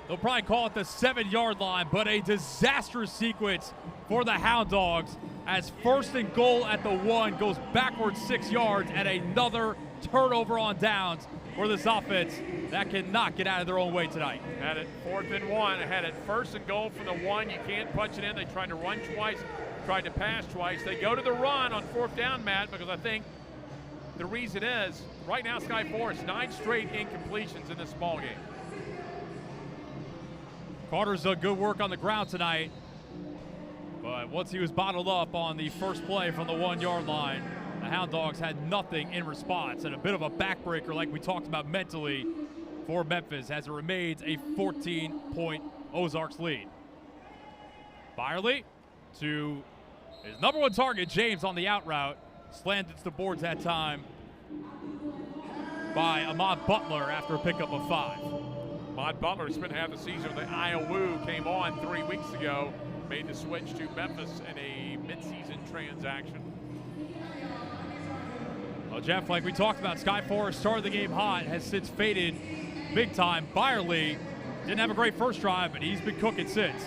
they'll probably call it the 7-yard line, but a disastrous sequence for the Hound Dogs as 1st and goal at the 1 goes backwards 6 yards, and another turnover on downs for this offense that cannot get out of their own way tonight. Had it 4th and 1, had it 1st and goal from the 1. You can't punch it in. They tried to run twice, tried to pass twice. They go to the run on 4th down, Matt, because I think the reason is right now Sky Forest 9 straight incompletions in this ball game. Carter's done good work on the ground tonight, but once he was bottled up on the first play from the 1-yard line, the Hound Dogs had nothing in response, and a bit of a backbreaker like we talked about mentally for Memphis as it remains a 14-point Ozarks lead. Byerly to his number 1 target, James, on the out route. Slanted to the boards that time by Ahmad Butler after a pickup of 5. Ahmad Butler spent half the season with the IOU, came on 3 weeks ago, made the switch to Memphis in a midseason transaction. Well, Jeff, like we talked about, Sky Forest started the game hot, has since faded big time. Byerly didn't have a great first drive, but he's been cooking since.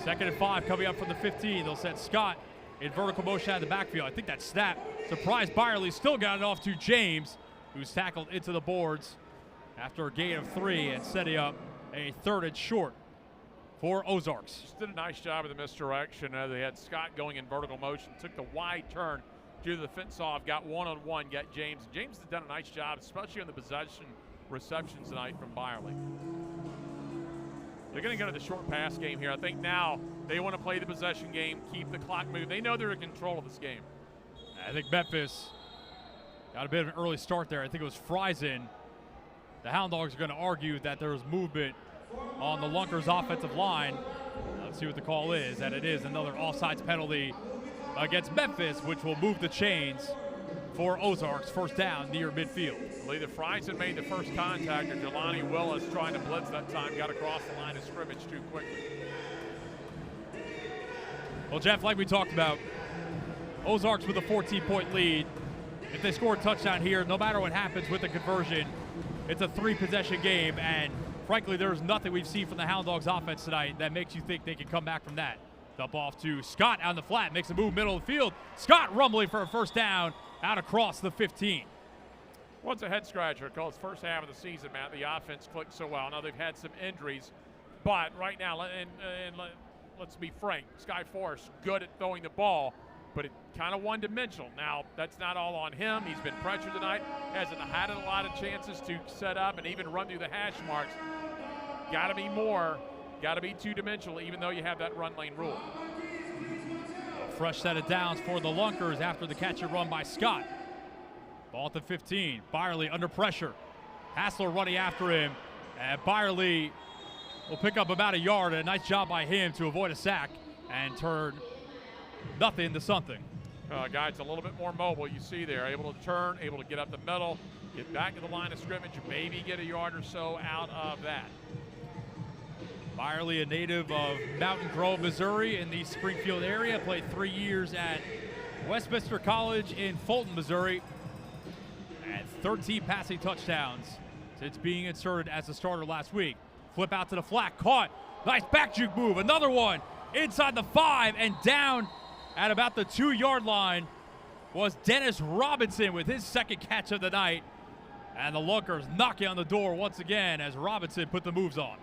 2nd and 5 coming up from the 15. They'll set Scott in vertical motion out of the backfield. I think that snap surprised Byerly. Still got it off to James, who's tackled into the boards after a gain of 3 and setting up a 3rd and short for Ozarks. Just did a nice job of the misdirection. They had Scott going in vertical motion, took the wide turn, drew the fence off, got one-on-one, got James. James has done a nice job, especially on the possession receptions tonight from Byerly. They're going to go to the short pass game here. I think now they want to play the possession game, keep the clock moving. They know they're in control of this game. I think Memphis got a bit of an early start there. I think it was Friesen. The Hound Dogs are going to argue that there was movement on the Lunkers offensive line. Let's see what the call is, and it is another offsides penalty against Memphis, which will move the chains for Ozarks. First down near midfield. Lee Friesen made the first contact, and Jelani Willis, trying to blitz that time, got across the line of scrimmage too quickly. Well, Jeff, like we talked about, Ozarks with a 14-point lead. If they score a touchdown here, no matter what happens with the conversion, it's a 3-possession game, and frankly, there's nothing we've seen from the Hound Dogs offense tonight that makes you think they can come back from that. Dump off to Scott on the flat, makes a move middle of the field. Scott rumbling for a first down out across the 15. Well, it's a head scratcher because first half of the season, Matt, the offense clicked so well. Now they've had some injuries, but right now, let's be frank, Sky Forest good at throwing the ball, but it kind of one-dimensional. Now, that's not all on him. He's been pressured tonight, hasn't had a lot of chances to set up and even run through the hash marks. Got to be more, got to be two-dimensional, even though you have that run lane rule. Fresh set of downs for the Lunkers after the catch and run by Scott. Ball at the 15. Byerly under pressure. Hassler running after him. And Byerly will pick up about a yard. A nice job by him to avoid a sack and turn nothing into something. Guys a little bit more mobile, you see there. Able to turn, able to get up the middle, get back to the line of scrimmage, maybe get a yard or so out of that. Byerly, a native of Mountain Grove, Missouri, in the Springfield area. Played 3 years at Westminster College in Fulton, Missouri. And 13 passing touchdowns since being inserted as a starter last week. Flip out to the flat, caught. Nice back juke move, another one inside the 5 and down at about the 2-yard line was Dennis Robinson with his second catch of the night. And the Lunkers knocking on the door once again as Robinson put the moves on.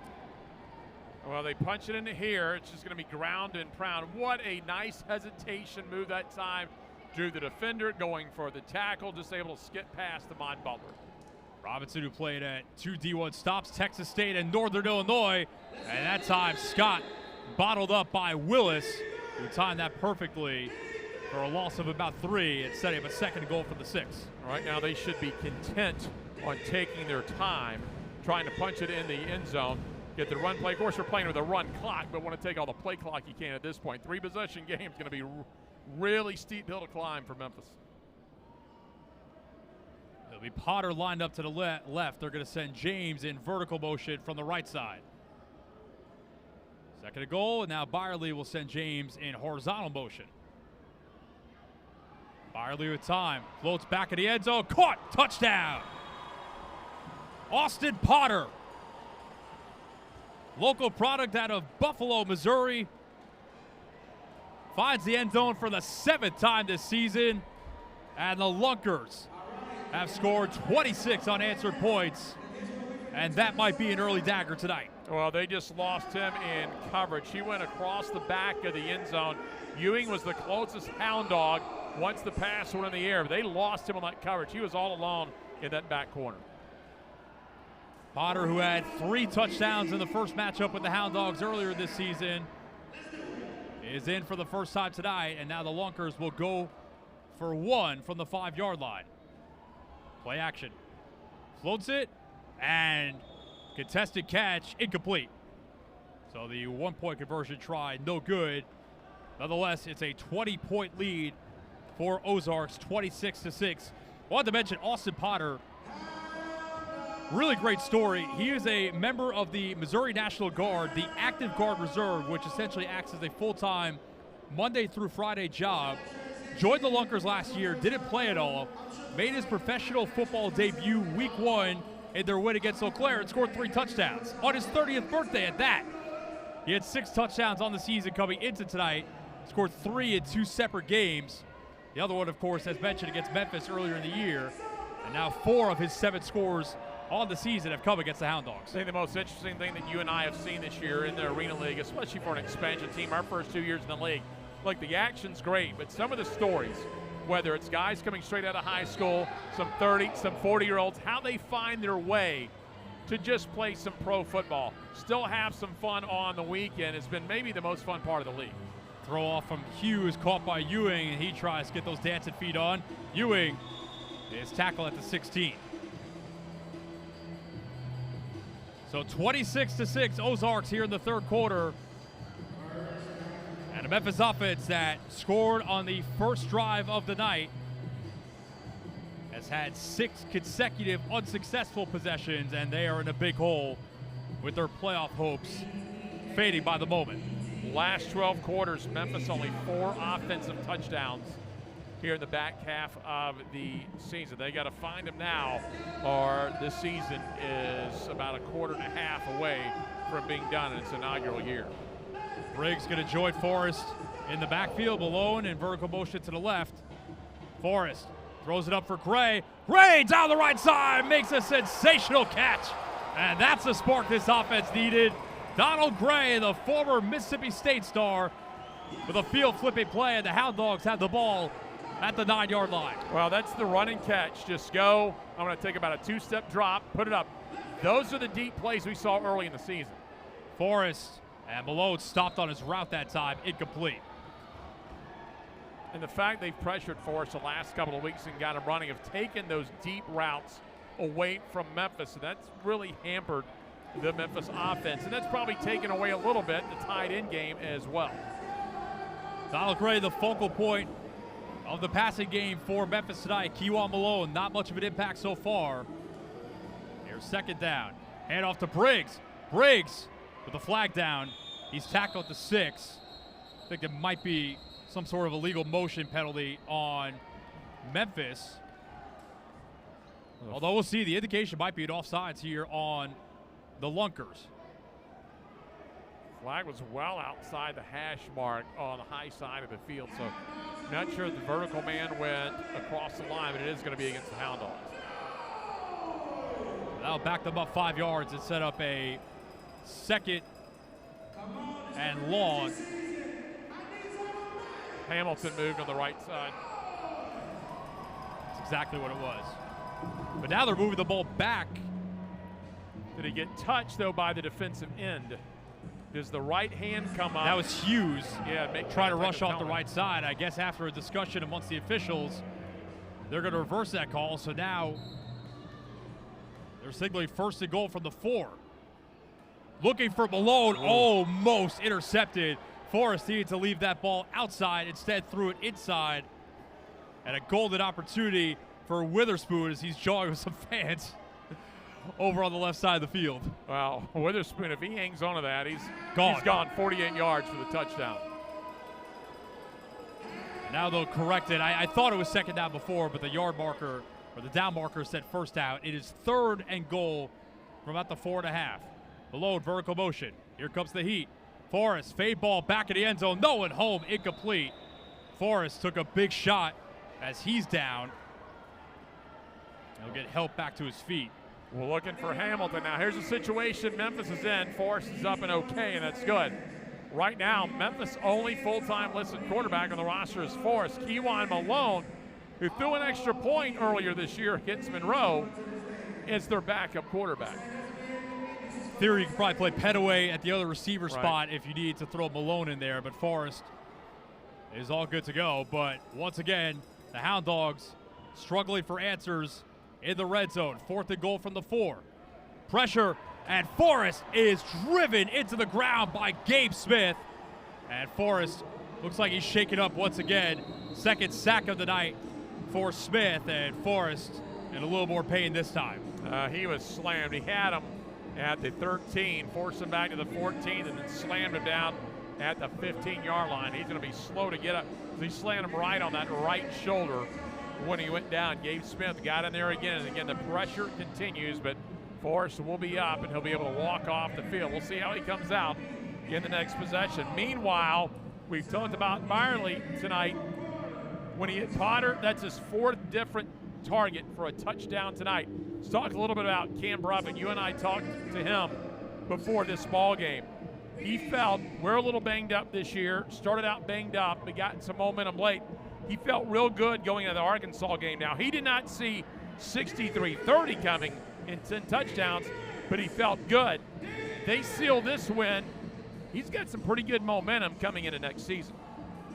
Well, they punch it into here. It's just going to be ground and pound. What a nice hesitation move that time. Drew the defender, going for the tackle, just able to skip past the Mod Butler. Robinson, who played at 2 D1 stops, Texas State and Northern Illinois. And that time, Scott bottled up by Willis, who timed that perfectly for a loss of about 3 and setting up a second goal for the 6. Right now, they should be content on taking their time, trying to punch it in the end zone. Get the run play. Of course, we're playing with a run clock, but want to take all the play clock you can at this point. 3-possession game is going to be really steep hill to climb for Memphis. It'll be Potter lined up to the left. They're going to send James in vertical motion from the right side. Second and goal, and now Byerly will send James in horizontal motion. Byerly with time. Floats back in the end zone. Caught. Touchdown. Austin Potter. Local product out of Buffalo, Missouri. Finds the end zone for the 7th time this season. And the Lunkers have scored 26 unanswered points. And that might be an early dagger tonight. Well, they just lost him in coverage. He went across the back of the end zone. Ewing was the closest Hound Dog once the pass went in the air. They lost him on that coverage. He was all alone in that back corner. Potter, who had 3 touchdowns in the first matchup with the Hound Dogs earlier this season, is in for the first time tonight, and now the Lunkers will go for 1 from the 5-yard line. Play action. Floats it, and contested catch, incomplete. So the 1-point conversion try, no good. Nonetheless, it's a 20-point lead for Ozarks, 26-6. I wanted to mention Austin Potter. Really great story. He is a member of the Missouri National Guard, the Active Guard Reserve, which essentially acts as a full-time Monday through Friday job. Joined the Lunkers last year, didn't play at all. Made his professional football debut week 1 in their win against Eau Claire and scored 3 touchdowns. On his 30th birthday at that. He had 6 touchdowns on the season coming into tonight. Scored 3 in 2 separate games. The other one, of course, as mentioned, against Memphis earlier in the year. And now 4 of his 7 scores on the season have come against the Hound Dogs. I think the most interesting thing that you and I have seen this year in the Arena League, especially for an expansion team, our first 2 years in the league, like the action's great, but some of the stories, whether it's guys coming straight out of high school, some 30, some 40-year-olds, how they find their way to just play some pro football, still have some fun on the weekend, has been maybe the most fun part of the league. Throw off from Hughes, caught by Ewing, and he tries to get those dancing feet on. Ewing is tackled at the 16. So 26-6 Ozarks here in the third quarter. And a Memphis offense that scored on the first drive of the night has had 6 consecutive unsuccessful possessions, and they are in a big hole with their playoff hopes fading by the moment. Last 12 quarters, Memphis only 4 offensive touchdowns here in the back half of the season. They got to find them now, or this season is about a quarter and a half away from being done in its inaugural year. Briggs going to join Forrest in the backfield, Malone in vertical motion to the left. Forrest throws it up for Gray. Gray down the right side, makes a sensational catch. And that's the spark this offense needed. Donald Gray, the former Mississippi State star, with a field-flipping play, and the Hound Dogs have the ball at the 9-yard line. Well, that's the run and catch. Just go. I'm going to take about a 2-step drop, put it up. Those are the deep plays we saw early in the season. Forrest and Malone stopped on his route that time, incomplete. And the fact they've pressured Forrest the last couple of weeks and got him running have taken those deep routes away from Memphis, and that's really hampered the Memphis offense. And that's probably taken away a little bit the tight end game as well. Donald Gray, the focal point of the passing game for Memphis tonight. Kewan Malone, not much of an impact so far. Here's second down. Hand off to Briggs. Briggs with the flag down. He's tackled at the 6. I think it might be some sort of illegal motion penalty on Memphis. Although we'll see, the indication might be an offsides here on the Lunkers. Flag was well outside the hash mark on the high side of the field, so not sure the vertical man went across the line, but it is going to be against the Hound Dogs. That'll back them up 5 yards and set up a second and long. Hamilton moved on the right side. That's exactly what it was. But now they're moving the ball back. Did he get touched, though, by the defensive end? Does the right hand come up? That was Hughes. Yeah, trying to rush off the right side. I guess after a discussion amongst the officials, they're going to reverse that call. So now they're signaling first and goal from the 4. Looking for Malone, almost intercepted. Forrest needed to leave that ball outside, instead threw it inside. And a golden opportunity for Witherspoon as he's jawing with some fans over on the left side of the field. Well, Witherspoon, if he hangs on to that, he's gone. 48 yards for the touchdown. Now they'll correct it. I thought it was second down before, but the yard marker, or the down marker, said first down. It is third and goal from about the 4.5. Malone, vertical motion. Here comes the heat. Forrest, fade ball back in the end zone. No one home, incomplete. Forrest took a big shot as he's down. He'll get help back to his feet. We're looking for Hamilton. Now here's a situation Memphis is in. Forrest is up and okay, and that's good. Right now, Memphis' only full-time listed quarterback on the roster is Forrest. Kewan Malone, who threw an extra point earlier this year against Monroe, is their backup quarterback. Theory, you could probably play Petaway at the other receiver spot if you need to throw Malone in there, but Forrest is all good to go. But once again, the Hound Dogs struggling for answers in the red zone. 4th and goal from the 4. Pressure, and Forrest is driven into the ground by Gabe Smith. And Forrest looks like he's shaken up once again. Second sack of the night for Smith, and Forrest in a little more pain this time. He was slammed. He had him at the 13, forced him back to the 14, and then slammed him down at the 15-yard line. He's going to be slow to get up. He slammed him right on that right shoulder when he went down. Gabe Smith got in there again, and again the pressure continues, but Forrest will be up, and he'll be able to walk off the field. We'll see how he comes out in the next possession. Meanwhile, we've talked about Byerly tonight. When he hit Potter, that's his 4th different target for a touchdown tonight. Let's talk a little bit about Cam Bruffin. You and I talked to him before this ball game. He felt we're a little banged up this year. Started out banged up, but got some momentum late. He felt real good going into the Arkansas game. Now, he did not see 63-30 coming in 10 touchdowns, but he felt good. They seal this win. He's got some pretty good momentum coming into next season.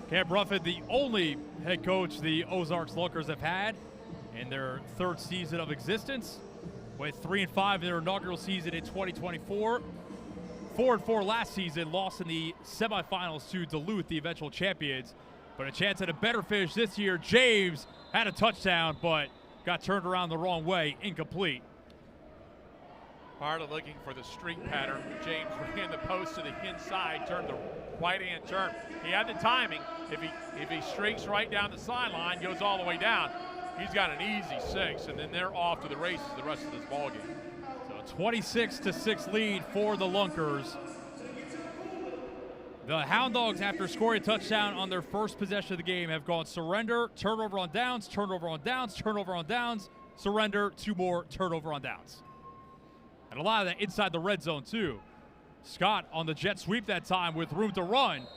Cam Bruffin, the only head coach the Ozarks Lunkers have had in their 3rd season of existence. went 3-5 in their inaugural season in 2024. 4-4 last season, lost in the semifinals to Duluth, the eventual champions. But a chance at a better finish this year. James had a touchdown, but got turned around the wrong way, incomplete. Barley looking for the streak pattern. James ran the post to the inside, turned the right-hand turn. He had the timing. If he streaks right down the sideline, goes all the way down, he's got an easy 6, and then they're off to the races the rest of this ball game. So 26-6 lead for the Lunkers. The Hound Dogs, after scoring a touchdown on their first possession of the game, have gone surrender, turnover on downs, turnover on downs, turnover on downs, surrender, 2 more, turnover on downs. And a lot of that inside the red zone, too. Scott on the jet sweep that time with room to run.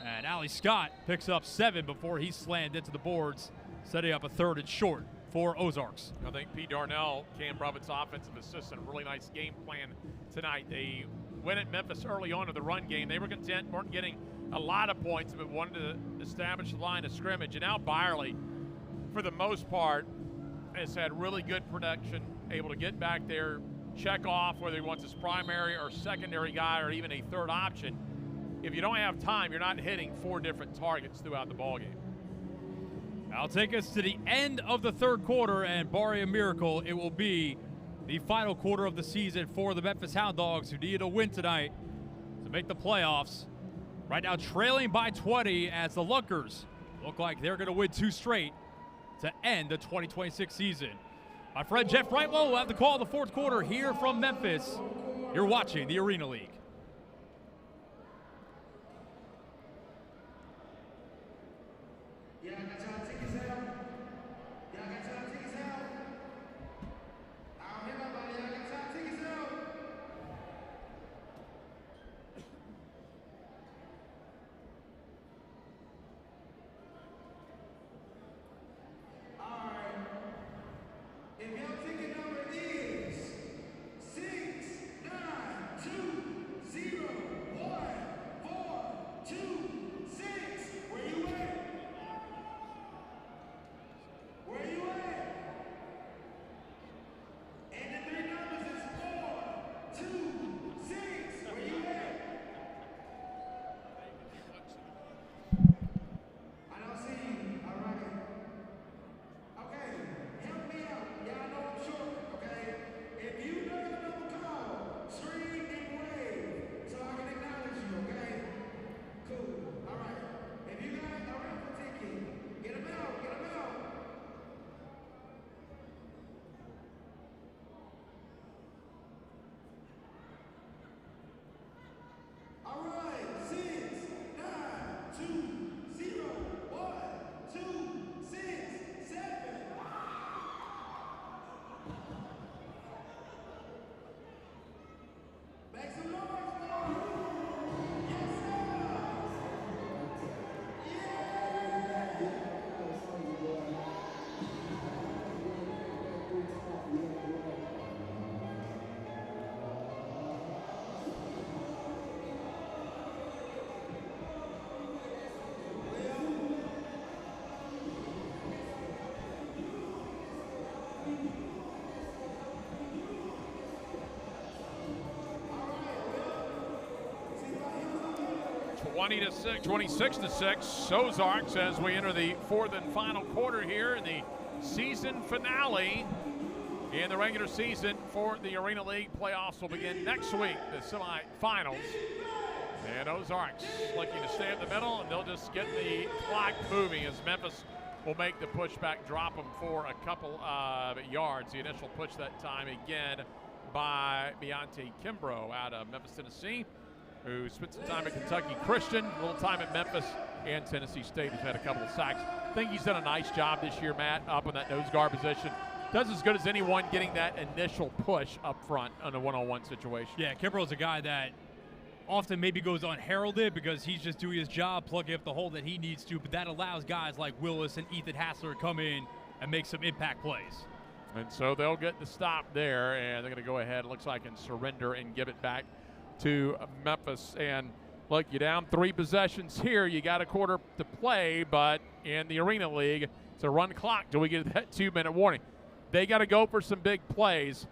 And Allie Scott picks up 7 before he slammed into the boards, setting up a 3rd and short for Ozarks. I think P. Darnell, Cam Bruffitt's offensive assistant, really nice game plan tonight. They went at Memphis early on in the run game. They were content, weren't getting a lot of points, but wanted to establish the line of scrimmage. And now Byerly, for the most part, has had really good production, able to get back there, check off whether he wants his primary or secondary guy or even a 3rd option. If you don't have time, you're not hitting 4 different targets throughout the ballgame. I'll take us to the end of the 3rd quarter, and barring a miracle, it will be the final quarter of the season for the Memphis Hound Dogs, who needed a win tonight to make the playoffs. Right now trailing by 20 as the Lunkers look like they're going to win 2 straight to end the 2026 season. My friend Jeff Brightwell will have the call of the 4th quarter here from Memphis. You're watching the Arena League. (20-6), 26-6, Ozarks as we enter the 4th and final quarter here in the season finale in the regular season for the Arena League. Playoffs will begin next week, the semifinals. And Ozarks looking to stay in the middle, and they'll just get the clock moving as Memphis will make the pushback, drop them for a couple of yards. The initial push that time again by Beyonce Kimbrough out of Memphis, Tennessee, who spent some time at Kentucky Christian, a little time at Memphis and Tennessee State. He's had a couple of sacks. I think he's done a nice job this year, Matt, up in that nose guard position. Does as good as anyone getting that initial push up front on a one-on-one situation. Yeah, Kimbrough's a guy that often maybe goes unheralded because he's just doing his job, plugging up the hole that he needs to, but that allows guys like Willis and Ethan Hassler to come in and make some impact plays. And so they'll get the stop there, and they're going to go ahead, it looks like, and surrender and give it back to Memphis. And look, you down 3 possessions here. You got a quarter to play, but in the Arena League, it's a run clock till we get that 2-minute warning. They got to go for some big plays.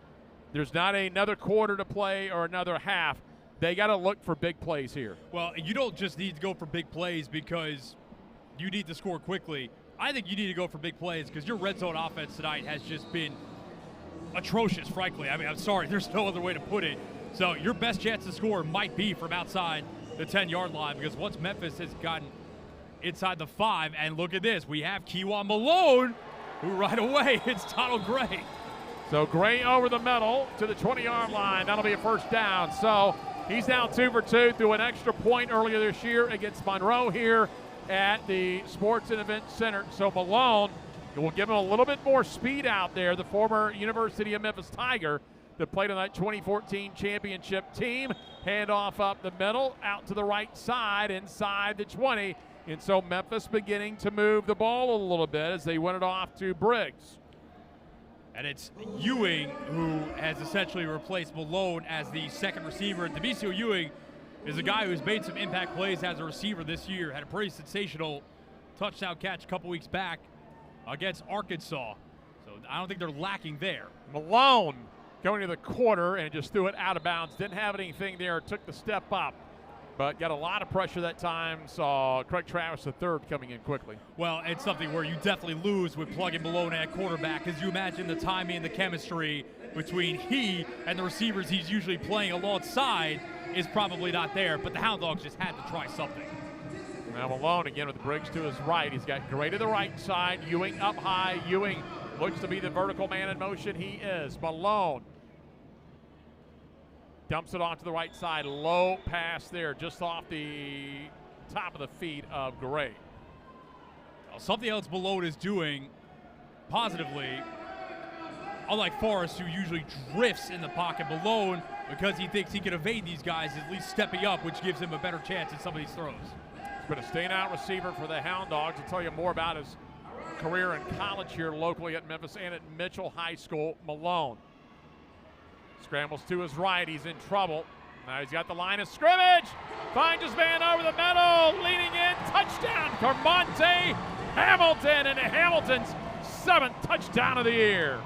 There's not another quarter to play or another half. They got to look for big plays here. Well, you don't just need to go for big plays because you need to score quickly. I think you need to go for big plays because your red zone offense tonight has just been atrocious, frankly. I mean, I'm sorry. There's no other way to put it. So your best chance to score might be from outside the 10-yard line because once Memphis has gotten inside the 5, and look at this. We have Kewan Malone, who right away hits Donald Gray. So Gray over the middle to the 20-yard line. That'll be a first down. So he's now 2 for 2 through an extra point earlier this year against Monroe here at the Sports and Event Center. So Malone will give him a little bit more speed out there, the former University of Memphis Tiger that played on that 2014 championship team. Handoff up the middle, out to the right side, inside the 20. And so Memphis beginning to move the ball a little bit as they win it off to Briggs. And it's Ewing who has essentially replaced Malone as the second receiver. Demisio Ewing is a guy who's made some impact plays as a receiver this year. Had a pretty sensational touchdown catch a couple weeks back against Arkansas. So I don't think they're lacking there. Malone going to the quarter and just threw it out of bounds. Didn't have anything there, took the step up. But got a lot of pressure that time. Saw Craig Travis III coming in quickly. Well, it's something where you definitely lose with plugging Malone at quarterback, because you imagine the timing and the chemistry between he and the receivers he's usually playing alongside is probably not there. But the Hound Dogs just had to try something. Now Malone again with Briggs to his right. He's got Gray to the right side. Ewing up high. Ewing looks to be the vertical man in motion. He is. Malone dumps it off to the right side. Low pass there, just off the top of the feet of Gray. Well, something else Malone is doing positively, unlike Forrest, who usually drifts in the pocket, Malone, because he thinks he can evade these guys, is at least stepping up, which gives him a better chance in some of these throws. He's been a standout receiver for the Hound Dogs. I'll tell you more about his career in college here locally at Memphis and at Mitchell High School. Malone scrambles to his right. He's in trouble. Now he's got the line of scrimmage. Finds his man over the middle. Leaning in. Touchdown. Carmonte Hamilton. And Hamilton's 7th touchdown of the year.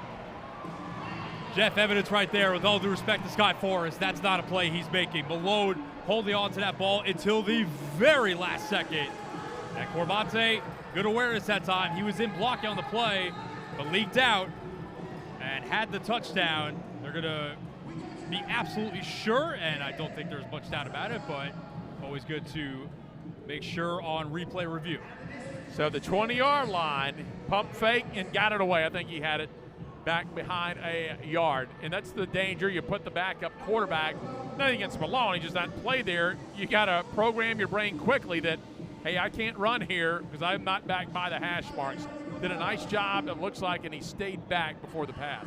Jeff, evidence right there. With all due respect to Sky Forrest, that's not a play he's making. Malone holding on to that ball until the very last second. And Carmonte, good awareness that time. He was in blocking on the play, but leaked out and had the touchdown. They're going to be absolutely sure, and I don't think there's much doubt about it, but always good to make sure on replay review. So the 20-yard line, pump fake and got it away. I think he had it back behind a yard, and that's the danger. You put the backup quarterback, nothing against Malone, he just not play there. You got to program your brain quickly that, hey, I can't run here because I'm not back by the hash marks. Did a nice job, it looks like, and he stayed back before the pass.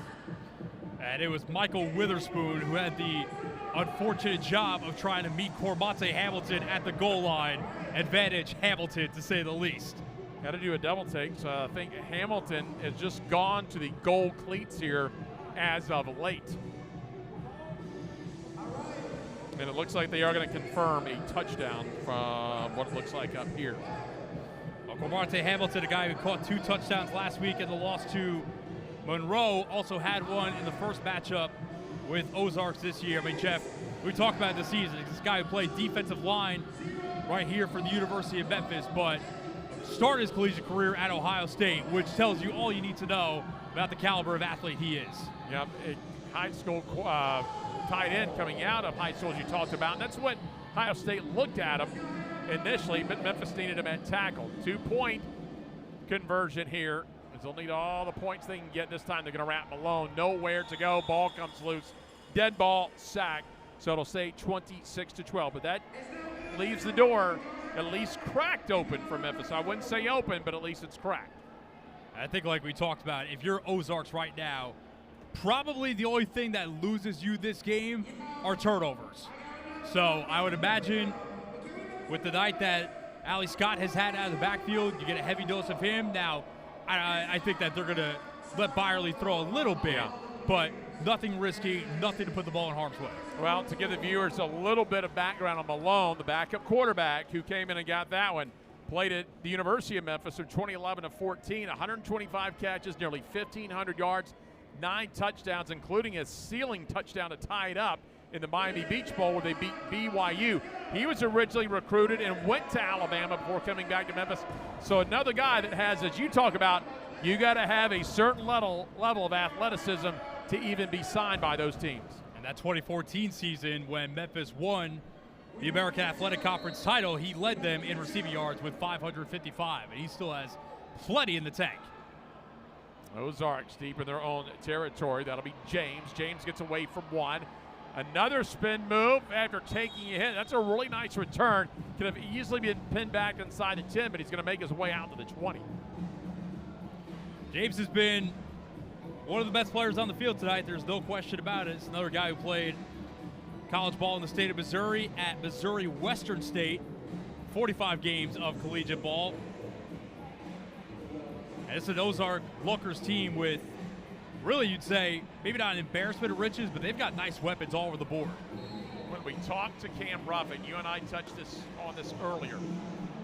And it was Michael Witherspoon who had the unfortunate job of trying to meet Carmonte Hamilton at the goal line. Advantage Hamilton, to say the least. Got to do a double take. So I think Hamilton has just gone to the gold cleats here as of late. And it looks like they are going to confirm a touchdown from what it looks like up here. Well, Carmonte Hamilton, a guy who caught 2 touchdowns last week in the loss to Monroe, also had one in the first matchup with Ozarks this year. I mean, Jeff, we talked about it this season. This guy who played defensive line right here for the University of Memphis, but started his collegiate career at Ohio State, which tells you all you need to know about the caliber of athlete he is. Yep, high school tight end coming out of high school, as you talked about. And that's what Ohio State looked at him initially, but Memphis needed him at tackle. 2-point conversion here. They'll need all the points they can get. This time they're going to wrap Malone. Nowhere to go. Ball comes loose. Dead ball, sack. So it'll say 26-12. But that leaves the door at least cracked open for Memphis. I wouldn't say open, but at least it's cracked. I think, like we talked about, if you're Ozarks right now, probably the only thing that loses you this game are turnovers. So I would imagine with the night that Ali Scott has had out of the backfield, you get a heavy dose of him. Now, I think that they're going to let Byerly throw a little bit, but nothing risky, nothing to put the ball in harm's way. Well, to give the viewers a little bit of background on Malone, the backup quarterback who came in and got that one, played at the University of Memphis from 2011 to 14, 125 catches, nearly 1,500 yards, 9 touchdowns, including a ceiling touchdown to tie it up in the Miami Beach Bowl where they beat BYU. He was originally recruited and went to Alabama before coming back to Memphis. So another guy that has, as you talk about, you got to have a certain level of athleticism to even be signed by those teams. And that 2014 season when Memphis won the American Athletic Conference title, he led them in receiving yards with 555, and he still has plenty in the tank. Ozarks deep in their own territory. That'll be James. James gets away from one. Another spin move after taking a hit. That's a really nice return. Could have easily been pinned back inside the 10, but he's going to make his way out to the 20. James has been one of the best players on the field tonight. There's no question about it. It's another guy who played college ball in the state of Missouri at Missouri Western State. 45 games of collegiate ball. And it's an Ozark Lunkers team with, really, you'd say, maybe not an embarrassment of riches, but they've got nice weapons all over the board. When we talked to Cam Ruffin, you and I touched on this earlier.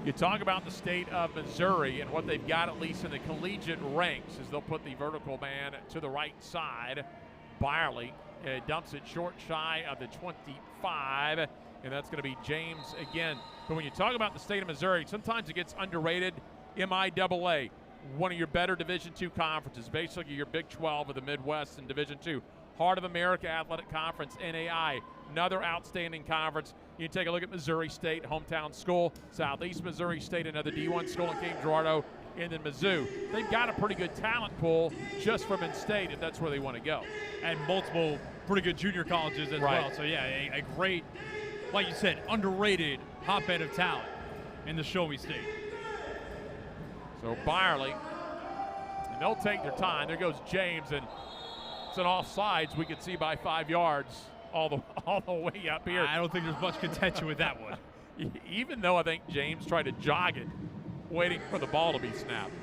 You talk about the state of Missouri and what they've got, at least in the collegiate ranks, as they'll put the vertical man to the right side. Byerly dumps it short shy of the 25, and that's going to be James again. But when you talk about the state of Missouri, sometimes it gets underrated. MIAA, one of your better Division II conferences, basically your Big 12 of the Midwest and Division II. Heart of America Athletic Conference, NAI, another outstanding conference. You take a look at Missouri State, hometown school, Southeast Missouri State, another D1 school in Cape Girardeau, and then Mizzou. They've got a pretty good talent pool just from in-state if that's where they want to go. And multiple pretty good junior colleges as well. So, yeah, a great, like you said, underrated hotbed of talent in the Show Me State. So Byerly, and they'll take their time. There goes James, and it's an offsides. We could see by 5 yards all the way up here. I don't think there's much contention with that one. Even though I think James tried to jog it, waiting for the ball to be snapped.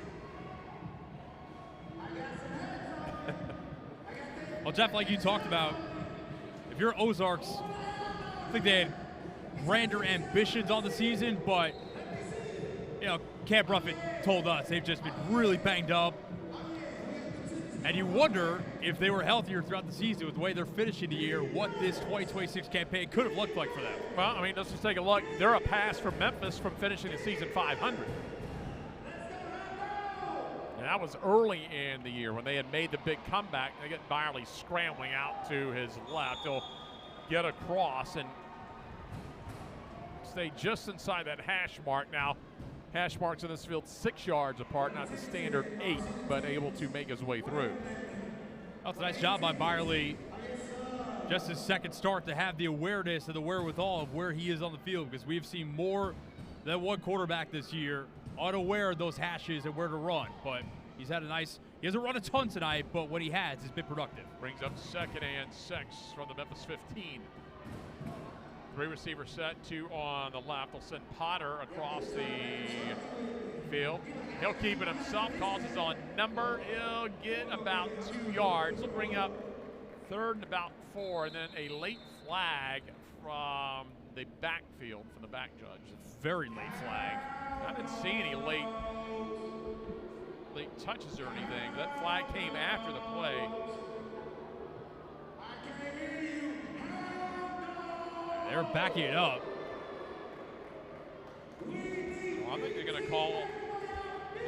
Well, Jeff, like you talked about, if you're Ozarks, I think they had grander ambitions on the season, but, you know, Cam Ruffin told us they've just been really banged up. And you wonder if they were healthier throughout the season with the way they're finishing the year, what this 2026 campaign could have looked like for them. Well, I mean, let's just take a look. They're a pass from Memphis from finishing the season 500. And that was early in the year when they had made the big comeback. They get Byerly scrambling out to his left. He'll get across and stay just inside that hash mark. Now, hash marks in this field 6 yards apart, not the standard 8, but able to make his way through. That's a nice job by Byerly. Just his second start to have the awareness and the wherewithal of where he is on the field, because we've seen more than one quarterback this year unaware of those hashes and where to run. But he's had he hasn't run a ton tonight, but when he has, it's been productive. Brings up 2nd and 6 from the Memphis 15. 3 receiver set, 2 on the left. They'll send Potter across the field. He'll keep it himself, calls his own number. He'll get about 2 yards. He'll bring up 3rd and about 4, and then a late flag from the backfield from the back judge. Very late flag. I didn't see any late touches or anything. That flag came after the play. They're backing it up. Well, I think they're going to call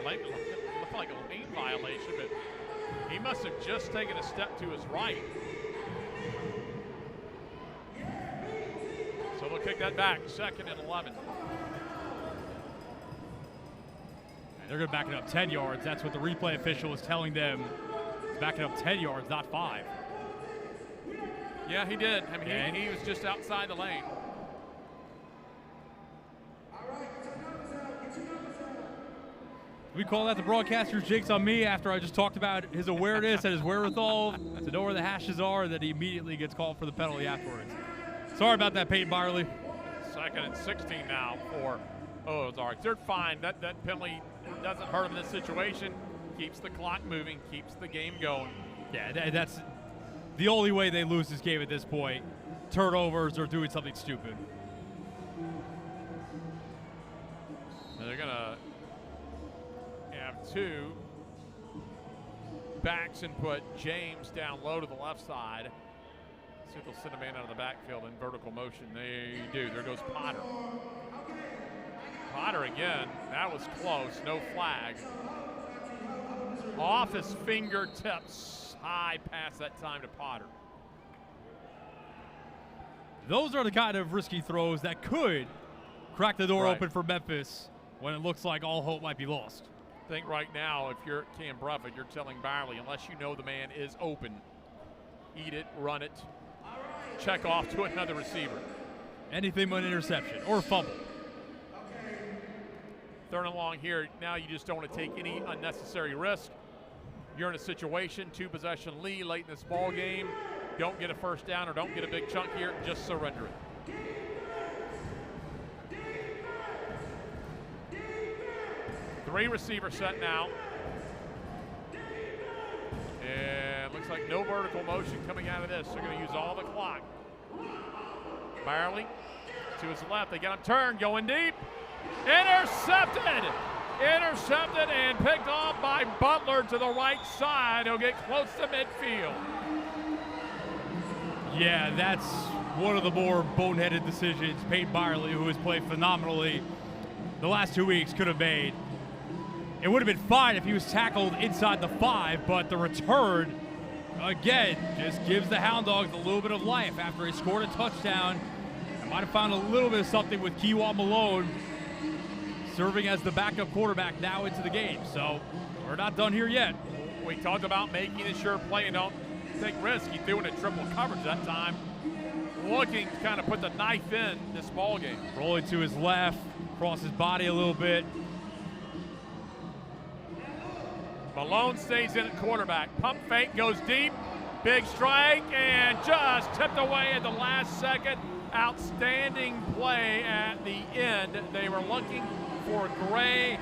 look like a lane violation, but he must have just taken a step to his right. So they'll kick that back, 2nd and 11. And they're going to back it up 10 yards. That's what the replay official is telling them. It's backing up 10 yards, not 5. Yeah, he did. I mean, he was just outside the lane. We call that the broadcaster's jinx on me after I just talked about his awareness and his wherewithal to know where the hashes are, and then he immediately gets called for the penalty afterwards. Sorry about that, Peyton Byerly. 2nd and 16 now for Ozarks. They're fine. That penalty doesn't hurt them in this situation. Keeps the clock moving, keeps the game going. Yeah, that's the only way they lose this game at this point. Turnovers or doing something stupid. And they're going to have 2 backs and put James down low to the left side. See if they'll send a man out of the backfield in vertical motion. They do. There goes Potter. Potter again. That was close. No flag. Off his fingertips. High pass that time to Potter. Those are the kind of risky throws that could crack the door Right. open for Memphis when it looks like all hope might be lost. I think right now, if you're Cam Bruffett, you're telling Byerly, unless you know the man is open, eat it, run it, check off to another receiver. Anything but an interception or a fumble. Third and long here, now you just don't want to take any unnecessary risk. You're in a situation, 2-possession lead late in this ball game. Don't get a first down or don't get a big chunk here, just surrender it. Three receiver set now. And looks like no vertical motion coming out of this. They're going to use all the clock. Byerly to his left. They got him turned, going deep. Intercepted! Intercepted and picked off by Butler to the right side. He'll get close to midfield. Yeah, that's one of the more boneheaded decisions Peyton Byerly, who has played phenomenally the last 2 weeks, could have made. It would have been fine if he was tackled inside the 5, but the return, again, just gives the Hound Dogs a little bit of life after he scored a touchdown. I might have found a little bit of something with Keywa Malone serving as the backup quarterback now into the game. So we're not done here yet. We talked about making a sure play and don't take risks. He's doing a triple coverage that time. Looking to kind of put the knife in this ball game. Rolling to his left, across his body a little bit. Malone stays in at quarterback. Pump fake goes deep. Big strike and just tipped away at the last second. Outstanding play at the end. They were looking for Gray.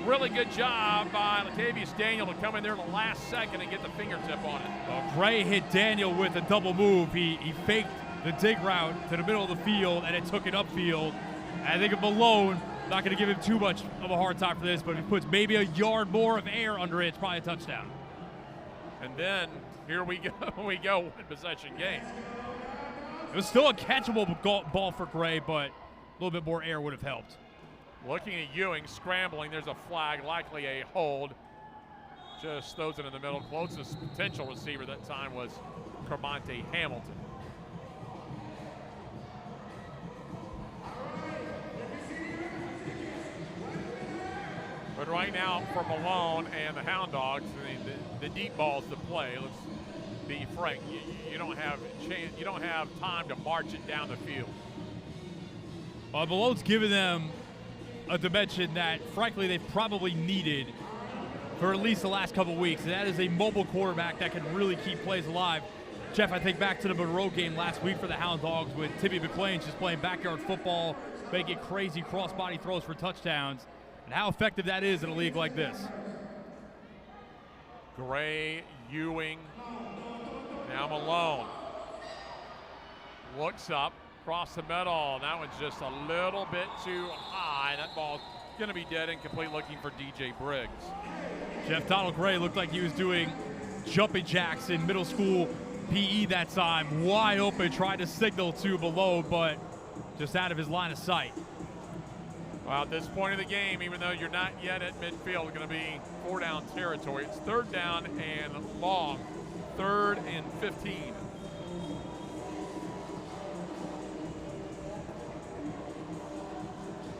Really good job by Latavius Daniel to come in there in the last second and get the fingertip on it. Well, Gray hit Daniel with a double move. He faked the dig route to the middle of the field and it took it upfield. And I think of Malone, not going to give him too much of a hard time for this, but if he puts maybe a yard more of air under it, it's probably a touchdown. And then here we go. We go one possession game. It was still a catchable ball for Gray, but a little bit more air would have helped. Looking at Ewing, scrambling. There's a flag, likely a hold. Just throws it in the middle. Closest potential receiver that time was Kermonte Hamilton. But right now for Malone and the Hound Dogs, the deep ball's the play. Let's be frank. You don't have time to march it down the field. Malone's given them a dimension that, frankly, they've probably needed for at least the last couple weeks, and that is a mobile quarterback that can really keep plays alive. Jeff, I think back to the Monroe game last week for the Hound Dogs with Timmy McClain just playing backyard football, making crazy cross-body throws for touchdowns, and how effective that is in a league like this. Gray, Ewing, now Malone. Looks up, across the middle, and that one's just a little bit too high. That ball's going to be dead incomplete, looking for DJ Briggs. Jeff, Donald Gray looked like he was doing jumping jacks in middle school PE that time. Wide open, tried to signal to below, but just out of his line of sight. Well, at this point of the game, even though you're not yet at midfield, it's going to be 4-down territory. It's 3rd down and long, 3rd and 15.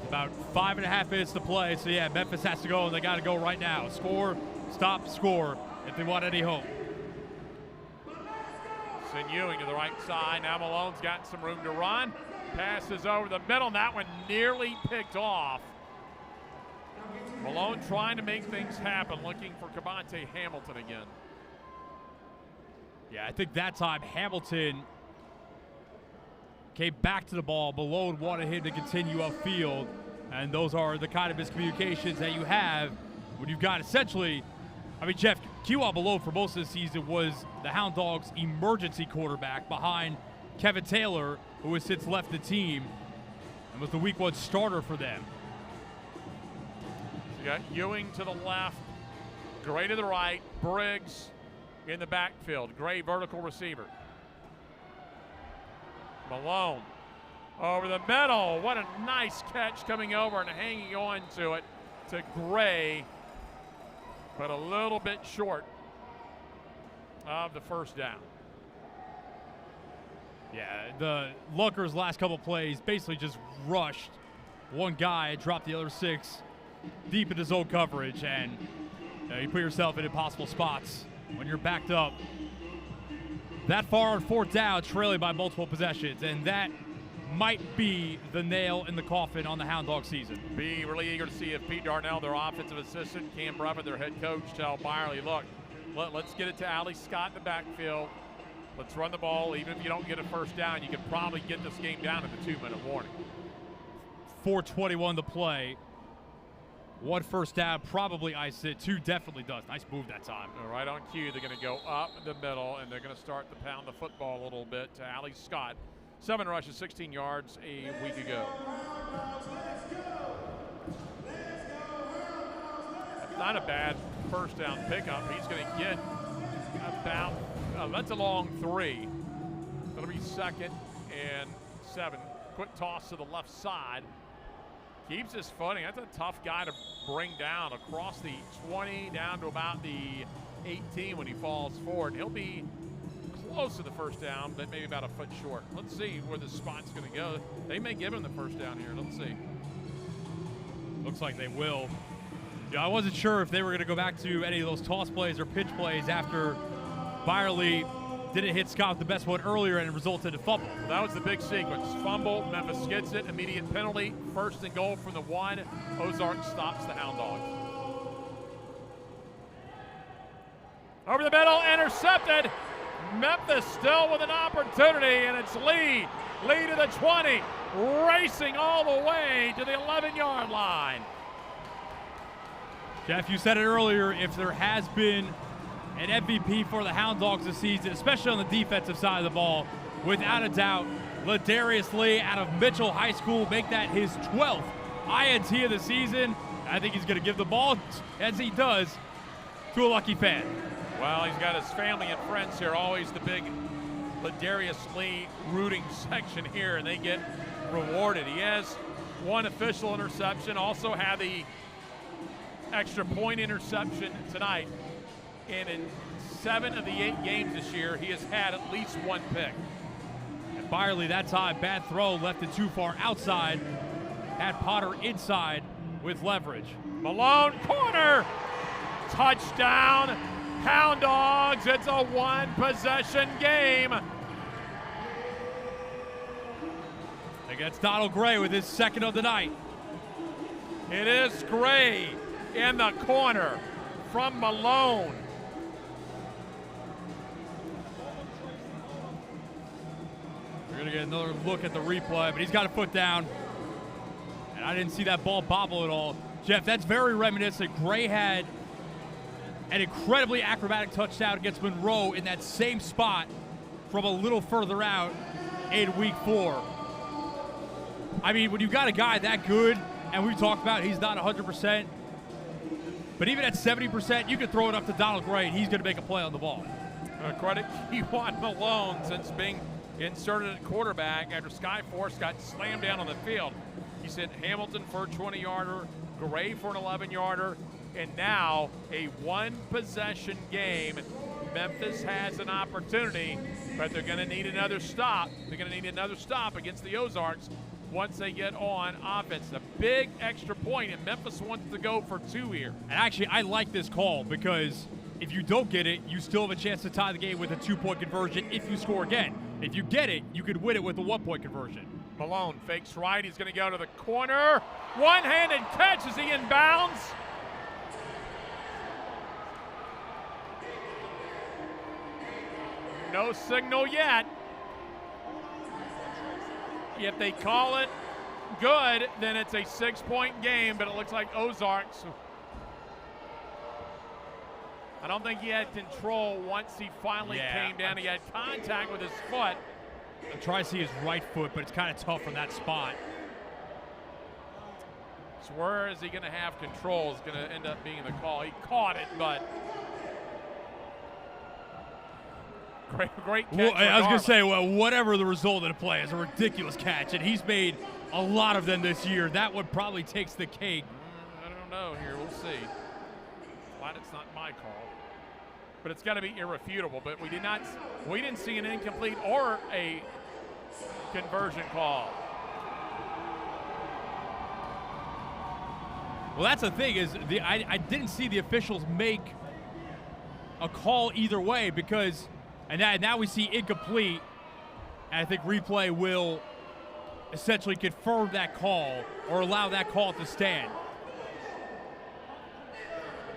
About 5.5 minutes to play, so yeah, Memphis has to go, and they got to go right now. Score, stop, score, if they want any hope. Send Ewing to the right side. Now Malone's got some room to run. Passes over the middle, and that one nearly picked off. Malone trying to make things happen, looking for Kermonte Hamilton again. Yeah, I think that time Hamilton came back to the ball. Malone wanted him to continue upfield, and those are the kind of miscommunications that you have when you've got essentially, I mean, Jeff, Keywa Malone for most of the season was the Hound Dogs' emergency quarterback behind Kevin Taylor, who has since left the team and was the week 1 starter for them. You got Ewing to the left, Gray to the right, Briggs in the backfield. Gray, vertical receiver. Malone over the middle. What a nice catch coming over and hanging on to it to Gray, but a little bit short of the first down. Yeah, the Lunkers' last couple plays basically just rushed one guy and dropped the other 6 deep into zone coverage, and you put yourself in impossible spots when you're backed up that far on 4th down, trailing by multiple possessions, and that might be the nail in the coffin on the Hound Dog season. Be really eager to see if Pete Darnell, their offensive assistant, Cam Bruffett, their head coach, tell Byerly, look, let's get it to Ali Scott in the backfield. Let's run the ball. Even if you don't get a first down, you can probably get this game down to the 2-minute warning. 4:21 to play. 1 first down, probably ice it. 2 definitely does. Nice move that time. Right on cue, they're going to go up the middle, and they're going to start to pound the football a little bit to Ali Scott. 7 rushes, 16 yards a week ago. That's not a bad first down pickup. He's going to get about, that's a long 3. That'll be 2nd and 7. Quick toss to the left side. Keeps his footing. That's a tough guy to bring down across the 20 down to about the 18 when he falls forward. He'll be close to the first down, but maybe about a foot short. Let's see where the spot's going to go. They may give him the first down here. Let's see. Looks like they will. Yeah, I wasn't sure if they were going to go back to any of those toss plays or pitch plays after Byerly didn't hit Scott with the best one earlier and it resulted in a fumble. That was the big sequence. Fumble, Memphis gets it, immediate penalty, 1st and goal from the 1. Ozarks stops the Hound Dogs. Over the middle, intercepted. Memphis still with an opportunity, and it's Lee to the 20, racing all the way to the 11-yard line. Jeff, you said it earlier, if there has been an MVP for the Hound Dogs this season, especially on the defensive side of the ball, without a doubt, Ladarius Lee out of Mitchell High School, make that his 12th INT of the season. I think he's going to give the ball, as he does, to a lucky fan. Well, he's got his family and friends here, always the big Ladarius Lee rooting section here, and they get rewarded. He has 1 official interception, also had the extra point interception tonight. And in 7 of the 8 games this year, he has had at least 1 pick. And Byerly that time, bad throw, left it too far outside. Had Potter inside with leverage. Malone, corner, touchdown, Hound Dogs. It's a 1-possession game. Against Donald Gray with his 2nd of the night. It is Gray in the corner from Malone. We're going to get another look at the replay, but he's got a foot down. And I didn't see that ball bobble at all. Jeff, that's very reminiscent. Gray had an incredibly acrobatic touchdown against Monroe in that same spot from a little further out in week 4. I mean, when you got a guy that good, and we've talked about he's not 100%, but even at 70%, you can throw it up to Donald Gray, and he's going to make a play on the ball. Credit Kewan Malone since being inserted at quarterback after Skyforce got slammed down on the field. He sent Hamilton for a 20-yarder, Gray for an 11-yarder, and now a 1-possession game. Memphis has an opportunity, but they're going to need another stop. They're going to need another stop against the Ozarks once they get on offense. A big extra point, and Memphis wants to go for 2 here. And actually, I like this call because if you don't get it, you still have a chance to tie the game with a 2-point conversion if you score again. If you get it, you could win it with a 1-point conversion. Malone fakes right. He's going to go to the corner. One-handed catch as he inbounds. No signal yet. If they call it good, then it's a 6-point game, but it looks like Ozarks. I don't think he had control once he finally came down. He had contact with his foot. I'm trying to see his right foot, but it's kind of tough from that spot. So where is he going to have control is going to end up being the call. He caught it, but great catch. Well, I was going to regardless. say, well, whatever the result of the play is a ridiculous catch, and he's made a lot of them this year. That one probably takes the cake. I don't know here. We'll see. Glad it's not my call. But it's got to be irrefutable. But we didn't see an incomplete or a conversion call. Well, that's the thing is I didn't see the officials make a call either way because and now we see incomplete, and I think replay will essentially confirm that call or allow that call to stand.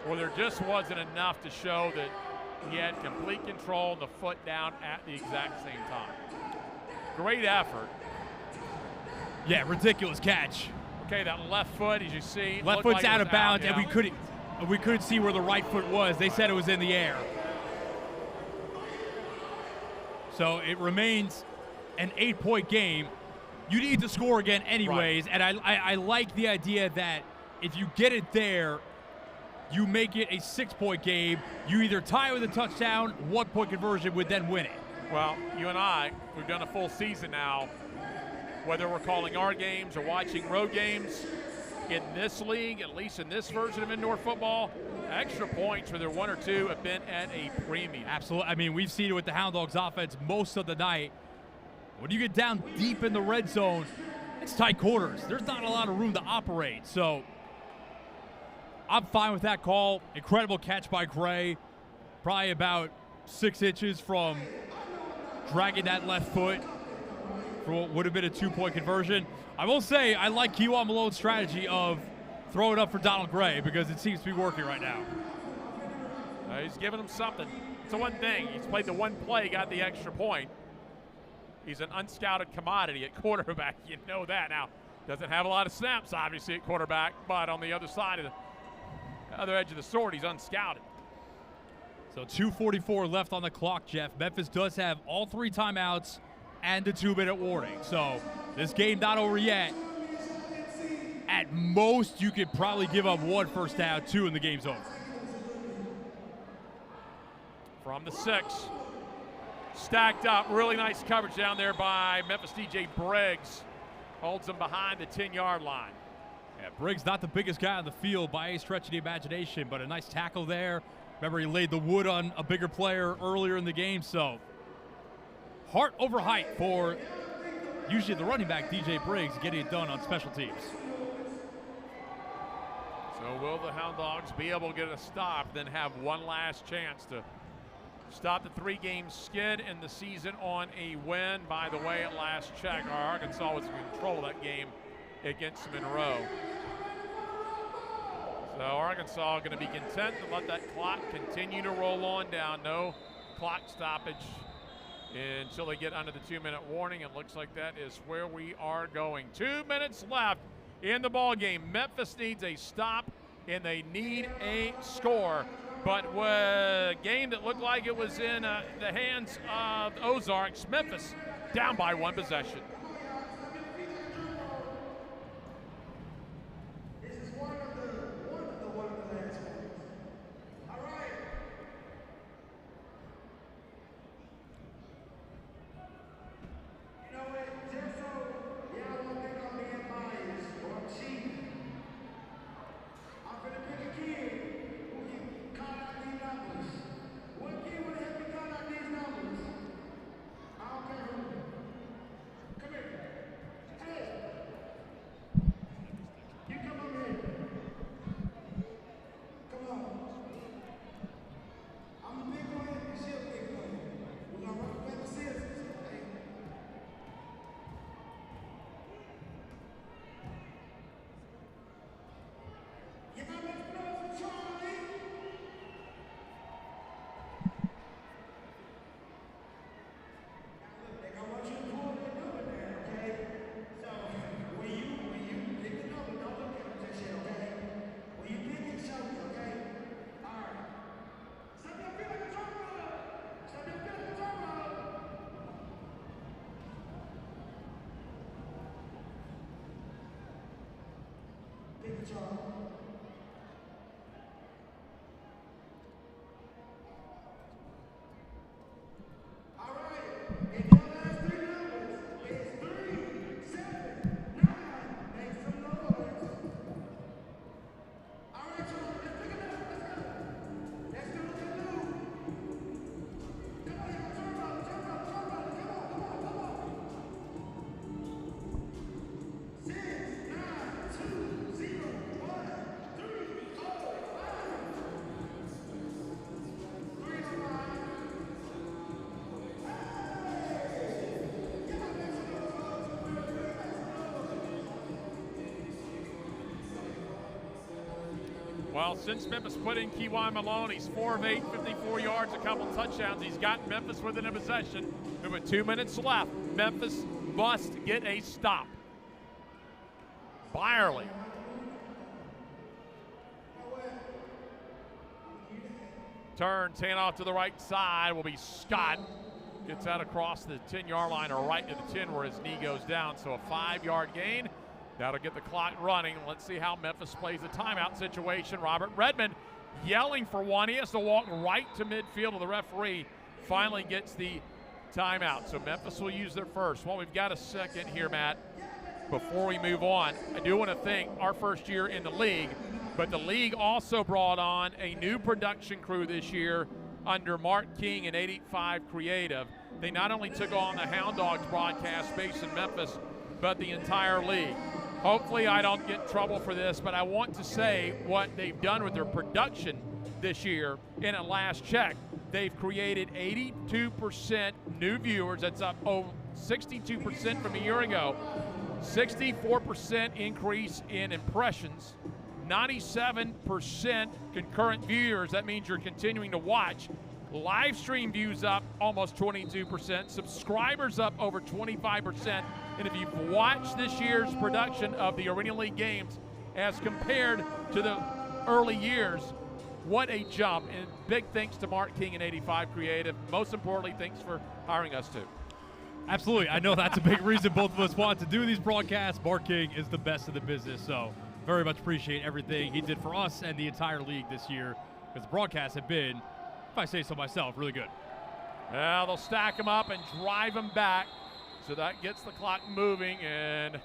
Well, there just wasn't enough to show that he had complete control and the foot down at the exact same time. Great effort. Yeah, ridiculous catch. Okay, that left foot, as you see, Left looked foot's like it out was of bounds, yeah. and we couldn't see where the right foot was. They said it was in the air. So it remains an 8-point game. You need to score again anyways, and I like the idea that if you get it there, you make it a 6-point game. You either tie with a touchdown, 1-point conversion would then win it. Well, you and I, we've done a full season now. Whether we're calling our games or watching road games, in this league, at least in this version of indoor football, extra points, whether 1 or 2, have been at a premium. Absolutely. I mean, we've seen it with the Hound Dogs offense most of the night. When you get down deep in the red zone, it's tight quarters. There's not a lot of room to operate. So I'm fine with that call. Incredible catch by Gray. Probably about 6 inches from dragging that left foot for what would have been a 2-point conversion. I will say I like Kewan Malone's strategy of throw it up for Donald Gray because it seems to be working right now. He's giving him something. It's the one thing. He's played the one play, got the extra point. He's an unscouted commodity at quarterback. You know that. Now, doesn't have a lot of snaps, obviously, at quarterback, but on the other side of the other edge of the sword, he's unscouted. So 2:44 left on the clock, Jeff. Memphis does have all 3 timeouts and the 2-minute warning. So this game not over yet. At most, you could probably give up 1 first down, 2, and the game's over. From the 6. Stacked up. Really nice coverage down there by Memphis DJ Briggs. Holds him behind the 10-yard line. Yeah, Briggs not the biggest guy on the field by a stretch of the imagination, but a nice tackle there. Remember, he laid the wood on a bigger player earlier in the game, so heart over height for usually the running back, DJ Briggs, getting it done on special teams. So will the Hound Dogs be able to get a stop, then have one last chance to stop the 3-game skid in the season on a win? By the way, at last check, Arkansas was in control of that game against Monroe. So Arkansas going to be content to let that clock continue to roll on down. No clock stoppage until they get under the 2-minute warning. It looks like that is where we are going. 2 minutes left in the ball game. Memphis needs a stop and they need a score. But a game that looked like it was in the hands of Ozarks, Memphis down by 1 possession. Well, since Memphis put in Kiwan Malone, he's 4 of 8, 54 yards, a couple touchdowns. He's got Memphis within a possession. With 2 minutes left, Memphis must get a stop. Byerly. Turns, handoff to the right side will be Scott. Gets out across the 10-yard line or right to the 10 where his knee goes down. So a 5-yard gain. That'll get the clock running. Let's see how Memphis plays the timeout situation. Robert Redmond yelling for one. He has to walk right to midfield, and the referee finally gets the timeout. So Memphis will use their first. Well, we've got a second here, Matt. Before we move on, I do want to thank our first year in the league, but the league also brought on a new production crew this year under Mark King and 85 Creative. They not only took on the Hound Dogs broadcast based in Memphis, but the entire league. Hopefully I don't get in trouble for this, but I want to say what they've done with their production this year. In a last check, they've created 82% new viewers. That's up 62% from a year ago. 64% increase in impressions. 97% concurrent viewers. That means you're continuing to watch. Live stream views up almost 22%. Subscribers up over 25%. And if you've watched this year's production of the Arena League games as compared to the early years, what a jump. And big thanks to Mark King and 85 Creative. Most importantly, thanks for hiring us too. Absolutely. I know that's a big reason both of us want to do these broadcasts. Mark King is the best in the business, so very much appreciate everything he did for us and the entire league this year, because the broadcasts have been, if I say so myself, really good. Well, they'll stack them up and drive them back, so that gets the clock moving, and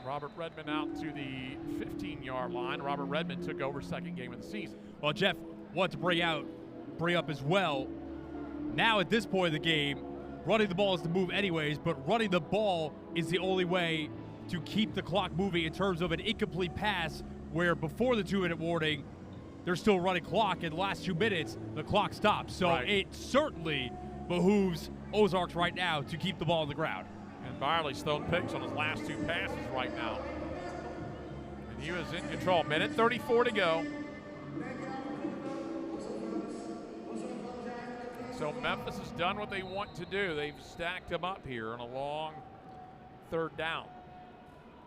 Robert Redmond out to the 15-yard line. Robert Redmond took over second game of the season. Well, Jeff, want to bring up as well, now at this point of the game, running the ball is the move anyways, but running the ball is the only way to keep the clock moving in terms of an incomplete pass where before the 2-minute warning, they're still running clock. In the last 2 minutes, the clock stops. So It certainly behooves Ozarks right now to keep the ball on the ground. And Byerly's thrown picks on his last 2 passes right now. And he was in control. Minute 34 to go. So Memphis has done what they want to do. They've stacked them up here on a long third down.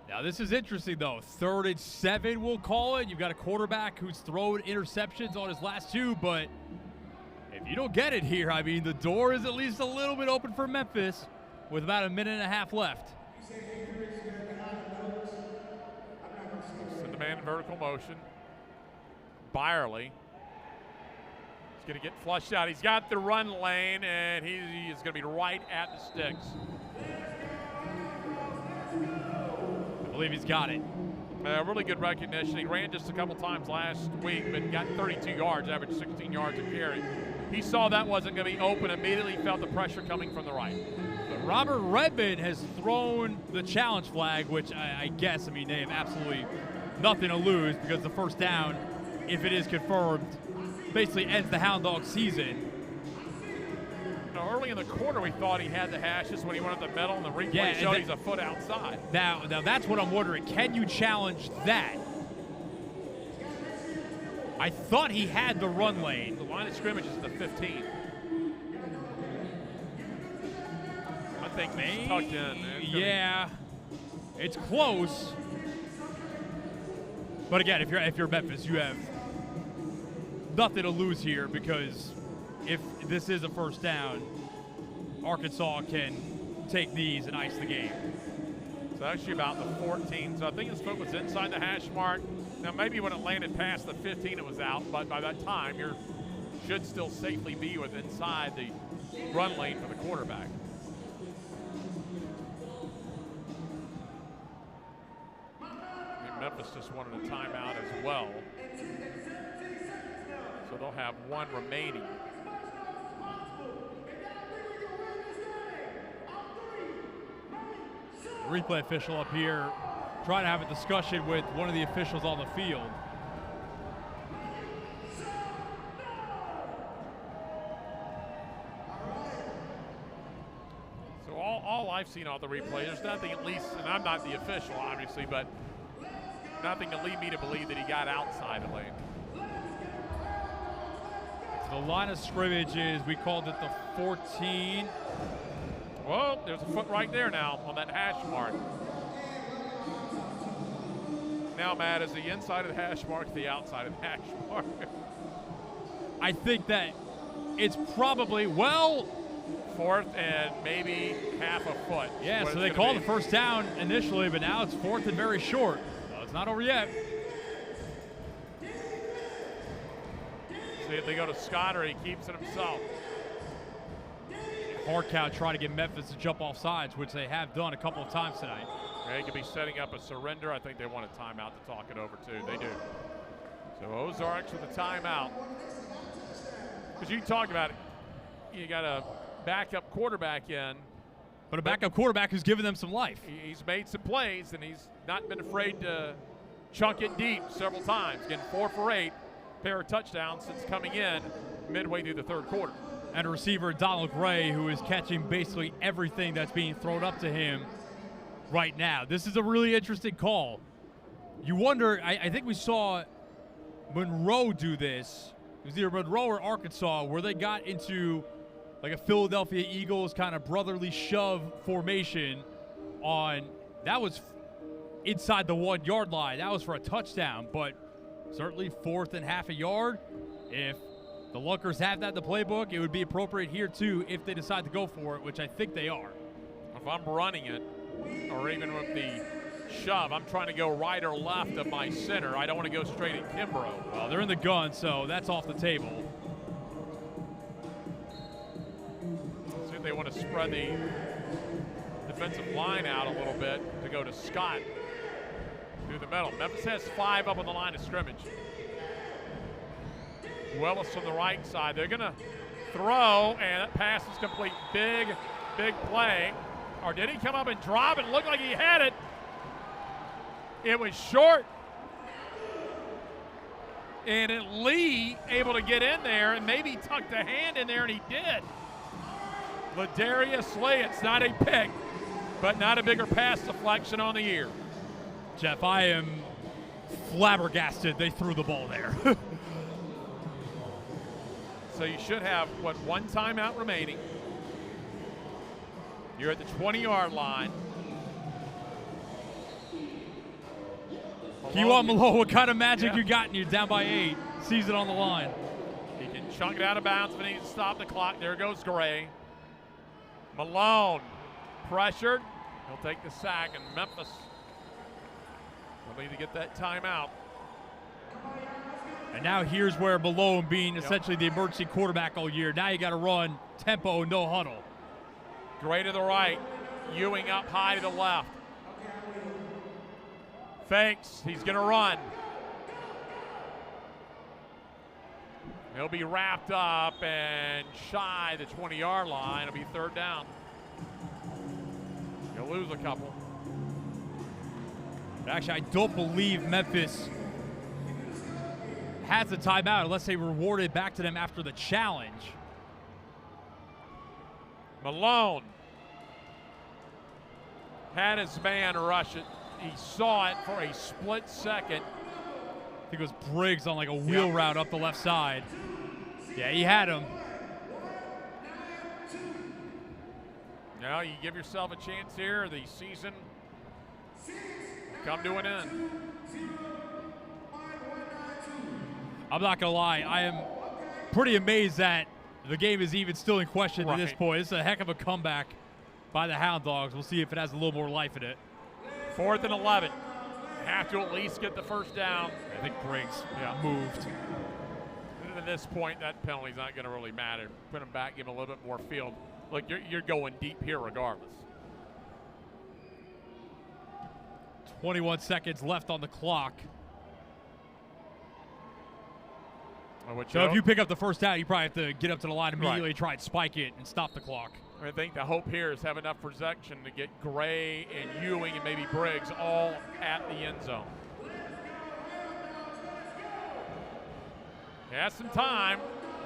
Now, this is interesting, though. 3rd and 7, we'll call it. You've got a quarterback who's thrown interceptions on his last 2, but if you don't get it here, I mean, the door is at least a little bit open for Memphis with about a minute and a half left. Send the man in vertical motion. Byerly. He's going to get flushed out. He's got the run lane, and he is going to be right at the sticks. I believe he's got it. Really good recognition. He ran just a couple times last week, but got 32 yards, averaged 16 yards a carry. He saw that wasn't going to be open, immediately felt the pressure coming from the right. But Robert Redmond has thrown the challenge flag, which I guess, I mean, they have absolutely nothing to lose because the first down, if it is confirmed, basically ends the Hound Dog season. Early in the quarter, we thought he had the hashes when he went up the middle, and the replay showed he's a foot outside. Now that's what I'm wondering. Can you challenge that? I thought he had the run lane. The line of scrimmage is the 15. I think he's tucked in. Yeah, it's close. But again, if you're Memphis, you have nothing to lose here, because if this is a first down, Arkansas can take these and ice the game. It's actually about the 14, so I think his foot was inside the hash mark. Now maybe when it landed past the 15 it was out, but by that time you should still safely be with inside the run lane for the quarterback. I think Memphis just wanted a timeout as well. So they'll have one remaining. Replay official up here trying to have a discussion with one of the officials on the field. So all I've seen on the replay, there's nothing, at least, and I'm not the official obviously, but nothing to lead me to believe that he got outside the lane. The line of scrimmage is, we called it the 14. Whoa, there's a foot right there now on that hash mark. Now, Matt, is the inside of the hash mark the outside of the hash mark? I think that it's probably, well, fourth and maybe half a foot. Yeah, so they called the first down initially, but now it's fourth and very short. So it's not over yet. See if they go to Scott or he keeps it himself. Hardcow trying to get Memphis to jump off sides, which they have done a couple of times tonight. They could be setting up a surrender. I think they want a timeout to talk it over too. They do. So Ozarks with a timeout. Because you talk about it, you got a backup quarterback in. But a backup quarterback who's given them some life. He's made some plays, and he's not been afraid to chunk it deep several times. Getting 4 for 8, pair of touchdowns since coming in midway through the third quarter. And a receiver, Donald Gray, who is catching basically everything that's being thrown up to him right now. This is a really interesting call. You wonder, I think we saw Monroe do this. It was either Monroe or Arkansas, where they got into like a Philadelphia Eagles kind of brotherly shove formation on, that was inside the 1 yard line. That was for a touchdown, but certainly fourth and half a yard. If the Lunkers have that in the playbook, it would be appropriate here too if they decide to go for it, which I think they are. If I'm running it, or even with the shove, I'm trying to go right or left of my center. I don't want to go straight at Kimbrough. Well, they're in the gun, so that's off the table. See if they want to spread the defensive line out a little bit to go to Scott through the middle. Memphis has 5 up on the line of scrimmage. Willis on the right side. They're going to throw, and that pass is complete. Big play. Or did he come up and drop it? Looked like he had it. It was short. And Lee able to get in there and maybe tucked a hand in there, and he did. Ladarius Lee, it's not a pick, but not a bigger pass deflection on the year. Jeff, I am flabbergasted they threw the ball there. So you should have, what, 1 timeout remaining. You're at the 20-yard line. Kewan Malone, what kind of magic you got, and you're down by 8. Sees it on the line. He can chunk it out of bounds if he needs to stop the clock. There goes Gray. Malone pressured. He'll take the sack, and Memphis will need to get that timeout. And now here's where Malone, being essentially the emergency quarterback all year, now you got to run tempo, no huddle. Gray to the right. Ewing up high to the left. Fakes. He's going to run. He'll be wrapped up and shy the 20-yard line. It'll be third down. He'll lose a couple. Actually, I don't believe Memphis has a timeout unless they reward it back to them after the challenge. Malone had his man rush it. He saw it for a split second. I think it was Briggs on like a wheel route up the left side. Yeah, he had him. Now you give yourself a chance here. The season will come to an end. I'm not going to lie. I am pretty amazed that the game is even still in question at this point. It's a heck of a comeback by the Hound Dogs. We'll see if it has a little more life in it. 4th and 11. Have to at least get the first down. I think Briggs moved. And at this point, that penalty's not going to really matter. Put him back, give him a little bit more field. Look, you're going deep here regardless. 21 seconds left on the clock. So if you pick up the first down, you probably have to get up to the line immediately, try and spike it and stop the clock. I think the hope here is have enough protection to get Gray and Ewing and maybe Briggs all at the end zone. He has some time.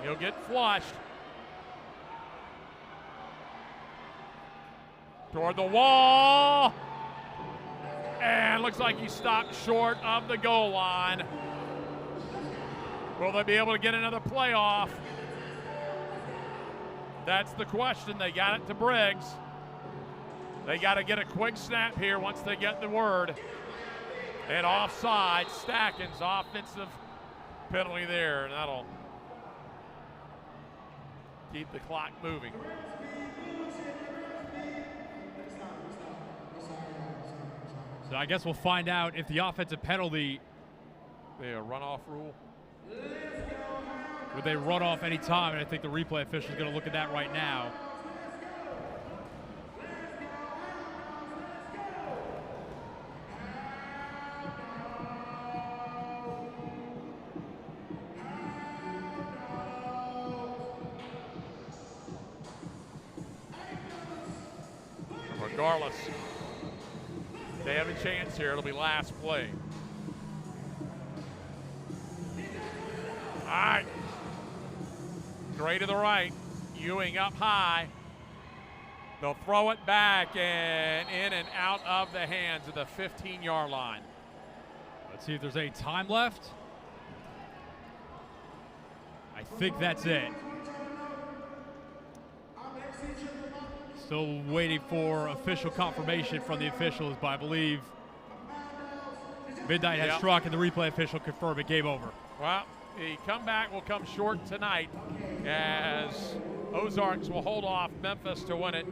He'll get flushed. Toward the wall. And looks like he stopped short of the goal line. Will they be able to get another playoff? That's the question. They got it to Briggs. They got to get a quick snap here once they get the word. And offside, Stackens, offensive penalty there. And that'll keep the clock moving. So I guess we'll find out if the offensive penalty, A runoff rule. would they run off any time? And I think the replay official is going to look at that right now. Regardless, they have a chance here. It'll be last play. All right. Gray to the right. Ewing up high. They'll throw it back and in and out of the hands of the 15-yard line. Let's see if there's any time left. I think that's it. Still waiting for official confirmation from the officials, but I believe midnight has struck and the replay official confirmed it. Game over. Well, the comeback will come short tonight as Ozarks will hold off Memphis to win it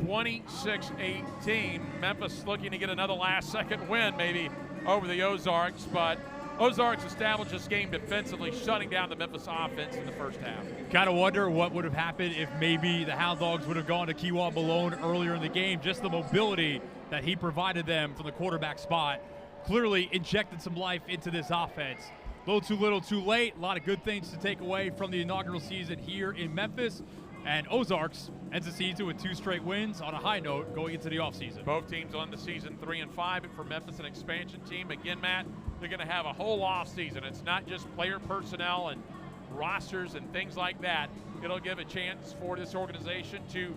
26-18. Memphis looking to get another last-second win maybe over the Ozarks, but Ozarks established this game defensively, shutting down the Memphis offense in the first half. Kind of wonder what would have happened if maybe the Hound Dogs would have gone to Keewaw Malone earlier in the game. Just the mobility that he provided them from the quarterback spot clearly injected some life into this offense. A little too late. A lot of good things to take away from the inaugural season here in Memphis. And Ozarks ends the season with 2 straight wins on a high note going into the offseason. Both teams on the season 3-5, but for Memphis, an expansion team. Again, Matt, they're going to have a whole offseason. It's not just player personnel and rosters and things like that. It'll give a chance for this organization to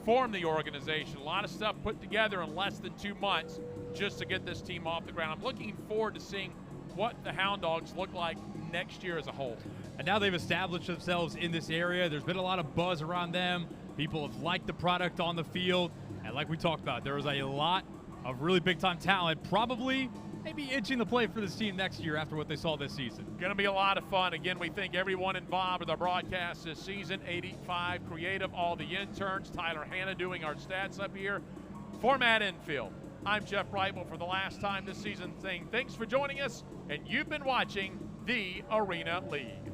form the organization. A lot of stuff put together in less than 2 months just to get this team off the ground. I'm looking forward to seeing what the Hound Dogs look like next year as a whole. And now they've established themselves in this area. There's been a lot of buzz around them. People have liked the product on the field. And like we talked about, there was a lot of really big-time talent, probably maybe itching to play for this team next year after what they saw this season. Going to be a lot of fun. Again, we thank everyone involved with our broadcast this season. 85 Creative, all the interns, Tyler Hanna doing our stats up here. Format Infield. I'm Jeff Reibel for the last time this season saying thanks for joining us, and you've been watching the Arena League.